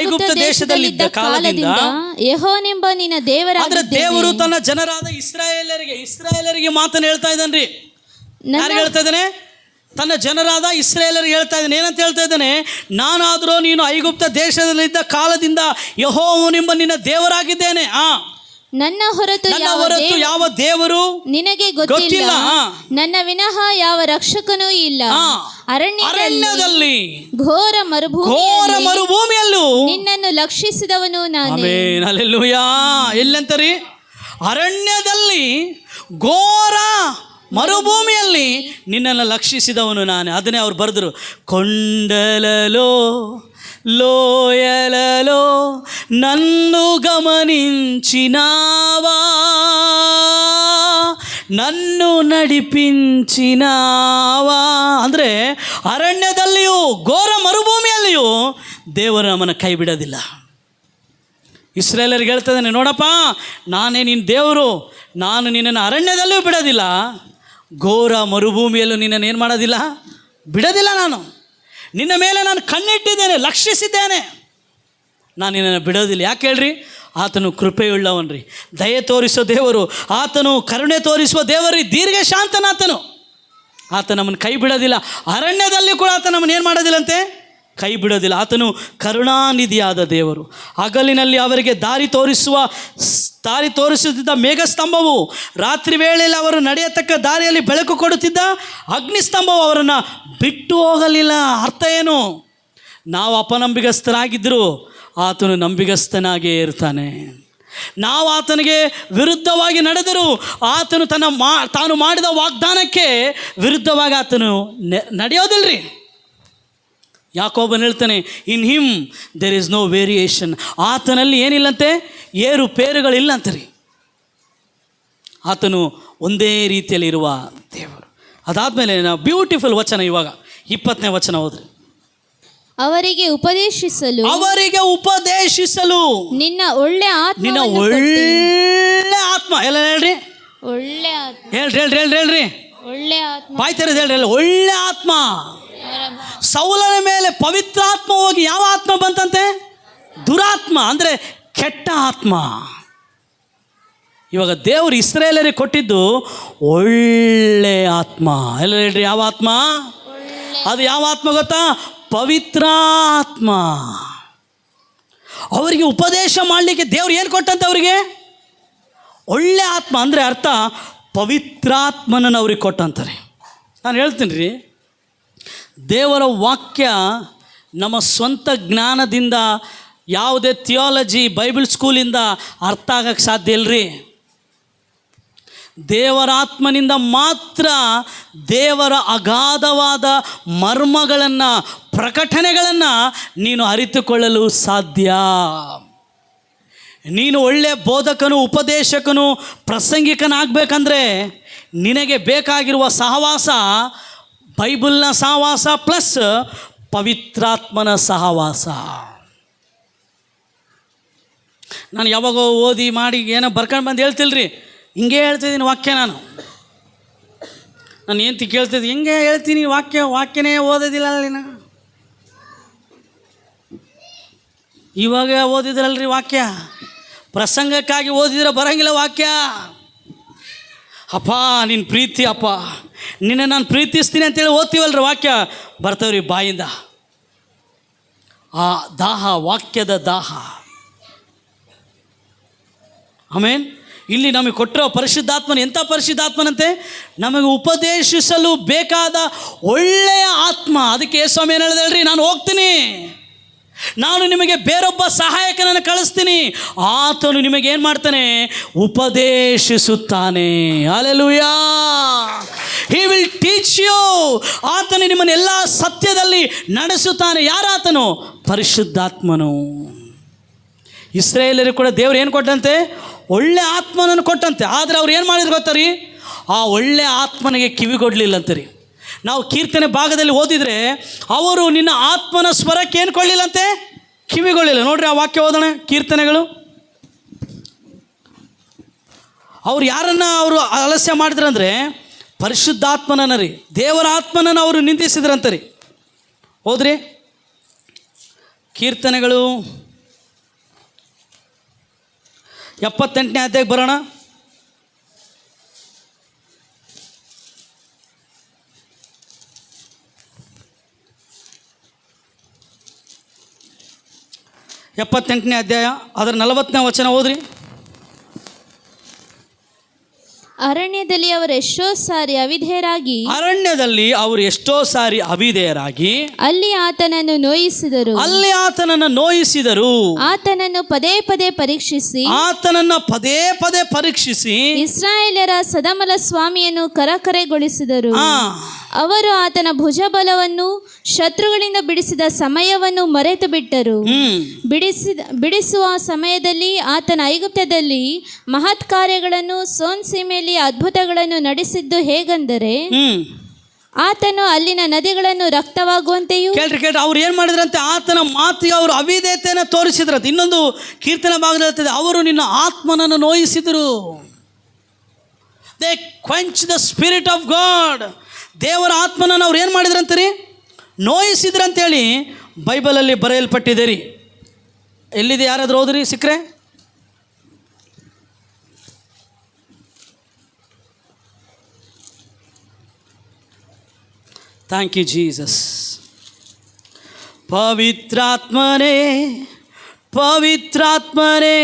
S1: ಐಗುಪ್ತ ದೇಶದಲ್ಲಿದ್ದ ಕಾಲದಿಂದ
S2: ಯೆಹೋವನೆಂಬ ನಿನ್ನ ದೇವರಾಗಿದ್ದೇನೆ.
S1: ದೇವರು ತನ್ನ ಜನರಾದ ಇಸ್ರಾಯೇಲರಿಗೆ ಮಾತನ್ನು ಹೇಳ್ತಾ ಇದ್ದಾನ್ರಿ. ಯಾರು ಹೇಳ್ತಾ ಇದ್ದಾನೆ? ತನ್ನ ಜನರಾದ ಇಸ್ರಾಯೇಲರಿಗೆ ಹೇಳ್ತಾ ಇದ್ದಾನೆ. ಏನಂತ ಹೇಳ್ತಾ ಇದ್ದಾನೆ? ನಾನಾದರೂ ನೀನು ಐಗುಪ್ತ ದೇಶದಲ್ಲಿದ್ದ ಕಾಲದಿಂದ ಯೆಹೋವನೆಂಬ ನಿನ್ನ ದೇವರಾಗಿದ್ದೇನೆ.
S2: ನನ್ನ ಹೊರತು
S1: ಯಾವ ದೇವರು
S2: ನಿನಗೆ
S1: ಗೊತ್ತಿಲ್ಲ.
S2: ಗೊತ್ತಿಲ್ಲ. ನನ್ನ ವಿನಃ ಯಾವ ರಕ್ಷಕನೂ ಇಲ್ಲ.
S1: ಅರಣ್ಯದಲ್ಲಿ
S2: ಘೋರ
S1: ಮರುಭೂಮಿಯಲ್ಲೂ
S2: ನಿನ್ನನ್ನು ಲಕ್ಷಿಸಿದವನು ನಾನೇ.
S1: Amen, hallelujah. ಎಲ್ಲಂತರಿ? ಅರಣ್ಯದಲ್ಲಿ ಘೋರ ಮರುಭೂಮಿಯಲ್ಲಿ ನಿನ್ನನ್ನು ಲಕ್ಷಿಸಿದವನು ನಾನೇ. ಅದನ್ನೇ ಅವ್ರು ಬರೆದರು. ಕೊಂಡಲೋ లోయలలో నన్ను గమనించినావా, నన్ను ನಡಿಪಿಂಚಿನಾವಾ. ಅಂದರೆ ಅರಣ್ಯದಲ್ಲಿಯೂ ಘೋರ ಮರುಭೂಮಿಯಲ್ಲಿಯೂ ದೇವರು ನಮ್ಮನ್ನು ಕೈ ಬಿಡೋದಿಲ್ಲ. ಇಸ್ರಾಯೇಲರಿಗೆ ಹೇಳ್ತದೇನೆ, ನೋಡಪ್ಪ ನಾನೇ ನಿನ್ನ ದೇವರು, ನಾನು ನಿನ್ನನ್ನು ಅರಣ್ಯದಲ್ಲಿಯೂ ಬಿಡೋದಿಲ್ಲ, ಘೋರ ಮರುಭೂಮಿಯಲ್ಲೂ ನಿನ್ನನ್ನು ಏನು ಮಾಡೋದಿಲ್ಲ, ಬಿಡೋದಿಲ್ಲ. ನಾನು ನಿನ್ನ ಮೇಲೆ ನಾನು ಕಣ್ಣಿಟ್ಟಿದ್ದೇನೆ, ಲಕ್ಷಿಸಿದ್ದೇನೆ, ನಾನು ನಿನ್ನನ್ನು ಬಿಡೋದಿಲ್ಲ. ಯಾಕೆ ಹೇಳ್ರಿ? ಆತನು ಕೃಪೆಯುಳ್ಳವನ್ರಿ, ದಯೆ ತೋರಿಸೋ ದೇವರು, ಆತನು ಕರುಣೆ ತೋರಿಸುವ ದೇವರು, ದೀರ್ಘ ಶಾಂತನಾತನು. ಆತ ನಮ್ಮನ್ನು ಕೈ ಬಿಡೋದಿಲ್ಲ. ಅರಣ್ಯದಲ್ಲಿ ಕೂಡ ಆತ ನಮ್ಮನ್ನು ಏನು ಮಾಡೋದಿಲ್ಲಂತೆ, ಕೈ ಬಿಡೋದಿಲ್ಲ. ಆತನು ಕರುಣಾನಿಧಿಯಾದ ದೇವರು. ಹಗಲಿನಲ್ಲಿ ಅವರಿಗೆ ದಾರಿ ತೋರಿಸುತ್ತಿದ್ದ ಮೇಘಸ್ತಂಭವು, ರಾತ್ರಿ ವೇಳೆಯಲ್ಲಿ ಅವರು ನಡೆಯತಕ್ಕ ದಾರಿಯಲ್ಲಿ ಬೆಳಕು ಕೊಡುತ್ತಿದ್ದ ಅಗ್ನಿಸ್ತಂಭವು ಅವರನ್ನು ಬಿಟ್ಟು ಹೋಗಲಿಲ್ಲ. ಅರ್ಥ ಏನು? ನಾವು ಅಪನಂಬಿಗಸ್ತರಾಗಿದ್ದರೂ ಆತನು ನಂಬಿಗಸ್ತನಾಗೇ ಇರ್ತಾನೆ. ನಾವು ಆತನಿಗೆ ವಿರುದ್ಧವಾಗಿ ನಡೆದರೂ ಆತನು ತಾನು ಮಾಡಿದ ವಾಗ್ದಾನಕ್ಕೆ ವಿರುದ್ಧವಾಗಿ ಆತನು ನಡೆಯೋದಿಲ್ಲರಿ. ಯಾಕೋಬನು ಹೇಳ್ತಾನೆ, in him there is no variation. ಆತನಲ್ಲಿ ಏನಿಲ್ಲಂತೆ, ಏರುಪೇರುಗಳಿಲ್ಲ ಅಂತರಿ. ಆತನು ಒಂದೇ ರೀತಿಯಲ್ಲಿರುವ ದೇವರು. ಅದಾದಮೇಲೆ ನಾವು ಬ್ಯೂಟಿಫುಲ್ ವಚನ, ಇವಾಗ 20ನೇ ವಚನ ಹೋದ್ರಿ.
S2: ಅವರಿಗೆ ಉಪದೇಶಿಸಲು ನಿನ್ನ ಒಳ್ಳೆ ಆತ್ಮ
S1: ಎಲ್ಲ ಹೇಳ್ರಿ,
S2: ಒಳ್ಳೆ ಆತ್ಮ
S1: ಹೇಳ್ರಿ
S2: ಒಳ್ಳೆ ಆತ್ಮ,
S1: ಬಾಯ್ ತೆರೆದು ಹೇಳ್ರಿ, ಒಳ್ಳೆ ಆತ್ಮ. ಸೌಲನ ಮೇಲೆ ಪವಿತ್ರಾತ್ಮ ಹೋಗಿ ಯಾವ ಆತ್ಮ ಬಂತಂತೆ? ದುರಾತ್ಮ, ಅಂದರೆ ಕೆಟ್ಟ ಆತ್ಮ. ಇವಾಗ ದೇವರು ಇಸ್ರಾಯೇಲರಿಗೆ ಕೊಟ್ಟಿದ್ದು ಒಳ್ಳೆ ಆತ್ಮ. ಎಲ್ಲ ಹೇಳ್ರಿ, ಯಾವ ಆತ್ಮ? ಅದು ಯಾವ ಆತ್ಮ ಗೊತ್ತಾ? ಪವಿತ್ರಾತ್ಮ. ಅವರಿಗೆ ಉಪದೇಶ ಮಾಡಲಿಕ್ಕೆ ದೇವ್ರು ಏನು ಕೊಟ್ಟಂತೆ? ಅವರಿಗೆ ಒಳ್ಳೆ ಆತ್ಮ. ಅಂದರೆ ಅರ್ಥ ಪವಿತ್ರಾತ್ಮನನ್ನು ಅವ್ರಿಗೆ ಕೊಟ್ಟಂತಾರೆ. ನಾನು ಹೇಳ್ತೀನಿ ರೀ, ದೇವರ ವಾಕ್ಯ ನಮ್ಮ ಸ್ವಂತ ಜ್ಞಾನದಿಂದ, ಯಾವುದೇ ಥಿಯಾಲಜಿ ಬೈಬಲ್ ಸ್ಕೂಲಿಂದ ಅರ್ಥ ಆಗಕ್ಕೆ ಸಾಧ್ಯ ಇಲ್ಲರಿ. ದೇವರ ಆತ್ಮನಿಂದ ಮಾತ್ರ ದೇವರ ಅಗಾಧವಾದ ಮರ್ಮಗಳನ್ನು, ಪ್ರಕಟಣೆಗಳನ್ನು ನೀನು ಅರಿತುಕೊಳ್ಳಲು ಸಾಧ್ಯ. ನೀನು ಒಳ್ಳೆಯ ಬೋಧಕನು, ಉಪದೇಶಕನು, ಪ್ರಸಂಗಿಕನಾಗಬೇಕಂದ್ರೆ ನಿನಗೆ ಬೇಕಾಗಿರುವ ಸಹವಾಸ ಬೈಬಲ್ನ ಸಹವಾಸ ಪ್ಲಸ್ ಪವಿತ್ರಾತ್ಮನ ಸಹವಾಸ. ನಾನು ಯಾವಾಗೋ ಓದಿ ಮಾಡಿ ಏನೋ ಬರ್ಕೊಂಡು ಬಂದು ಹೇಳ್ತಿಲ್ರಿ, ಹಿಂಗೆ ಹೇಳ್ತಿದ್ದೀನಿ ವಾಕ್ಯ. ನಾನು ಏನು ಕೇಳ್ತಿದ್ದೆ, ಹಿಂಗೆ ಹೇಳ್ತೀನಿ ವಾಕ್ಯನೇ ಓದೋದಿಲ್ಲ ಅಲ್ಲಿ. ನಾನು ಇವಾಗ ಓದಿದ್ರಲ್ರಿ ವಾಕ್ಯ, ಪ್ರಸಂಗಕ್ಕಾಗಿ ಓದಿದ್ರೆ ಬರೋಂಗಿಲ್ಲ ವಾಕ್ಯ. ಅಪ್ಪ ನಿನ್ನ ಪ್ರೀತಿ, ಅಪ್ಪ ನಿನ್ನ ನಾನು ಪ್ರೀತಿಸ್ತೀನಿ ಅಂತೇಳಿ ಓದ್ತೀವಲ್ರಿ, ವಾಕ್ಯ ಬರ್ತಾವ್ರಿ ಬಾಯಿಂದ. ಆ ದಾಹ, ವಾಕ್ಯದ ದಾಹ. ಆಮೇನ್. ಇಲ್ಲಿ ನಮಗೆ ಕೊಟ್ಟಿರೋ ಪರಿಶುದ್ಧಾತ್ಮನ, ಎಂಥ ಪರಿಶುದ್ಧಾತ್ಮನಂತೆ? ನಮಗೆ ಉಪದೇಶಿಸಲು ಬೇಕಾದ ಒಳ್ಳೆಯ ಆತ್ಮ. ಅದಕ್ಕೆ ಯೇಸ್ವಾಮಿ ಏನು ಹೇಳಿದೆ ಹೇಳ್ರಿ, ನಾನು ಹೋಗ್ತೀನಿ, ನಾನು ನಿಮಗೆ ಬೇರೊಬ್ಬ ಸಹಾಯಕನನ್ನು ಕಳಿಸ್ತೀನಿ, ಆತನು ನಿಮಗೆ ಏನು ಮಾಡ್ತಾನೆ? ಉಪದೇಶಿಸುತ್ತಾನೆ. Hallelujah. He will teach you. ಆತನು ನಿಮ್ಮನ್ನು ಎಲ್ಲ ಸತ್ಯದಲ್ಲಿ ನಡೆಸುತ್ತಾನೆ. ಯಾರಾತನು? ಪರಿಶುದ್ಧಾತ್ಮನು. ಇಸ್ರಾಯೇಲರಿಗೆ ಕೂಡ ದೇವರು ಏನು ಕೊಟ್ಟಂತೆ? ಒಳ್ಳೆ ಆತ್ಮನನ್ನು ಕೊಟ್ಟಂತೆ. ಆದರೆ ಅವ್ರು ಏನು ಮಾಡಿದ್ರು ಗೊತ್ತಾ ರೀ? ಆ ಒಳ್ಳೆ ಆತ್ಮನಿಗೆ ಕಿವಿಗೊಡ್ಲಿಲ್ಲ ಅಂತೆ. ನಾವು ಕೀರ್ತನೆ ಭಾಗದಲ್ಲಿ ಓದಿದರೆ ಅವರು ನಿನ್ನ ಆತ್ಮನ ಸ್ವರಕ್ಕೆ ಏನು ಕೊಳ್ಳಿಲ್ಲಂತೆ? ಕಿವಿಗೊಳ್ಳಿಲ್ಲ. ನೋಡ್ರಿ ಆ ವಾಕ್ಯ ಓದೋಣ, ಕೀರ್ತನೆಗಳು. ಅವ್ರು ಯಾರನ್ನು ಅವರು ಆಲಸ್ಯ ಮಾಡಿದ್ರಂದರೆ ಪರಿಶುದ್ಧಾತ್ಮನನ್ನು ರೀ, ದೇವರ ಆತ್ಮನನ್ನು ಅವರು ನಿಂದಿಸಿದ್ರಂತ ರೀ. ಹೋದ್ರಿ ಕೀರ್ತನೆಗಳು 78ನೇ ಅಧ್ಯಾಯಕ್ಕೆ ಬರೋಣ. ಎಪ್ಪತ್ತೆಂಟನೇ ಅಧ್ಯಾಯ, ಅದರ 40ನೇ ವಚನ ಓದ್ರಿ.
S2: ಅರಣ್ಯದಲ್ಲಿ ಅವರು ಎಷ್ಟೋ ಸಾರಿ ಅವಿಧೇಯರಾಗಿ
S1: ಅಲ್ಲಿ
S2: ಆತನನ್ನು ನೋಯಿಸಿದರು. ಆತನನ್ನು ಪದೇ ಪದೇ ಪರೀಕ್ಷಿಸಿ ಇಸ್ರಾಯೇಲ್ಯರ ಸದಮಲ ಸ್ವಾಮಿಯನ್ನು ಕರಕರೆಗೊಳಿಸಿದರು. ಅವರು ಆತನ ಭುಜಬಲವನ್ನು ಶತ್ರುಗಳಿಂದ ಬಿಡಿಸಿದ ಸಮಯವನ್ನು ಮರೆತು ಬಿಟ್ಟರು. ಬಿಡಿಸುವ ಸಮಯದಲ್ಲಿ ಆತನ ಐಗುಪ್ತದಲ್ಲಿ ಮಹತ್ ಕಾರ್ಯಗಳನ್ನು ಸೋನ್ ಸೀಮೆಯಲ್ಲಿ ಅದ್ಭುತಗಳನ್ನು ನಡೆಸಿದ್ದು ಹೇಗೆಂದರೆ ಆತನು ಅಲ್ಲಿನ ನದಿಗಳನ್ನು ರಕ್ತವಾಗುವಂತೆಯೂ.
S1: ಕೇಳ್ರಿ ಅವ್ರು ಏನ್ ಮಾಡಿದ್ರಂತೆ? ಆತನ ಮಾತಿಗೆ ಅವರು ಅವಿಧೇಯತೆಯನ್ನು ತೋರಿಸಿದ್ರಂತೆ. ಇನ್ನೊಂದು ಕೀರ್ತನೆ ಭಾಗದಲ್ಲಿ ಅವರು ನಿನ್ನ ಆತ್ಮನನ್ನು ನೋಯಿಸಿದರು. They quench the spirit of God. ದೇವರ ಆತ್ಮನನ್ನು ಅವ್ರು ಏನು ಮಾಡಿದ್ರಂತೀರಿ? ನೋಯಿಸಿದ್ರಂತೇಳಿ ಬೈಬಲಲ್ಲಿ ಬರೆಯಲ್ಪಟ್ಟಿದೆ ರೀ. ಎಲ್ಲಿದೆ? ಯಾರಾದರೂ ಓದ್ರಿ ಸಿಕ್ಕರೆ. Thank you Jesus. ಪವಿತ್ರಾತ್ಮನೇ ಪವಿತ್ರಾತ್ಮನೇ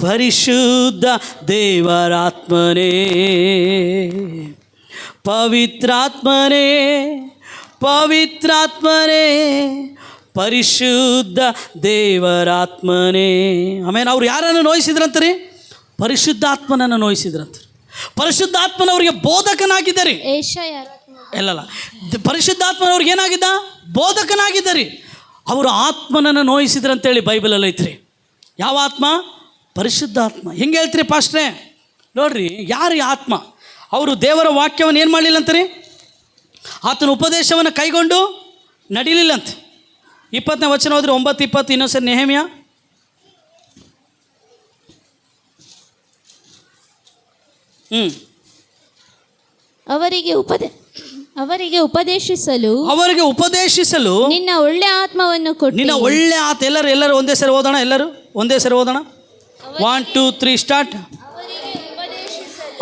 S1: ಪರಿಶುದ್ಧ ದೇವರಾತ್ಮನೇ, ಪವಿತ್ರಾತ್ಮನೇ ಪವಿತ್ರಾತ್ಮನೇ ಪರಿಶುದ್ಧ ದೇವರಾತ್ಮನೇ. ಆಮೇಲೆ ಅವ್ರು ಯಾರನ್ನು ನೋಯಿಸಿದ್ರಂತ ರೀ? ಪರಿಶುದ್ಧಾತ್ಮನನ್ನು ನೋಯಿಸಿದ್ರಂತ. ಪರಿಶುದ್ಧಾತ್ಮನವ್ರಿಗೆ ಬೋಧಕನಾಗಿದ್ದಾರೆ. ಎಲ್ಲಲ್ಲ, ಪರಿಶುದ್ಧಾತ್ಮನವ್ರಿಗೆ ಏನಾಗಿದ್ದ? ಬೋಧಕನಾಗಿದ್ದಾರೆ. ಅವರು ಆತ್ಮನನ್ನು ನೋಯಿಸಿದ್ರಂತೇಳಿ ಬೈಬಲಲ್ಲಿ ಐತ್ರಿ. ಯಾವ ಆತ್ಮ? ಪರಿಶುದ್ಧಾತ್ಮ. ಹೆಂಗೆ ಹೇಳ್ತೀರಿ ಪಾಸ್ಟ್ರೇ? ನೋಡ್ರಿ, ಯಾರು ಈ ಆತ್ಮ? ಅವರು ದೇವರ ವಾಕ್ಯವನ್ನು ಏನು ಮಾಡಲಿಲ್ಲ ಅಂತೀರಿ? ಆತನ ಉಪದೇಶವನ್ನು ಕೈಗೊಂಡು ನಡೀಲಿಲ್ಲಂತೆ. 20ನೇ ವಚನ ಹೋದ್ರೆ 9:20. ಇನ್ನೊಂದ್ಸರಿ ನೆಹೆಮ್ಯ.
S2: ಅವರಿಗೆ ಉಪದೇಶಿಸಲು ನಿನ್ನ ಒಳ್ಳೆ ಆತ್ಮವನ್ನು ಕೊಟ್ಟು.
S1: ನಿನ್ನ ಒಳ್ಳೆ ಆತ್ಮ. ಎಲ್ಲರೂ ಒಂದೇ ಸರಿ ಓದೋಣ. ಎಲ್ಲರೂ ಒಂದೇ ಸರಿ ಓದೋಣ. 1 2 3 ಸ್ಟಾರ್ಟ್.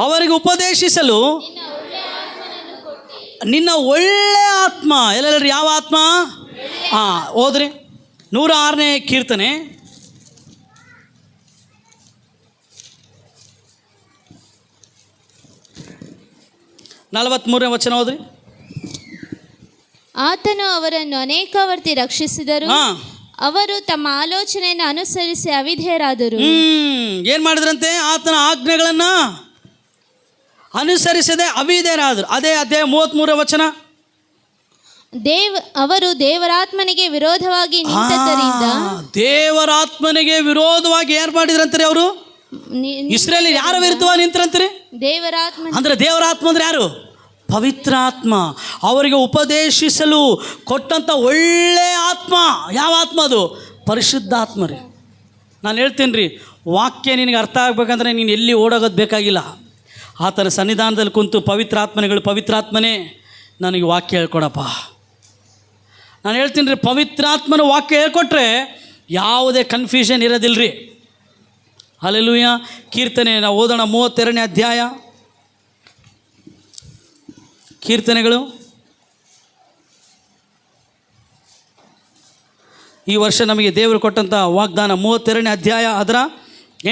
S1: ಅವರಿಗೆ ಉಪದೇಶಿಸಲು ನಿನ್ನ ಒಳ್ಳೆ ಆತ್ಮ. ಎಲ್ಲರೂ ಯಾವ ಆತ್ಮ? ಓದ್ರಿ. 106ನೇ ಕೀರ್ತನೆ 43ನೇ ವಚನ ಓದ್ರಿ.
S2: ಆತನು ಅವರನ್ನು ಅನೇಕಾವರ್ತಿ ರಕ್ಷಿಸಿದರು. ಅವರು ತಮ್ಮ ಆಲೋಚನೆಯನ್ನು ಅನುಸರಿಸಿ ಅವಿಧೇಯರಾದರು.
S1: ಏನ್ ಮಾಡಿದ್ರಂತೆ? ಆತನ ಆಜ್ಞೆಗಳನ್ನು ಅನುಸರಿಸದೆ ಅವಿಧೇಯರಾದರು. ಅದೇ 33ನೇ ವಚನ.
S2: ಅವರು ದೇವರಾತ್ಮನಿಗೆ ವಿರೋಧವಾಗಿ ನಿಂತದ್ದರಿಂದ.
S1: ದೇವರಾತ್ಮನಿಗೆ ವಿರೋಧವಾಗಿ ಏನ್ ಮಾಡಿದ್ರಂತಾರೆ ಅವರು? ಇಸ್ರೇಲ್ ಯಾರ ವಿರುದ್ಧವಾಗಿ ನಿಂತರಂತೀರಿ?
S2: ದೇವರಾತ್ಮ.
S1: ಅಂದ್ರೆ ದೇವರಾತ್ಮ ಅಂದ್ರೆ ಯಾರು? ಪವಿತ್ರಾತ್ಮ. ಅವರಿಗೆ ಉಪದೇಶಿಸಲು ಕೊಟ್ಟಂಥ ಒಳ್ಳೆ ಆತ್ಮ. ಯಾವ ಆತ್ಮ ಅದು? ಪರಿಶುದ್ಧಾತ್ಮ ರೀ. ನಾನು ಹೇಳ್ತೀನಿ ರೀ, ವಾಕ್ಯ ನಿನಗೆ ಅರ್ಥ ಆಗ್ಬೇಕಂದ್ರೆ ನೀನು ಎಲ್ಲಿ ಓಡೋಗೋದು ಬೇಕಾಗಿಲ್ಲ. ಆತನ ಸನ್ನಿಧಾನದಲ್ಲಿ ಕುಂತು ಪವಿತ್ರಾತ್ಮನೇ ನನಗೆ ವಾಕ್ಯ ಹೇಳ್ಕೊಡಪ್ಪ. ನಾನು ಹೇಳ್ತೀನಿ ರೀ, ಪವಿತ್ರಾತ್ಮನ ವಾಕ್ಯ ಹೇಳ್ಕೊಟ್ರೆ ಯಾವುದೇ ಕನ್ಫ್ಯೂಷನ್ ಇರೋದಿಲ್ಲ ರೀ. ಹಲ್ಲೆಲೂಯಾ. ಕೀರ್ತನೆ ನಾವು ಓದೋಣ. 32ನೇ ಅಧ್ಯಾಯ ಕೀರ್ತನೆಗಳು. ಈ ವರ್ಷ ನಮಗೆ ದೇವರು ಕೊಟ್ಟಂಥ ವಾಗ್ದಾನ 32ನೇ ಅಧ್ಯಾಯ ಅದರ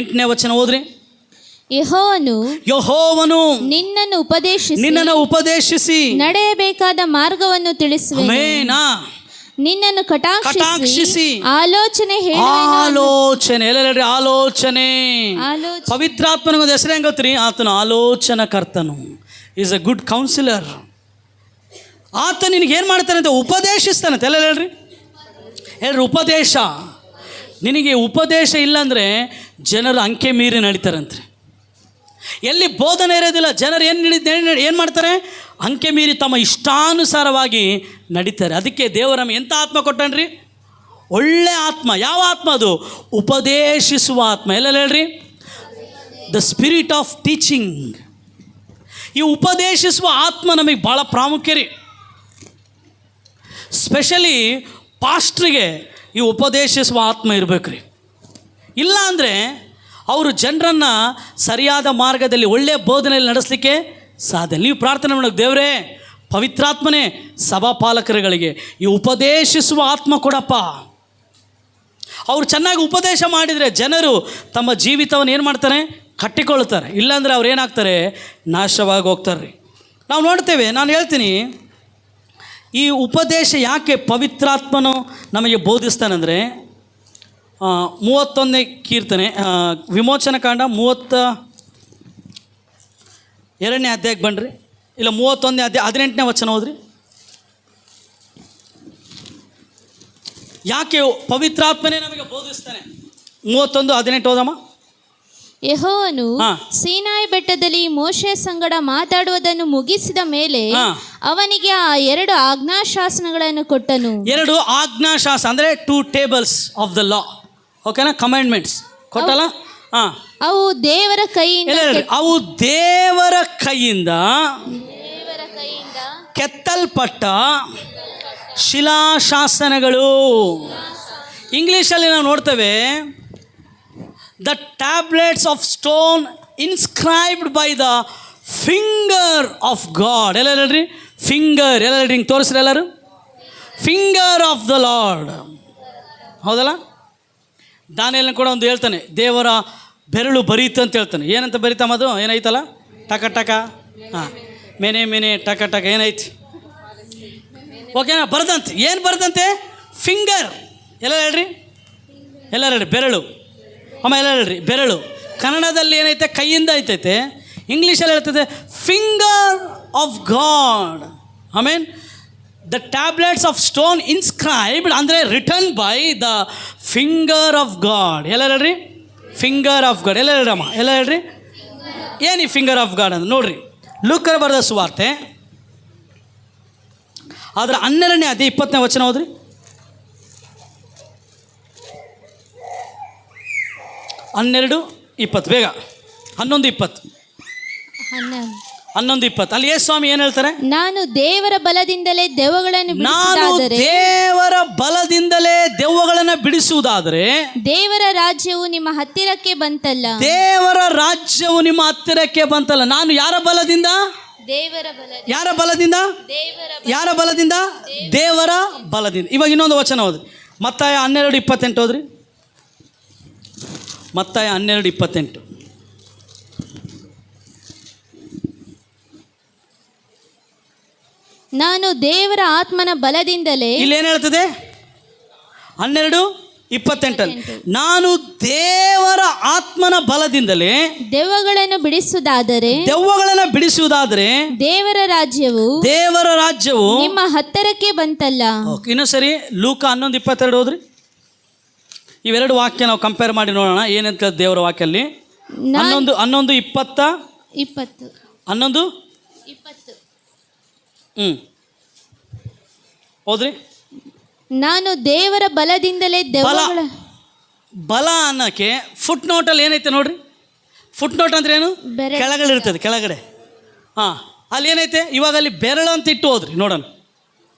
S1: 8ನೇ ವಚನ ಓದ್ರಿ. ಯೆಹೋವನು
S2: ನಿನ್ನನ್ನು
S1: ಉಪದೇಶಿಸಿ
S2: ನಡೆಯಬೇಕಾದ ಮಾರ್ಗವನ್ನು ತಿಳಿಸುವೆನು.
S1: ಆಮೆನ್.
S2: ನಿನ್ನನ್ನು ಕಟಾಕ್ಷಿಸಿ ಆಲೋಚನೆ
S1: ಎಲ್ಲೆಲ್ಲರಿ ಆಲೋಚನೆ. ಪವಿತ್ರಾತ್ಮನಿಗೊಂದು ಹೆಸರು ಹೆಂಗೆ ಗೊತ್ತ್ರಿ? ಆತನ ಆಲೋಚನಾ ಕರ್ತನು. Is a good counsellor. ಆತ ನಿನಗೆ ಏನು ಮಾಡ್ತಾನೆ ಅಂತ ಉಪದೇಶಿಸ್ತಾನಂತೆ. ಎಲ್ಲ ಹೇಳ್ರಿ ಉಪದೇಶ. ನಿನಗೆ ಉಪದೇಶ ಇಲ್ಲಾಂದರೆ ಜನರು ಅಂಕೆ ಮೀರಿ ನಡೀತಾರಂತೆ. ಎಲ್ಲಿ ಬೋಧನೆ ಇರೋದಿಲ್ಲ, ಜನರು ಏನು ಮಾಡ್ತಾರೆ? ಅಂಕೆ ಮೀರಿ ತಮ್ಮ ಇಷ್ಟಾನುಸಾರವಾಗಿ ನಡೀತಾರೆ. ಅದಕ್ಕೆ ದೇವರು ನಮಗೆ ಎಂಥ ಆತ್ಮ ಕೊಟ್ಟನ್ರಿ? ಒಳ್ಳೆ ಆತ್ಮ. ಯಾವ ಆತ್ಮ ಅದು? ಉಪದೇಶಿಸುವ ಆತ್ಮ. ಎಲ್ಲ ಹೇಳ್ರಿ, ದ ಸ್ಪಿರಿಟ್ ಆಫ್ ಟೀಚಿಂಗ್. ಈ ಉಪದೇಶಿಸುವ ಆತ್ಮ ನಮಗೆ ಭಾಳ ಪ್ರಾಮುಖ್ಯ ರೀ. ಸ್ಪೆಷಲಿ ಪಾಸ್ಟ್ರಿಗೆ ಈ ಉಪದೇಶಿಸುವ ಆತ್ಮ ಇರಬೇಕು ರೀ. ಇಲ್ಲ ಅಂದರೆ ಅವರು ಜನರನ್ನು ಸರಿಯಾದ ಮಾರ್ಗದಲ್ಲಿ ಒಳ್ಳೆಯ ಬೋಧನೆಯಲ್ಲಿ ನಡೆಸಲಿಕ್ಕೆ ಸಾಧ್ಯ. ನೀವು ಪ್ರಾರ್ಥನೆ ಮಾಡೋದು, ದೇವರೇ ಪವಿತ್ರಾತ್ಮನೇ ಸಭಾಪಾಲಕರುಗಳಿಗೆ ಈ ಉಪದೇಶಿಸುವ ಆತ್ಮ ಕೊಡಪ್ಪ. ಅವರು ಚೆನ್ನಾಗಿ ಉಪದೇಶ ಮಾಡಿದರೆ ಜನರು ತಮ್ಮ ಜೀವಿತವನ್ನು ಏನು ಮಾಡ್ತಾರೆ? ಕಟ್ಟಿಕೊಳ್ತಾರೆ, ಇಲ್ಲಾಂದರೆ ಅವ್ರು ಏನಾಗ್ತಾರೆ, ನಾಶವಾಗಿ ಹೋಗ್ತಾರೆ ರೀ. ನಾವು ನೋಡ್ತೇವೆ, ನಾನು ಹೇಳ್ತೀನಿ, ಈ ಉಪದೇಶ ಯಾಕೆ ಪವಿತ್ರಾತ್ಮನು ನಮಗೆ ಬೋಧಿಸ್ತಾನಂದರೆ, 31ನೇ ಕೀರ್ತನೆ, ವಿಮೋಚನ ಕಾಂಡ 32ನೇ ಅಧ್ಯಾಯಕ್ಕೆ ಬನ್ನಿರಿ, ಇಲ್ಲ 31ನೇ ಅಧ್ಯಾಯ 18ನೇ ವಚನ ಓದ್ರಿ. ಯಾಕೆ ಪವಿತ್ರಾತ್ಮನೇ ನಮಗೆ ಬೋಧಿಸ್ತಾನೆ? 31:18 ಓದಮ್ಮ.
S2: ಯೆಹೋವನು
S1: ಹಾ.
S2: ಸೀನಾಯಿ ಬೆಟ್ಟದಲ್ಲಿ ಮೋಶೆ ಸಂಗಡ ಮಾತಾಡುವುದನ್ನು ಮುಗಿಸಿದ ಮೇಲೆ ಅವನಿಗೆ ಆ 2 ಆಜ್ಞಾಶಾಸನಗಳನ್ನು ಕೊಟ್ಟನು.
S1: 2 ಆಜ್ಞಾಶಾಸನ ಅಂದರೆ 2 ಟೇಬಲ್ಸ್ ಆಫ್ ದ ಲಾ, ಓಕೆನಾ, ಕಮಾಂಡ್ಮೆಂಟ್ಸ್ ಕೊಟ್ಟಲ್ಲ. ಹಾಂ,
S2: ಅವು ದೇವರ ಕೈಯಿಂದ
S1: ಅವು ದೇವರ ಕೈಯಿಂದ ಕೆತ್ತಲ್ಪಟ್ಟ ಶಿಲಾಶಾಸನಗಳು. ಇಂಗ್ಲೀಷಲ್ಲಿ ನಾವು ನೋಡ್ತೇವೆ, the tablets of stone inscribed by the finger of God. ಎಲ್ಲ ಹೇಳ್ರಿ ಫಿಂಗರ್, ಎಲ್ಲ ಹೇಳ್ರಿ, ಹಿಂಗೆ ತೋರಿಸ್ರಿ ಎಲ್ಲರೂ, ಫಿಂಗರ್ ಆಫ್ ದ ಲಾರ್ಡ್. ಹೌದಲ್ಲ? ದಾನಿಯೇಲನು ಕೂಡ ಒಂದು ಹೇಳ್ತಾನೆ, ದೇವರ ಬೆರಳು ಬರೀತು ಅಂತ ಹೇಳ್ತಾನೆ. ಏನಂತ ಬರೀತಮ್ಮ ಅದು? ಏನೈತಲ್ಲ, ಟಕ ಟಕ, ಹಾಂ, ಮೇನೆ ಮೇನೆ ಟಕ ಟಕ, ಏನೈತಿ, ಓಕೆನಾ, ಬರ್ದಂತೆ. ಏನು ಬರ್ದಂತೆ? ಫಿಂಗರ್. ಎಲ್ಲ ಹೇಳ್ರಿ, ಎಲ್ಲ ಹೇಳ್ರಿ, ಬೆರಳು. ಅಮ್ಮ ಎಲ್ಲ ಹೇಳ್ರಿ, ಬೆರಳು. ಕನ್ನಡದಲ್ಲಿ ಏನೈತೆ, ಕೈಯಿಂದ ಐತೈತೆ. ಇಂಗ್ಲೀಷಲ್ಲಿ ಹೇಳ್ತದೆ finger of God. I mean the tablets of stone inscribed ಅಂದರೆ written by the finger of God. ಎಲ್ಲ ಹೇಳ್ರಿ, ಫಿಂಗರ್ ಆಫ್ ಗಾಡ್. ಎಲ್ಲ ಹೇಳ್ರಮ್ಮ, ಎಲ್ಲ ಹೇಳ್ರಿ, ಏನು ಈ ಫಿಂಗರ್ ಆಫ್ ಗಾಡ್ ಅಂತ ನೋಡ್ರಿ. ಲೂಕನ ಬರೆದ ಸುವಾರ್ತೆ ಅದರ 12ನೇ ಅಧ್ಯಾಯ 20ನೇ ವಚನ ಹೋದ್ರಿ. 12:20 ಬೇಗ, 11:20, 11:20. ಅಲ್ಲಿ ಯೇಸು ಸ್ವಾಮಿ ಏನು ಹೇಳ್ತಾರೆ?
S2: ನಾನು ದೇವರ ಬಲದಿಂದಲೇ ದೆವ್ವಗಳನ್ನು
S1: ಬಿಡಿಸುವುದಾದರೆ
S2: ದೇವರ ರಾಜ್ಯವು ನಿಮ್ಮ ಹತ್ತಿರಕ್ಕೆ ಬಂತಲ್ಲ.
S1: ದೇವರ ರಾಜ್ಯವು ನಿಮ್ಮ ಹತ್ತಿರಕ್ಕೆ ಬಂತಲ್ಲ. ನಾನು ಯಾರ ಬಲದಿಂದ?
S2: ದೇವರ ಬಲ.
S1: ಯಾರ ಬಲದಿಂದ? ಯಾರ ಬಲದಿಂದ? ದೇವರ ಬಲದಿಂದ. ಇವಾಗ ಇನ್ನೊಂದು ವಚನ ಹೋದ್ರಿ, ಮತ್ತಾಯ 12:28 ಹೋದ್ರಿ. ಮತ್ತಾಯ 12:28.
S2: ನಾನು ದೇವರ ಆತ್ಮನ ಬಲದಿಂದಲೇ.
S1: ಇಲ್ಲಿ ಏನು ಹೇಳ್ತದೆ? 12:28 ನಾನು ದೇವರ ಆತ್ಮನ ಬಲದಿಂದಲೇ
S2: ದೆವ್ವಗಳನ್ನು
S1: ಬಿಡಿಸುವುದಾದರೆ
S2: ದೇವರ ರಾಜ್ಯವು ನಿಮ್ಮ ಹತ್ತಿರಕ್ಕೆ ಬಂತಲ್ಲ.
S1: ಇನ್ನೊಂದ್ಸರಿ ಲೂಕ 11:22 ಹೋದ್ರಿ. ಇವೆರಡು ವಾಕ್ಯ ನಾವು ಕಂಪೇರ್ ಮಾಡಿ ನೋಡೋಣ ಏನಂತ ದೇವರ ವಾಕ್ಯಲ್ಲಿ. 11:20 ಹೋದ್ರಿ.
S2: ನಾನು ದೇವರ ಬಲದಿಂದಲೇ
S1: ಬಲ ಅನ್ನೋಕ್ಕೆ ಫುಟ್ ನೋಟಲ್ಲಿ ಏನೈತೆ ನೋಡ್ರಿ. ಫುಟ್ ನೋಟ್ ಅಂದ್ರೆ ಏನು? ಕೆಳಗಡೆ ಇರ್ತದೆ, ಕೆಳಗಡೆ. ಹಾಂ, ಅಲ್ಲಿ ಏನೈತೆ? ಇವಾಗ ಅಲ್ಲಿ ಬೆರಳು ಅಂತ ಇಟ್ಟು ಹೋದ್ರಿ, ನೋಡೋಣ.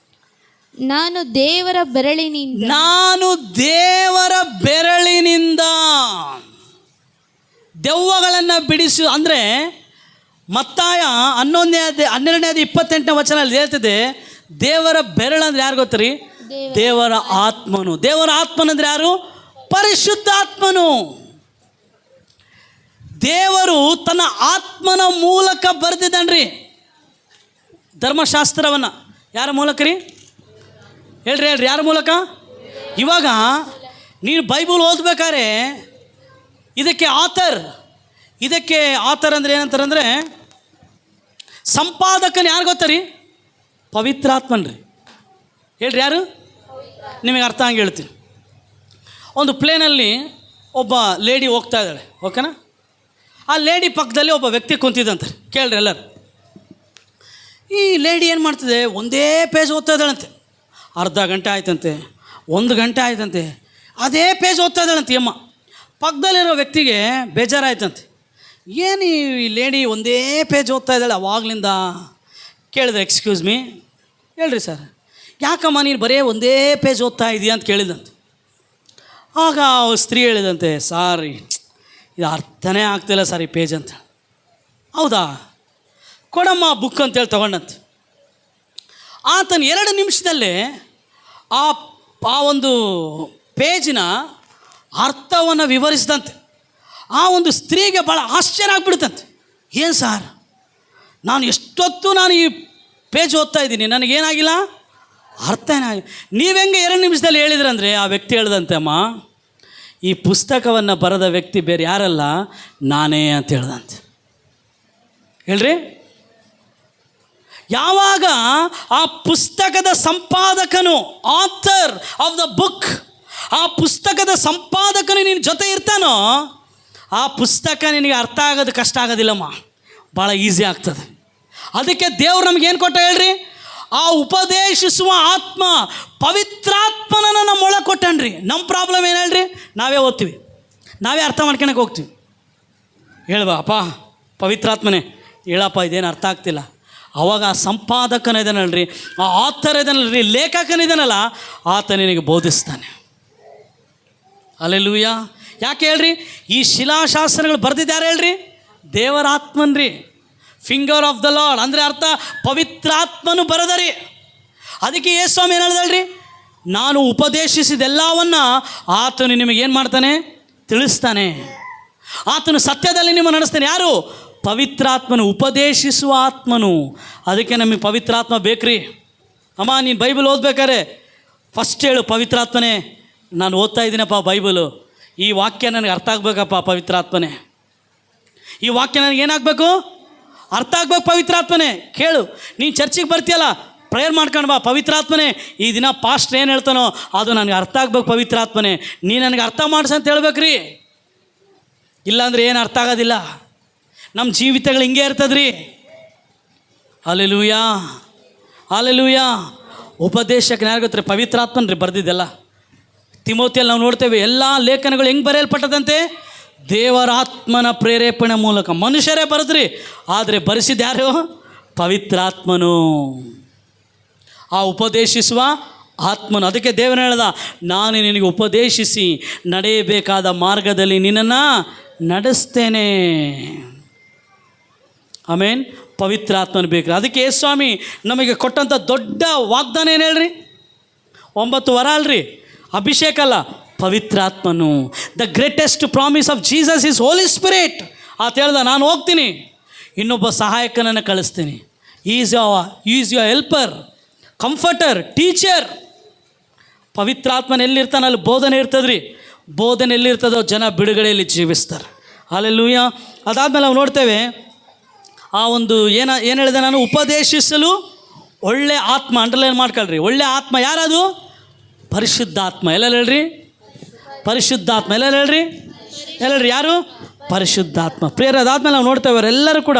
S2: ನಾನು ದೇವರ
S1: ಬೆರಳಿನಿಂದ ದೆವ್ವಗಳನ್ನು ಬಿಡಿಸು ಅಂದರೆ ಮತ್ತಾಯ 12:28 ವಚನ ಅಲ್ಲಿ ಹೇಳ್ತದೆ, ದೇವರ ಬೆರಳು ಅಂದ್ರೆ ಯಾರು ಗೊತ್ತರಿ? ದೇವರ ಆತ್ಮನು. ದೇವರ ಆತ್ಮನಂದ್ರೆ ಯಾರು? ಪರಿಶುದ್ಧಾತ್ಮನು. ದೇವರು ತನ್ನ ಆತ್ಮನ ಮೂಲಕ ಬರೆದಿದ್ದಾನ್ರಿ ಧರ್ಮಶಾಸ್ತ್ರವನ್ನು. ಯಾರ ಮೂಲಕ ರೀ? ಹೇಳ್ರಿ ಯಾರ ಮೂಲಕ? ಇವಾಗ ನೀನು ಬೈಬಲ್ ಓದ್ಬೇಕಾದ್ರೆ ಇದಕ್ಕೆ ಆಥರ್ ಅಂದರೆ ಏನಂತಾರಂದರೆ ಸಂಪಾದಕನ ಯಾರು ಗೊತ್ತರಿ? ಪವಿತ್ರಾತ್ಮನ್ ರೀ. ಹೇಳ್ರಿ ಯಾರು? ನಿಮಗೆ ಅರ್ಥ ಹಂಗೆ ಹೇಳ್ತೀನಿ. ಒಂದು ಪ್ಲೇನಲ್ಲಿ ಒಬ್ಬ ಲೇಡಿ ಹೋಗ್ತಾ ಇದ್ದಾಳೆ, ಓಕೆನಾ? ಆ ಲೇಡಿ ಪಕ್ಕದಲ್ಲಿ ಒಬ್ಬ ವ್ಯಕ್ತಿ ಕುಂತಿದ್ದಂತೆ. ಕೇಳ್ರಿ ಎಲ್ಲರು. ಈ ಲೇಡಿ ಏನು ಮಾಡ್ತಿದೆ? ಒಂದೇ ಪೇಜ್ ಓದ್ತಾ ಇದ್ದಾಳಂತೆ. ಅರ್ಧ ಗಂಟೆ ಆಯ್ತಂತೆ, 1 ಗಂಟೆ ಆಯ್ತಂತೆ, ಅದೇ ಪೇಜ್ ಓದ್ತಾ ಇದ್ದಾಳಂತೆ ಅಮ್ಮ. ಪಕ್ಕದಲ್ಲಿರೋ ವ್ಯಕ್ತಿಗೆ ಬೇಜಾರಾಯ್ತಂತೆ. ಏನು ಈ ಲೇಡಿ ಒಂದೇ ಪೇಜ್ ಓದ್ತಾ ಇದ್ದಾಳೆ ಅವಾಗಲಿಂದ. ಕೇಳಿದ್ರೆ, ಎಕ್ಸ್ಕ್ಯೂಸ್ ಮೀ, ಹೇಳ್ರಿ ಸರ್, ಯಾಕಮ್ಮ ನೀನು ಬರೀ ಒಂದೇ ಪೇಜ್ ಓದ್ತಾ ಇದೆಯಾ ಅಂತ ಕೇಳಿದಂತೆ. ಆಗ ಸ್ತ್ರೀ ಹೇಳಿದಂತೆ, ಸಾರಿ, ಇದು ಅರ್ಥನೇ ಆಗ್ತಿಲ್ಲ ಸರ್ ಈ ಪೇಜ್ ಅಂತ. ಹೌದಾ, ಕೊಡಮ್ಮ ಬುಕ್ ಅಂತೇಳಿ ತೊಗೊಂಡಂತೆ. ಆತನ 2 ನಿಮಿಷದಲ್ಲೇ ಆ ಒಂದು ಪೇಜಿನ ಅರ್ಥವನ್ನು ವಿವರಿಸಿದಂತೆ. ಆ ಒಂದು ಸ್ತ್ರೀಗೆ ಭಾಳ ಆಶ್ಚರ್ಯ ಆಗ್ಬಿಡುತ್ತಂತೆ. ಏನು ಸಾರ್, ನಾನು ಎಷ್ಟೊತ್ತು ಈ ಪೇಜ್ ಓದ್ತಾ ಇದ್ದೀನಿ, ನನಗೇನಾಗಿಲ್ಲ, ಅರ್ಥ ಏನಾಗಿಲ್ಲ. ನೀವು ಹೆಂಗೆ 2 ನಿಮಿಷದಲ್ಲಿ ಹೇಳಿದ್ರಂದರೆ ಆ ವ್ಯಕ್ತಿ ಹೇಳ್ದಂತೆ, ಅಮ್ಮ ಈ ಪುಸ್ತಕವನ್ನು ಬರೆದ ವ್ಯಕ್ತಿ ಬೇರೆ ಯಾರಲ್ಲ, ನಾನೇ ಅಂತ ಹೇಳ್ದಂತೆ. ಹೇಳ್ರಿ, ಯಾವಾಗ ಆ ಪುಸ್ತಕದ ಸಂಪಾದಕನು, ಆಥರ್ ಆಫ್ ದ ಬುಕ್, ಆ ಪುಸ್ತಕದ ಸಂಪಾದಕನು ನಿನ್ನ ಜೊತೆ ಇರ್ತಾನೋ, ಆ ಪುಸ್ತಕ ನಿನಗೆ ಅರ್ಥ ಆಗೋದು ಕಷ್ಟ ಆಗೋದಿಲ್ಲಮ್ಮ, ಭಾಳ ಈಸಿ ಆಗ್ತದೆ. ಅದಕ್ಕೆ ದೇವ್ರು ನಮಗೇನು ಕೊಟ್ಟ ಹೇಳ್ರಿ, ಆ ಉಪದೇಶಿಸುವ ಆತ್ಮ, ಪವಿತ್ರಾತ್ಮನ ನಮ್ಮ ಕೊಟ್ಟನ್ರಿ. ನಮ್ಮ ಪ್ರಾಬ್ಲಮ್ ಏನು ಹೇಳ್ರಿ, ನಾವೇ ಓದ್ತೀವಿ, ನಾವೇ ಅರ್ಥ ಮಾಡ್ಕೊಳಕ್ಕೆ ಹೋಗ್ತೀವಿ. ಹೇಳ್ಬಾ ಅಪ್ಪ ಪವಿತ್ರಾತ್ಮನೇ ಹೇಳಪ್ಪ, ಇದೇನು ಅರ್ಥ ಆಗ್ತಿಲ್ಲ. ಅವಾಗ ಆ ಸಂಪಾದಕನ ಇದನ್ನಲ್ರಿ, ಆ ಆಥರ್ ಇದನ್ನಲ್ರಿ, ಲೇಖಕನಿದನಲ್ಲ, ಆತ ನಿನಗೆ ಬೋಧಿಸ್ತಾನೆ. ಅಲ್ಲೆಲ್ಲೂಯ್ಯ. ಯಾಕೆ ಹೇಳ್ರಿ, ಈ ಶಿಲಾಶಾಸನಗಳು ಬರೆದಿದ್ದಾರೆ ಹೇಳ್ರಿ, ದೇವರ ಆತ್ಮನ್ರಿ, ಫಿಂಗರ್ ಆಫ್ ದ ಲಾರ್ಡ್ ಅಂದರೆ ಅರ್ಥ ಪವಿತ್ರಾತ್ಮನು ಬರೆದರಿ. ಅದಕ್ಕೆ ಯೇಸ್ವಾಮಿ ಏನು ಹೇಳ್ದಲ್ರಿ, ನಾನು ಉಪದೇಶಿಸಿದೆಲ್ಲವನ್ನು ಆತನು ನಿಮಗೇನು ಮಾಡ್ತಾನೆ, ತಿಳಿಸ್ತಾನೆ. ಆತನು ಸತ್ಯದಲ್ಲಿ ನಿಮ್ಮ ನಡೆಸ್ತಾನೆ. ಯಾರು? ಪವಿತ್ರಾತ್ಮನು, ಉಪದೇಶಿಸುವ ಆತ್ಮನು. ಅದಕ್ಕೆ ನಮಗೆ ಪವಿತ್ರಾತ್ಮ ಬೇಕ್ರಿ. ಅಮ್ಮ ನೀನು ಬೈಬಲ್ ಓದ್ಬೇಕಾರೆ ಫಸ್ಟ್ ಹೇಳು, ಪವಿತ್ರಾತ್ಮನೇ ನಾನು ಓದ್ತಾ ಇದ್ದೀನಪ್ಪ ಬೈಬಲು, ಈ ವಾಕ್ಯ ನನಗೆ ಅರ್ಥ ಆಗಬೇಕಪ್ಪ ಪವಿತ್ರಾತ್ಮನೇ, ಈ ವಾಕ್ಯ ನನಗೇನಾಗಬೇಕು, ಅರ್ಥ ಆಗ್ಬೇಕು ಪವಿತ್ರಾತ್ಮನೇ. ಕೇಳು, ನೀನು ಚರ್ಚಿಗೆ ಬರ್ತೀಯಲ್ಲ, ಪ್ರೇಯರ್ ಮಾಡ್ಕೊಂಡು ಬಾ, ಪವಿತ್ರಾತ್ಮನೇ ಈ ದಿನ ಪಾಸ್ಟ್ರ್ ಏನು ಹೇಳ್ತಾನೋ ಅದು ನನಗೆ ಅರ್ಥ ಆಗ್ಬೇಕು ಪವಿತ್ರಾತ್ಮನೇ, ನೀ ನನಗೆ ಅರ್ಥ ಮಾಡಿಸಂತ ಹೇಳ್ಬೇಕ್ರಿ. ಇಲ್ಲಾಂದ್ರೆ ಏನು ಅರ್ಥ ಆಗೋದಿಲ್ಲ. ನಮ್ಮ ಜೀವಿತಗಳು ಹಿಂಗೆ ಇರ್ತದ್ರಿ. Hallelujah, hallelujah. ಉಪದೇಶಕ್ಕೆ ಯಾರು ಗೊತ್ತ್ರಿ, ಪವಿತ್ರಾತ್ಮನ್ ರೀ ಬರೆದಿದ್ದೆಲ್ಲ. ತಿಮೋತಿಯಲ್ಲಿ ನಾವು ನೋಡ್ತೇವೆ, ಎಲ್ಲ ಲೇಖನಗಳು ಹೆಂಗೆ ಬರೆಯಲ್ಪಟ್ಟದಂತೆ, ದೇವರ ಆತ್ಮನ ಪ್ರೇರೇಪಣೆ ಮೂಲಕ. ಮನುಷ್ಯರೇ ಬರೆದ್ರಿ, ಆದರೆ ಬರೆಸಿದ ಯಾರು? ಪವಿತ್ರಾತ್ಮನು, ಆ ಉಪದೇಶಿಸುವ ಆತ್ಮನು. ಅದಕ್ಕೆ ದೇವನ ಹೇಳ್ದ, ನಾನು ನಿನಗೆ ಉಪದೇಶಿಸಿ ನಡೆಯಬೇಕಾದ ಮಾರ್ಗದಲ್ಲಿ ನಿನ್ನನ್ನು ನಡೆಸ್ತೇನೆ. ಆಮೇನ್. ಪವಿತ್ರಾತ್ಮನು ಬೇಕು. ಅದಕ್ಕೆ ಯೇಸ್ವಾಮಿ ನಮಗೆ ಕೊಟ್ಟಂಥ ದೊಡ್ಡ ವಾಗ್ದಾನ ಏನು ಹೇಳ್ರಿ, 9 ವರ ಅಲ್ರಿ, ಅಭಿಷೇಕ ಅಲ್ಲ, ಪವಿತ್ರಾತ್ಮನು. The greatest promise of Jesus is Holy Spirit. ಆತ ಹೇಳ್ದ, ನಾನು ಹೋಗ್ತೀನಿ, ಇನ್ನೊಬ್ಬ ಸಹಾಯಕನನ್ನು ಕಳಿಸ್ತೀನಿ. Is your helper, comforter, teacher. ಪವಿತ್ರಾತ್ಮನ ಎಲ್ಲಿರ್ತಾನೆ ಅಲ್ಲಿ ಬೋಧನೆ ಇರ್ತದ್ರಿ. ಬೋಧನೆ ಎಲ್ಲಿರ್ತದೋ ಜನ ಬಿಡುಗಡೆಯಲ್ಲಿ ಜೀವಿಸ್ತಾರೆ. ಹಲ್ಲೆಲೂಯಾ. ಅದಾದಮೇಲೆ ನಾವು ನೋಡ್ತೇವೆ, ಆ ಒಂದು ಏನು ಹೇಳಿದೆ ನಾನು, ಉಪದೇಶಿಸಲು ಒಳ್ಳೆ ಆತ್ಮ. ಅಂಡರ್ಲೈನ್ ಮಾಡ್ಕೊಳ್ರಿ, ಒಳ್ಳೆ ಆತ್ಮ ಯಾರದು? ಪರಿಶುದ್ಧಾತ್ಮ. ಎಲ್ಲ ಹೇಳ್ರಿ, ಪರಿಶುದ್ಧಾತ್ಮ. ಎಲ್ಲ ಹೇಳ್ರಿ, ಯಾರು? ಪರಿಶುದ್ಧಾತ್ಮ. ಪ್ರೇರ. ಅದಾದ್ಮೇಲೆ ನಾವು ನೋಡ್ತೇವೆ, ಅವರೆಲ್ಲರೂ ಕೂಡ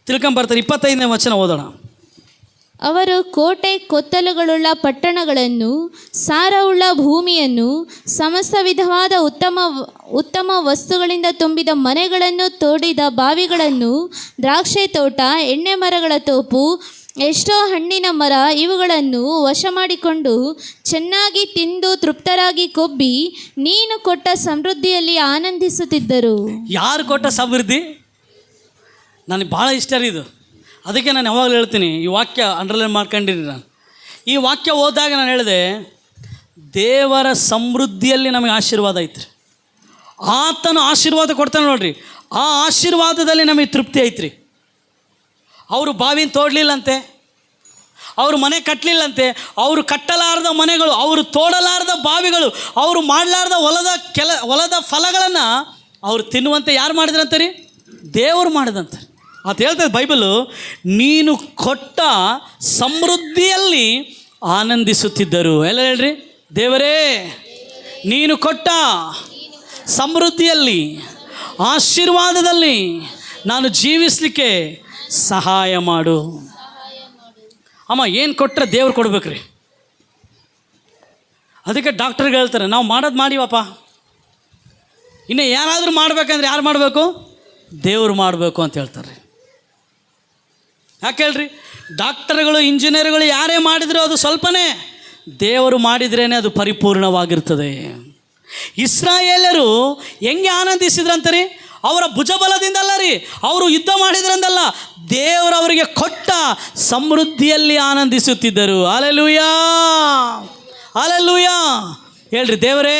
S1: ತಿಳ್ಕೊಂಬರ್ತಾರೆ. 25ನೇ ವಚನ ಓದೋಣ.
S2: ಅವರು ಕೋಟೆ ಕೊತ್ತಲುಗಳುಳ್ಳ ಪಟ್ಟಣಗಳನ್ನು, ಸಾರವುಳ್ಳ ಭೂಮಿಯನ್ನು, ಸಮಸ್ತ ವಿಧವಾದ ಉತ್ತಮ ವಸ್ತುಗಳಿಂದ ತುಂಬಿದ ಮನೆಗಳನ್ನು, ತೋಡಿದ ಬಾವಿಗಳನ್ನು, ದ್ರಾಕ್ಷಿ ತೋಟ, ಎಣ್ಣೆ ಮರಗಳ ತೋಪು, ಎಷ್ಟೋ ಹಣ್ಣಿನ ಮರ ಇವುಗಳನ್ನು ವಶ ಮಾಡಿಕೊಂಡು ಚೆನ್ನಾಗಿ ತಿಂದು ತೃಪ್ತರಾಗಿ ಕೊಬ್ಬಿ ನೀನು ಕೊಟ್ಟ ಸಮೃದ್ಧಿಯಲ್ಲಿ ಆನಂದಿಸುತ್ತಿದ್ದರು.
S1: ಯಾರು ಕೊಟ್ಟ ಸಮೃದ್ಧಿ? ನನಗೆ ಭಾಳ ಇಷ್ಟ ರೀ ಇದು. ಅದಕ್ಕೆ ನಾನು ಯಾವಾಗಲೂ ಹೇಳ್ತೀನಿ, ಈ ವಾಕ್ಯ ಅಂಡರ್ಲೈನ್ ಮಾಡ್ಕೊಂಡಿರಿ. ನಾನು ಈ ವಾಕ್ಯ ಓದಿದಾಗ ನಾನು ಹೇಳಿದೆ, ದೇವರ ಸಮೃದ್ಧಿಯಲ್ಲಿ ನಮಗೆ ಆಶೀರ್ವಾದ ಐತ್ರಿ. ಆತನು ಆಶೀರ್ವಾದ ಕೊಡ್ತಾನೆ ನೋಡ್ರಿ, ಆ ಆಶೀರ್ವಾದದಲ್ಲಿ ನಮಗೆ ತೃಪ್ತಿ ಐತ್ರಿ. ಅವರು ಬಾವಿನ ತೋಡಲಿಲ್ಲಂತೆ, ಅವರು ಮನೆ ಕಟ್ಟಲಿಲ್ಲಂತೆ, ಅವರು ಕಟ್ಟಲಾರದ ಮನೆಗಳು, ಅವರು ತೋಡಲಾರದ ಬಾವಿಗಳು, ಅವರು ಮಾಡಲಾರ್ದ ಹೊಲದ ಫಲಗಳನ್ನು ಅವರು ತಿನ್ನುವಂತೆ ಯಾರು ಮಾಡಿದ್ರಂತೆ ರೀ? ದೇವರು ಮಾಡಿದಂತೆ. ಅದು ಹೇಳ್ತದೆ ಬೈಬಲು, ನೀನು ಕೊಟ್ಟ ಸಮೃದ್ಧಿಯಲ್ಲಿ ಆನಂದಿಸುತ್ತಿದ್ದರು. ಎಲ್ಲ ಹೇಳ್ರಿ, ದೇವರೇ ನೀನು ಕೊಟ್ಟ ಸಮೃದ್ಧಿಯಲ್ಲಿ, ಆಶೀರ್ವಾದದಲ್ಲಿ ನಾನು ಜೀವಿಸಲಿಕ್ಕೆ ಸಹಾಯ ಮಾಡು. ಅಮ್ಮ ಏನು ಕೊಟ್ಟರೆ ದೇವ್ರು ಕೊಡ್ಬೇಕ್ರಿ. ಅದಕ್ಕೆ ಡಾಕ್ಟರ್ಗಳು ಹೇಳ್ತಾರೆ, ನಾವು ಮಾಡೋದು ಮಾಡಿವಪ್ಪ, ಇನ್ನು ಯಾರಾದರೂ ಮಾಡ್ಬೇಕಂದ್ರೆ ಯಾರು ಮಾಡಬೇಕು? ದೇವ್ರು ಮಾಡಬೇಕು ಅಂತ ಹೇಳ್ತಾರೆ. ಯಾಕೆ ಹೇಳ್ರಿ? ಡಾಕ್ಟರ್ಗಳು, ಇಂಜಿನಿಯರ್ಗಳು ಯಾರೇ ಮಾಡಿದರೂ ಅದು ಸ್ವಲ್ಪನೇ, ದೇವರು ಮಾಡಿದ್ರೇ ಅದು ಪರಿಪೂರ್ಣವಾಗಿರ್ತದೆ. ಇಸ್ರಾಯೇಲರು ಹೆಂಗೆ ಆನಂದಿಸಿದ್ರಂತ ರೀ? ಅವರ ಭುಜಬಲದಿಂದಲ್ಲ ರೀ, ಅವರು ಯುದ್ಧ ಮಾಡಿದ್ರಂದಲ್ಲ, ದೇವರು ಅವರಿಗೆ ಕೊಟ್ಟ ಸಮೃದ್ಧಿಯಲ್ಲಿ ಆನಂದಿಸುತ್ತಿದ್ದರು. Hallelujah, hallelujah. ಹೇಳ್ರಿ ದೇವರೇ,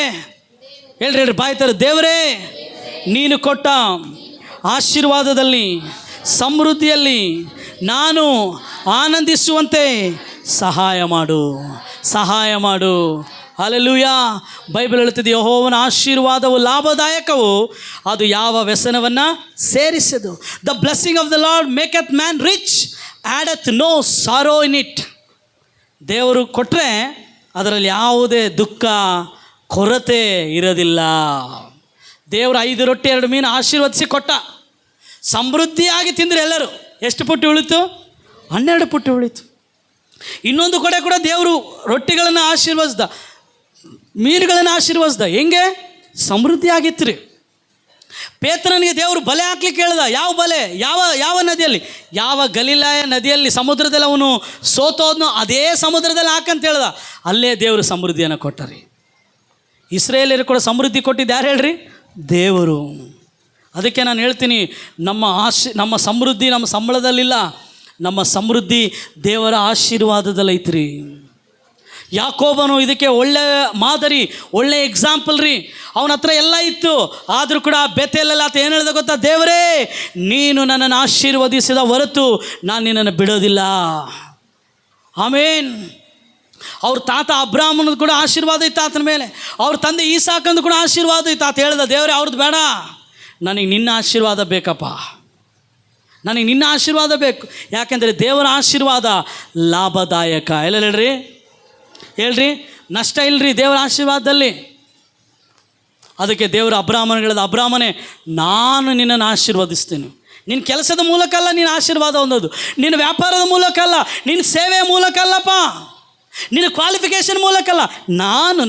S1: ಹೇಳ್ರಿ ಬಾಯ್ತಾರೆ, ದೇವರೇ ನೀನು ಕೊಟ್ಟ ಆಶೀರ್ವಾದದಲ್ಲಿ ಸಮೃದ್ಧಿಯಲ್ಲಿ ನಾನು ಆನಂದಿಸುವಂತೆ ಸಹಾಯ ಮಾಡು, ಸಹಾಯ ಮಾಡು. ಹಲ್ಲೆಲೂಯಾ. ಬೈಬಲ್ ಹೇಳುತ್ತದೆ, ಯೆಹೋವನ ಆಶೀರ್ವಾದವು ಲಾಭದಾಯಕವು, ಅದು ಯಾವ ವ್ಯಸನವನ್ನು ಸೇರಿಸದು. The blessing of the Lord maketh man rich, addeth no sorrow in it. ದೇವರು ಕೊಟ್ಟರೆ ಅದರಲ್ಲಿ ಯಾವುದೇ ದುಃಖ ಕೊರತೆ ಇರೋದಿಲ್ಲ. ದೇವರು 5 ರೊಟ್ಟಿ 2 ಮೀನು ಆಶೀರ್ವದಿಸಿ ಕೊಟ್ಟ. ಸಮೃದ್ಧಿಯಾಗಿ ತಿಂದರೆ ಎಲ್ಲರೂ ಎಷ್ಟು ಪುಟ್ಟಿ ಉಳಿತು? 12 ಪುಟ್ಟಿ ಉಳಿತು. ಇನ್ನೊಂದು ಕಡೆ ಕೂಡ ದೇವರು ರೊಟ್ಟಿಗಳನ್ನು ಆಶೀರ್ವದಿಸ್ದ, ಮೀನುಗಳನ್ನು ಆಶೀರ್ವದಿಸ್ದ. ಹೆಂಗೆ? ಸಮೃದ್ಧಿಯಾಗಿತ್ತು ರೀ. ಪೇತ್ರನಿಗೆ ದೇವರು ಬಲೆ ಹಾಕ್ಲಿಕ್ಕೆ ಹೇಳ್ದ. ಯಾವ ಬಲೆ? ಯಾವ ನದಿಯಲ್ಲಿ? ಯಾವ ಗಲಿಲಾಯ ನದಿಯಲ್ಲಿ ಸಮುದ್ರದಲ್ಲಿ ಅವನು ಸೋತೋದ್ನೋ ಅದೇ ಸಮುದ್ರದಲ್ಲಿ ಹಾಕಂತ ಹೇಳ್ದ. ಅಲ್ಲೇ ದೇವರು ಸಮೃದ್ಧಿಯನ್ನು ಕೊಟ್ಟರಿ. ಇಸ್ರೇಲಿಯರು ಕೂಡ ಸಮೃದ್ಧಿ ಕೊಟ್ಟಿದ್ದು ಯಾರು ಹೇಳ್ರಿ? ದೇವರು. ಅದಕ್ಕೆ ನಾನು ಹೇಳ್ತೀನಿ, ನಮ್ಮ ಸಮೃದ್ಧಿ ನಮ್ಮ ಸಂಬಳದಲ್ಲಿಲ್ಲ, ನಮ್ಮ ಸಮೃದ್ಧಿ ದೇವರ ಆಶೀರ್ವಾದದಲ್ಲಿ ಐತ್ರಿ. ಯಾಕೋಬನು ಇದಕ್ಕೆ ಒಳ್ಳೆ ಮಾದರಿ, ಒಳ್ಳೆ ಎಕ್ಸಾಂಪಲ್ ರೀ. ಅವನ ಹತ್ರ ಎಲ್ಲ ಇತ್ತು, ಆದರೂ ಕೂಡ ಬೆಥೆಲೆಲ್ಲ ಆತ ಏನು ಹೇಳ್ದ ಗೊತ್ತಾ? ದೇವರೇ, ನೀನು ನನ್ನನ್ನು ಆಶೀರ್ವದಿಸಿದ ಹೊರತು ನಾನು ನಿನ್ನನ್ನು ಬಿಡೋದಿಲ್ಲ. ಆಮೇನ್. ಅವ್ರ ತಾತ ಅಬ್ರಾಹ್ಮನದು ಕೂಡ ಆಶೀರ್ವಾದ ಇತ್ತು ಆತನ ಮೇಲೆ, ಅವ್ರ ತಂದೆ ಈಸಾಕಂದು ಕೂಡ ಆಶೀರ್ವಾದ ಇತ್ತು. ಆತ ಹೇಳ್ದ, ದೇವರೇ ಅವ್ರದ್ದು ಬೇಡ, ನನಗೆ ನಿನ್ನ ಆಶೀರ್ವಾದ ಬೇಕಪ್ಪ, ನನಗೆ ನಿನ್ನ ಆಶೀರ್ವಾದ ಬೇಕು. ಯಾಕೆಂದರೆ ದೇವರ ಆಶೀರ್ವಾದ ಲಾಭದಾಯಕ. ಎಲ್ಲ ಹೇಳ್ರಿ, ನಷ್ಟ ಇಲ್ಲರಿ ದೇವರ ಆಶೀರ್ವಾದದಲ್ಲಿ. ಅದಕ್ಕೆ ದೇವರು ಅಬ್ರಾಹ್ಮನಿಗಳದ, ಅಬ್ರಾಹ್ಮನೇ, ನಾನು ನಿನ್ನನ್ನು ಆಶೀರ್ವದಿಸ್ತೀನಿ. ನಿನ್ನ ಕೆಲಸದ ಮೂಲಕ ಅಲ್ಲ ನೀನು ಆಶೀರ್ವಾದ ಹೊಂದೋದು, ನಿನ್ನ ವ್ಯಾಪಾರದ ಮೂಲಕ ಅಲ್ಲ, ನಿನ್ನ ಸೇವೆಯ ಮೂಲಕ ಅಲ್ಲಪ್ಪ, ನಿನ್ನ ಕ್ವಾಲಿಫಿಕೇಷನ್ ಮೂಲಕ ಅಲ್ಲ.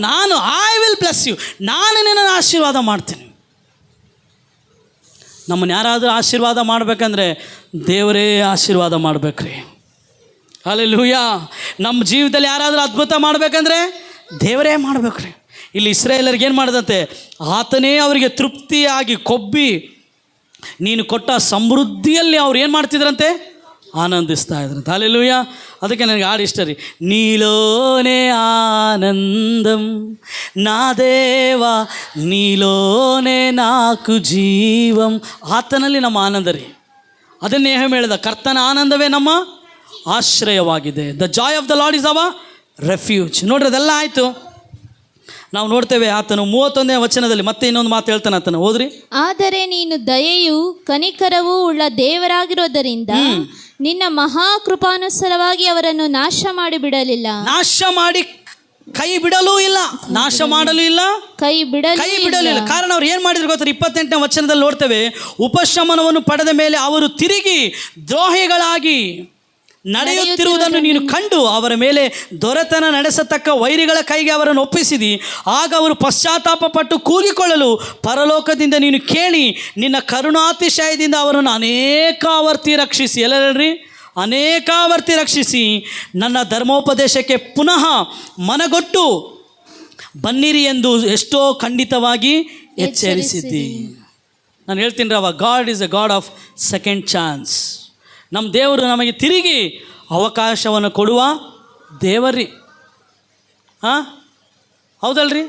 S1: ನಾನು ಐ ವಿಲ್ ಬ್ಲೆಸ್ ಯು, ನಾನು ನಿನ್ನನ್ನು ಆಶೀರ್ವಾದ ಮಾಡ್ತೀನಿ. ನಮ್ಮನ್ನು ಯಾರಾದರೂ ಆಶೀರ್ವಾದ ಮಾಡಬೇಕಂದ್ರೆ ದೇವರೇ ಆಶೀರ್ವಾದ ಮಾಡಬೇಕ್ರಿ. ಹಲ್ಲೆಲೂಯಾ. ನಮ್ಮ ಜೀವಿತದಲ್ಲಿ ಯಾರಾದರೂ ಅದ್ಭುತ ಮಾಡಬೇಕಂದ್ರೆ ದೇವರೇ ಮಾಡಬೇಕ್ರಿ. ಇಲ್ಲಿ ಇಸ್ರಾಯೇಲರಿಗೆ ಏನು ಮಾಡಿದಂತೆ? ಆತನೇ ಅವರಿಗೆ ತೃಪ್ತಿಯಾಗಿ ಕೊಬ್ಬಿ ನೀನು ಕೊಟ್ಟ ಸಮೃದ್ಧಿಯಲ್ಲಿ ಅವ್ರು ಏನು ಮಾಡ್ತಿದ್ರಂತೆ? ಆನಂದಿಸ್ತಾ ಇದ್ರಂತೆ. ಹಲ್ಲೆಲೂಯಾ. ಅದಕ್ಕೆ ನನಗೆ ಹಾಡು ಇಷ್ಟ ರೀ. ನೀಲೋನೇ ಆನಂದಂ ನಾ ದೇವ, ನೀಲೋನೇ ನಾಕು ಜೀವಂ. ಆತನಲ್ಲಿ ನಮ್ಮ ಆನಂದ ರೀ. ಅದನ್ನೇ ಹೇಳಿದ, ಕರ್ತನ ಆನಂದವೇ ನಮ್ಮ ಆಶ್ರಯವಾಗಿದೆ. The joy of the Lord is our refuge. ನೋಡ್ರಿ, ಅದೆಲ್ಲ ಆಯಿತು. ನಾವು ನೋಡ್ತೇವೆ ಆತನು 31ನೇ ವಚನದಲ್ಲಿ ಮತ್ತೆ ಇನ್ನೊಂದು ಮಾತು ಹೇಳ್ತಾನೆ. ಆತನು ಓದ್ರಿ. ಆದರೆ
S2: ನೀನು ದಯೆಯೂ ಕನಿಕರವೂ ಉಳ್ಳ ದೇವರಾಗಿರೋದರಿಂದ ನಿನ್ನ ಮಹಾಕೃಪಾನುಸಾರವಾಗಿ ಅವರನ್ನು ನಾಶ ಮಾಡಿ ಬಿಡಲಿಲ್ಲ.
S1: ನಾಶ ಮಾಡಿ ಕೈ ಬಿಡಲೂ ಇಲ್ಲ, ನಾಶ ಮಾಡಲೂ ಇಲ್ಲ, ಕೈ ಬಿಡಲಿಲ್ಲ. ಕಾರಣ ಅವ್ರು ಏನು ಮಾಡಿದ್ರು ಗೊತ್ತಾರೆ? 28ನೇ ವಚನದಲ್ಲಿ ನೋಡ್ತೇವೆ, ಉಪಶಮನವನ್ನು ಪಡೆದ ಮೇಲೆ ಅವರು ತಿರುಗಿ ದ್ರೋಹಿಗಳಾಗಿ ನಡೆಯುತ್ತಿರುವುದನ್ನು ನೀನು ಕಂಡು ಅವರ ಮೇಲೆ ದೊರೆತನ ನಡೆಸತಕ್ಕ ವೈರಿಗಳ ಕೈಗೆ ಅವರನ್ನು ಒಪ್ಪಿಸಿದಿ. ಆಗ ಅವರು ಪಶ್ಚಾತ್ತಾಪ ಪಟ್ಟು ಕೂಗಿಕೊಳ್ಳಲು ಪರಲೋಕದಿಂದ ನೀನು ಕೇಳಿ ನಿನ್ನ ಕರುಣಾತಿಶಯದಿಂದ ಅವರನ್ನು ಅನೇಕಾವರ್ತಿ ರಕ್ಷಿಸಿ. ಎಲ್ಲ ಹೇಳ್ರಿ, ಅನೇಕಾವರ್ತಿ ರಕ್ಷಿಸಿ ನನ್ನ ಧರ್ಮೋಪದೇಶಕ್ಕೆ ಪುನಃ ಮನಗೊಟ್ಟು ಬನ್ನಿರಿ ಎಂದು ಎಷ್ಟೋ ಖಂಡಿತವಾಗಿ ಎಚ್ಚರಿಸಿದ್ದಿ. ನಾನು ಹೇಳ್ತೀನಿ ರವ, God is a God of second chance. ನಮ್ಮ ದೇವರು ನಮಗೆ ತಿರುಗಿ ಅವಕಾಶವನ್ನು ಕೊಡುವ ದೇವರ್ರಿ. ಹಾಂ, ಹೌದಲ್ರಿ?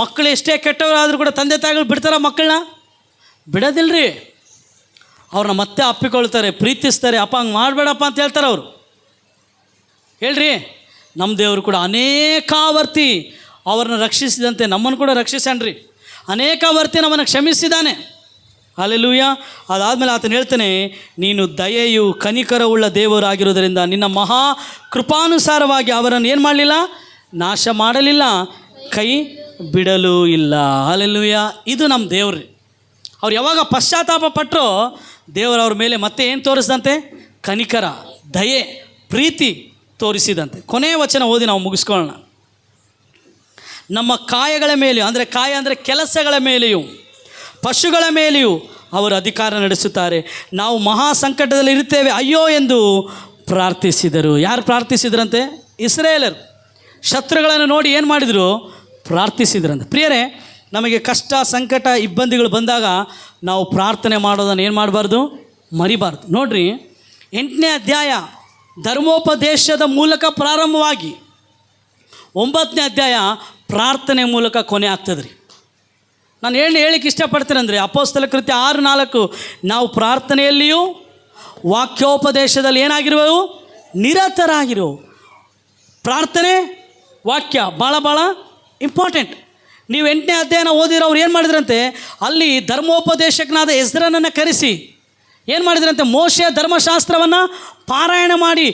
S1: ಮಕ್ಕಳು ಎಷ್ಟೇ ಕೆಟ್ಟವರಾದರೂ ಕೂಡ ತಂದೆ ತಾಯಿಗಳು ಬಿಡ್ತಾರ? ಮಕ್ಕಳನ್ನ ಬಿಡೋದಿಲ್ಲರಿ. ಅವ್ರನ್ನ ಮತ್ತೆ ಅಪ್ಪಿಕೊಳ್ತಾರೆ, ಪ್ರೀತಿಸ್ತಾರೆ. ಅಪ್ಪ ಹಂಗೆ ಮಾಡಬೇಡಪ್ಪ ಅಂತ ಹೇಳ್ತಾರೆ ಅವರು. ಹೇಳ್ರಿ, ನಮ್ಮ ದೇವರು ಕೂಡ ಅನೇಕಾವರ್ತಿ ಅವ್ರನ್ನ ರಕ್ಷಿಸಿದಂತೆ ನಮ್ಮನ್ನು ಕೂಡ ರಕ್ಷಿಸ್ಯಾನ್ರಿ. ಅನೇಕಾವರ್ತಿ ನಮ್ಮನ್ನು ಕ್ಷಮಿಸಿದ್ದಾನೆ. ಹಲ್ಲೆಲೂಯಾ. ಅದಾದಮೇಲೆ ಆತನು ಹೇಳ್ತಾನೆ, ನೀನು ದಯೆಯು ಕನಿಕರವುಳ್ಳ ದೇವರಾಗಿರೋದರಿಂದ ನಿನ್ನ ಮಹಾ ಕೃಪಾನುಸಾರವಾಗಿ ಅವರನ್ನು ಏನು ಮಾಡಲಿಲ್ಲ? ನಾಶ ಮಾಡಲಿಲ್ಲ, ಕೈ ಬಿಡಲೂ ಇಲ್ಲ. ಹಲ್ಲೆಲೂಯಾ. ಇದು ನಮ್ಮ ದೇವ್ರಿ. ಅವ್ರು ಯಾವಾಗ ಪಶ್ಚಾತ್ತಾಪ ಪಟ್ಟರೋ ದೇವರು ಅವ್ರ ಮೇಲೆ ಮತ್ತೆ ಏನು ತೋರಿಸಿದಂತೆ? ಕನಿಕರ, ದಯೆ, ಪ್ರೀತಿ ತೋರಿಸಿದಂತೆ. ಕೊನೆಯ ವಚನ ಓದಿ ನಾವು ಮುಗಿಸ್ಕೊಳ್ಳೋಣ. ನಮ್ಮ ಕಾಯಗಳ ಮೇಲೆಯೂ, ಅಂದರೆ ಕಾಯ ಅಂದರೆ ಕೆಲಸಗಳ ಮೇಲೆಯೂ ಪಶುಗಳ ಮೇಲೆಯೂ ಅವರು ಅಧಿಕಾರ ನಡೆಸುತ್ತಾರೆ. ನಾವು ಮಹಾ ಸಂಕಟದಲ್ಲಿ ಇರುತ್ತೇವೆ, ಅಯ್ಯೋ ಎಂದು ಪ್ರಾರ್ಥಿಸಿದರು. ಯಾರು ಪ್ರಾರ್ಥಿಸಿದ್ರಂತೆ? ಇಸ್ರಾಯೇಲರು. ಶತ್ರುಗಳನ್ನು ನೋಡಿ ಏನು ಮಾಡಿದರು? ಪ್ರಾರ್ಥಿಸಿದ್ರಂತೆ. ಪ್ರಿಯರೇ, ನಮಗೆ ಕಷ್ಟ, ಸಂಕಟ, ಇಬ್ಬಂದಿಗಳು ಬಂದಾಗ ನಾವು ಪ್ರಾರ್ಥನೆ ಮಾಡೋದನ್ನು ಏನು ಮಾಡಬಾರ್ದು? ಮರಿಬಾರ್ದು. ನೋಡ್ರಿ, 8ನೇ ಅಧ್ಯಾಯ ಧರ್ಮೋಪದೇಶದ ಮೂಲಕ ಪ್ರಾರಂಭವಾಗಿ 9ನೇ ಅಧ್ಯಾಯ ಪ್ರಾರ್ಥನೆ ಮೂಲಕ ಕೊನೆ ಆಗ್ತದೆ ರೀ. ನಾನು ಹೇಳಿಕ್ಕೆ ಇಷ್ಟಪಡ್ತೇನೆ ಅಂದರೆ ಅಪೊಸ್ತಲ ಕೃತ್ಯ 6:4 ನಾವು ಪ್ರಾರ್ಥನೆಯಲ್ಲಿಯೂ ವಾಕ್ಯೋಪದೇಶದಲ್ಲಿ ಏನಾಗಿರುವೆವು, ನಿರತರಾಗಿರುವು. ಪ್ರಾರ್ಥನೆ ವಾಕ್ಯ ಭಾಳ ಇಂಪಾರ್ಟೆಂಟ್. ನೀವು 8ನೇ ಅಧ್ಯಾಯನ ಓದಿರೋರು ಏನು ಮಾಡಿದ್ರಂತೆ, ಅಲ್ಲಿ ಧರ್ಮೋಪದೇಶಕನಾದ ಎಜ್ರನನ್ನು ಕರೆಸಿ ಏನು ಮಾಡಿದ್ರಂತೆ, ಮೋಶೆಯ ಧರ್ಮಶಾಸ್ತ್ರವನ್ನು ಪಾರಾಯಣ ಮಾಡಿ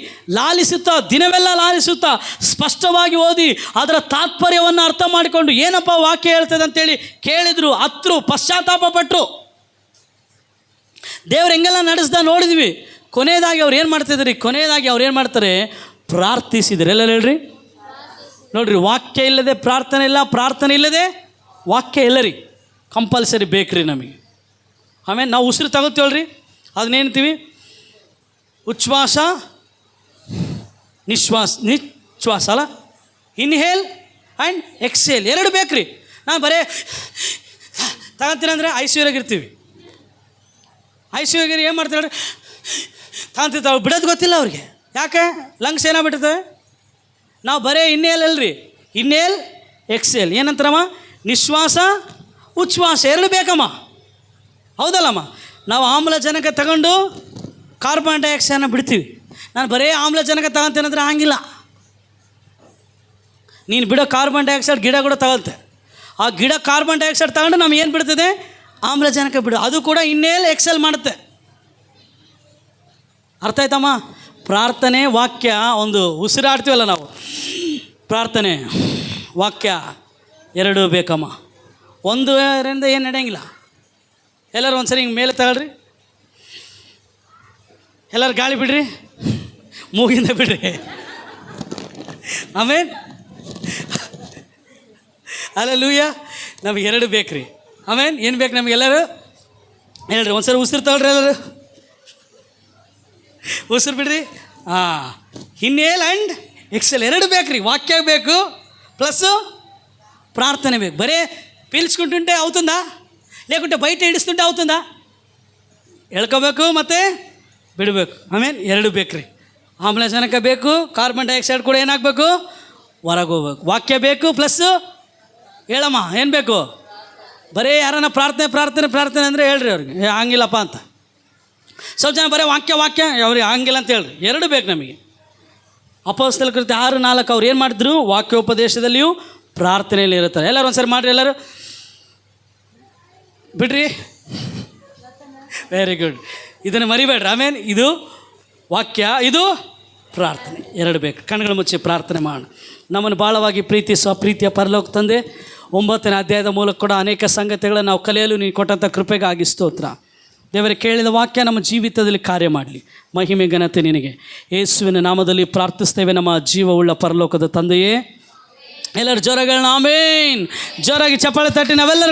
S1: ದಿನವೆಲ್ಲ ಲಾಲಿಸುತ್ತಾ ಸ್ಪಷ್ಟವಾಗಿ ಓದಿ ಅದರ ತಾತ್ಪರ್ಯವನ್ನು ಅರ್ಥ ಮಾಡಿಕೊಂಡು ಏನಪ್ಪ ವಾಕ್ಯ ಹೇಳ್ತದೆ ಅಂತೇಳಿ ಕೇಳಿದರು, ಹತ್ರು, ಪಶ್ಚಾತ್ತಾಪ ಪಟ್ಟರು. ದೇವ್ರು ಹೆಂಗೆಲ್ಲ ನಡೆಸ್ದ ನೋಡಿದ್ವಿ. ಕೊನೆಯದಾಗಿ ಅವ್ರು ಏನು ಮಾಡ್ತಾರೆ, ಪ್ರಾರ್ಥಿಸಿದ್ರು. ಎಲ್ಲ ಹೇಳ್ರಿ, ನೋಡ್ರಿ, ವಾಕ್ಯ ಇಲ್ಲದೆ ಪ್ರಾರ್ಥನೆ ಇಲ್ಲ, ಪ್ರಾರ್ಥನೆ ಇಲ್ಲದೆ ವಾಕ್ಯ ಇಲ್ಲ ರೀ. ಕಂಪಲ್ಸರಿ ಬೇಕ್ರಿ ನಮಗೆ. ಆಮೇಲೆ ನಾವು ಉಸಿರು ತಗೋತೀವಲ್ರಿ, ಅದನ್ನೇಂತೀವಿ, ಉಚ್ಛ್ವಾಸ ನಿಶ್ವಾಸ ಅಲ್ಲ, ಇನ್ಹೇಲ್ ಆ್ಯಂಡ್ ಎಕ್ಸೇಲ್ 2 ಬೇಕ್ರಿ. ನಾನು ಬರೇ ತಗೊಂತೀನಂದರೆ ಐಸಿಯುರಾಗಿರ್ತೀವಿ. ಐಸಿಯುಗಿರಿ ಏನು ಮಾಡ್ತಾರೆ ನೋಡ್ರಿ, ತಗೊಂತಿರ್ತಾವೆ, ಬಿಡೋದು ಗೊತ್ತಿಲ್ಲ ಅವ್ರಿಗೆ. ಯಾಕೆ? ಲಂಗ್ಸ್ ಏನಾಗ್ಬಿಟ್ಟಿರ್ತವೆ. ನಾವು ಬರೇ ಇನ್ಹೇಲ್ ಅಲ್ರಿ, ಇನ್ಹೇಲ್ ಎಕ್ಸೇಲ್ ಏನಂತಾರಮ್ಮ, ನಿಶ್ವಾಸ ಉಚ್ಛ್ವಾಸ 2 ಬೇಕಮ್ಮ, ಹೌದಲ್ಲಮ್ಮ. ನಾವು ಆಮ್ಲಜನಕ ತಗೊಂಡು ಕಾರ್ಬನ್ ಡೈಆಕ್ಸೈಡನ್ನ ಬಿಡ್ತೀವಿ. ನಾನು ಬರೇ ಆಮ್ಲಜನಕ ತಗೊಂತೇನೆಂದ್ರೆ ಹಂಗಿಲ್ಲ. ನೀನು ಬಿಡೋ ಕಾರ್ಬನ್ ಡೈಆಕ್ಸೈಡ್ ಗಿಡ ಕೂಡ ತಗೊಳ್ತೆ. ಆ ಗಿಡ ಕಾರ್ಬನ್ ಡೈಆಕ್ಸೈಡ್ ತಗೊಂಡು ನಮ್ಗೆ ಏನು ಬಿಡ್ತದೆ, ಆಮ್ಲಜನಕ ಬಿಡು. ಅದು ಕೂಡ ಇನ್ನೇಲ್ ಎಕ್ಸೆಲ್ ಮಾಡುತ್ತೆ. ಅರ್ಥ ಆಯ್ತಮ್ಮ? ಪ್ರಾರ್ಥನೆ ವಾಕ್ಯ ಒಂದು ಉಸಿರಾಡ್ತೀವಲ್ಲ ನಾವು, ಪ್ರಾರ್ಥನೆ ವಾಕ್ಯ 2 ಬೇಕಮ್ಮ. ಒಂದರಿಂದ ಏನು ನಡೆಯಂಗಿಲ್ಲ. ಎಲ್ಲರೂ ಒಂದು ಸರಿ ಹಿಂಗೆ ಮೇಲೆ ತಗೊಳ್ರಿ, ಎಲ್ಲರೂ ಗಾಳಿ ಬಿಡ್ರಿ, ಮೂಗಿಂದ ಬಿಡ್ರಿ. ಆಮೇಲೆ ಹಲ್ಲೆಲೂಯಾ. ನಮಗೆ 2 ಬೇಕ್ರಿ. ಆಮೇಲೆ ಏನು ಬೇಕು ನಮಗೆಲ್ಲರೂ ಹೇಳ್ರಿ, ಒಂದು ಸರಿ ಉಸಿರು ತಗೊಳ್ರಿ, ಎಲ್ಲರೂ ಉಸಿರು ಬಿಡ್ರಿ. ಇನ್ಹೇಲ್ ಆ್ಯಂಡ್ ಎಕ್ಸೆಲ್ 2 ಬೇಕ್ರಿ. ವಾಕ್ಯ ಬೇಕು ಪ್ಲಸ್ಸು ಪ್ರಾರ್ಥನೆ ಬೇಕು. ಬರೀ ಪೀಲ್ಸ್ಕೊಂಡುಂಟೆ అవుతుందా, లేకుంటే బయట ಹಿಡಿಸ್తుంటే అవుతుందా? ಹೇಳ್ಕೋಬೇಕು ಮತ್ತು ಬಿಡಬೇಕು. ಆಮೇಲೆ 2 ಬೇಕ್ರಿ. ಆಮ್ಲಜನಕ ಬೇಕು, ಕಾರ್ಬನ್ ಡೈಆಕ್ಸೈಡ್ ಕೂಡ ಏನಾಗಬೇಕು, ಹೊರಗೆ ಹೋಗ್ಬೇಕು. ವಾಕ್ಯ ಬೇಕು ಪ್ಲಸ್ಸು ಹೇಳಮ್ಮ ಏನು ಬೇಕು. ಬರೀ ಯಾರನ್ನ ಪ್ರಾರ್ಥನೆ ಅಂದರೆ ಹೇಳ್ರಿ ಅವ್ರಿಗೆ ಹಂಗಿಲ್ಲಪ್ಪ ಅಂತ. ಸ್ವಲ್ಪ ಜನ ಬರೀ ವಾಕ್ಯ ಅವ್ರಿಗೆ ಹಂಗಿಲ್ಲ ಅಂತ ಹೇಳ್ರಿ. 2 ಬೇಕು ನಮಗೆ. ಅಪೊಸ್ತಲ ಕೃತ್ಯ 6:4 ಅವ್ರು ಏನು ಮಾಡಿದ್ರು, ವಾಕ್ಯೋಪದೇಶದಲ್ಲಿಯೂ ಪ್ರಾರ್ಥನೆಯಲ್ಲಿ ಇರ್ತಾರೆ. ಎಲ್ಲರೂ ಒಂದು ಸರಿ ಮಾಡಿರಿ, ಎಲ್ಲರೂ ಬಿಡ್ರಿ. Very good. ಇದನ್ನು ಮರಿಬೇಡ್ರಿ. ಆಮೇಲೆ ಇದು ವಾಕ್ಯ, ಇದು ಪ್ರಾರ್ಥನೆ 2 ಬೇಕು. ಕಣ್ಣುಗಳು ಮುಚ್ಚಿ ಪ್ರಾರ್ಥನೆ ಮಾಡೋಣ. ನಮ್ಮನ್ನು ಭಾಳವಾಗಿ ಪ್ರೀತಿಯ ಪರಲೋಕ ತಂದೆ, 9ನೇ ಅಧ್ಯಾಯದ ಮೂಲಕ ಕೂಡ ಅನೇಕ ಸಂಗತಿಗಳನ್ನು ನಾವು ಕಲಿಯಲು ನೀನು ಕೊಟ್ಟಂಥ ಕೃಪೆಗಾಗಿ ಸ್ತೋತ್ರ. ದೇವರೇ, ಕೇಳಿದ ವಾಕ್ಯ ನಮ್ಮ ಜೀವಿತದಲ್ಲಿ ಕಾರ್ಯ ಮಾಡಲಿ. ಮಹಿಮೆ ಘನತೆ ನಿನಗೆ. ಯೇಸುವಿನ ನಾಮದಲ್ಲಿ ಪ್ರಾರ್ಥಿಸ್ತೇವೆ ನಮ್ಮ ಜೀವವುಳ್ಳ ಪರಲೋಕದ ತಂದೆಯೇ. ಎಲ್ಲರೂ ಜೋರಾಗಿ ಆಮೇನ್. ಜೋರಾಗಿ ಚಪ್ಪಾಳೆ ತಟ್ಟಿ ನಾವೆಲ್ಲರೂ ಕೂಡ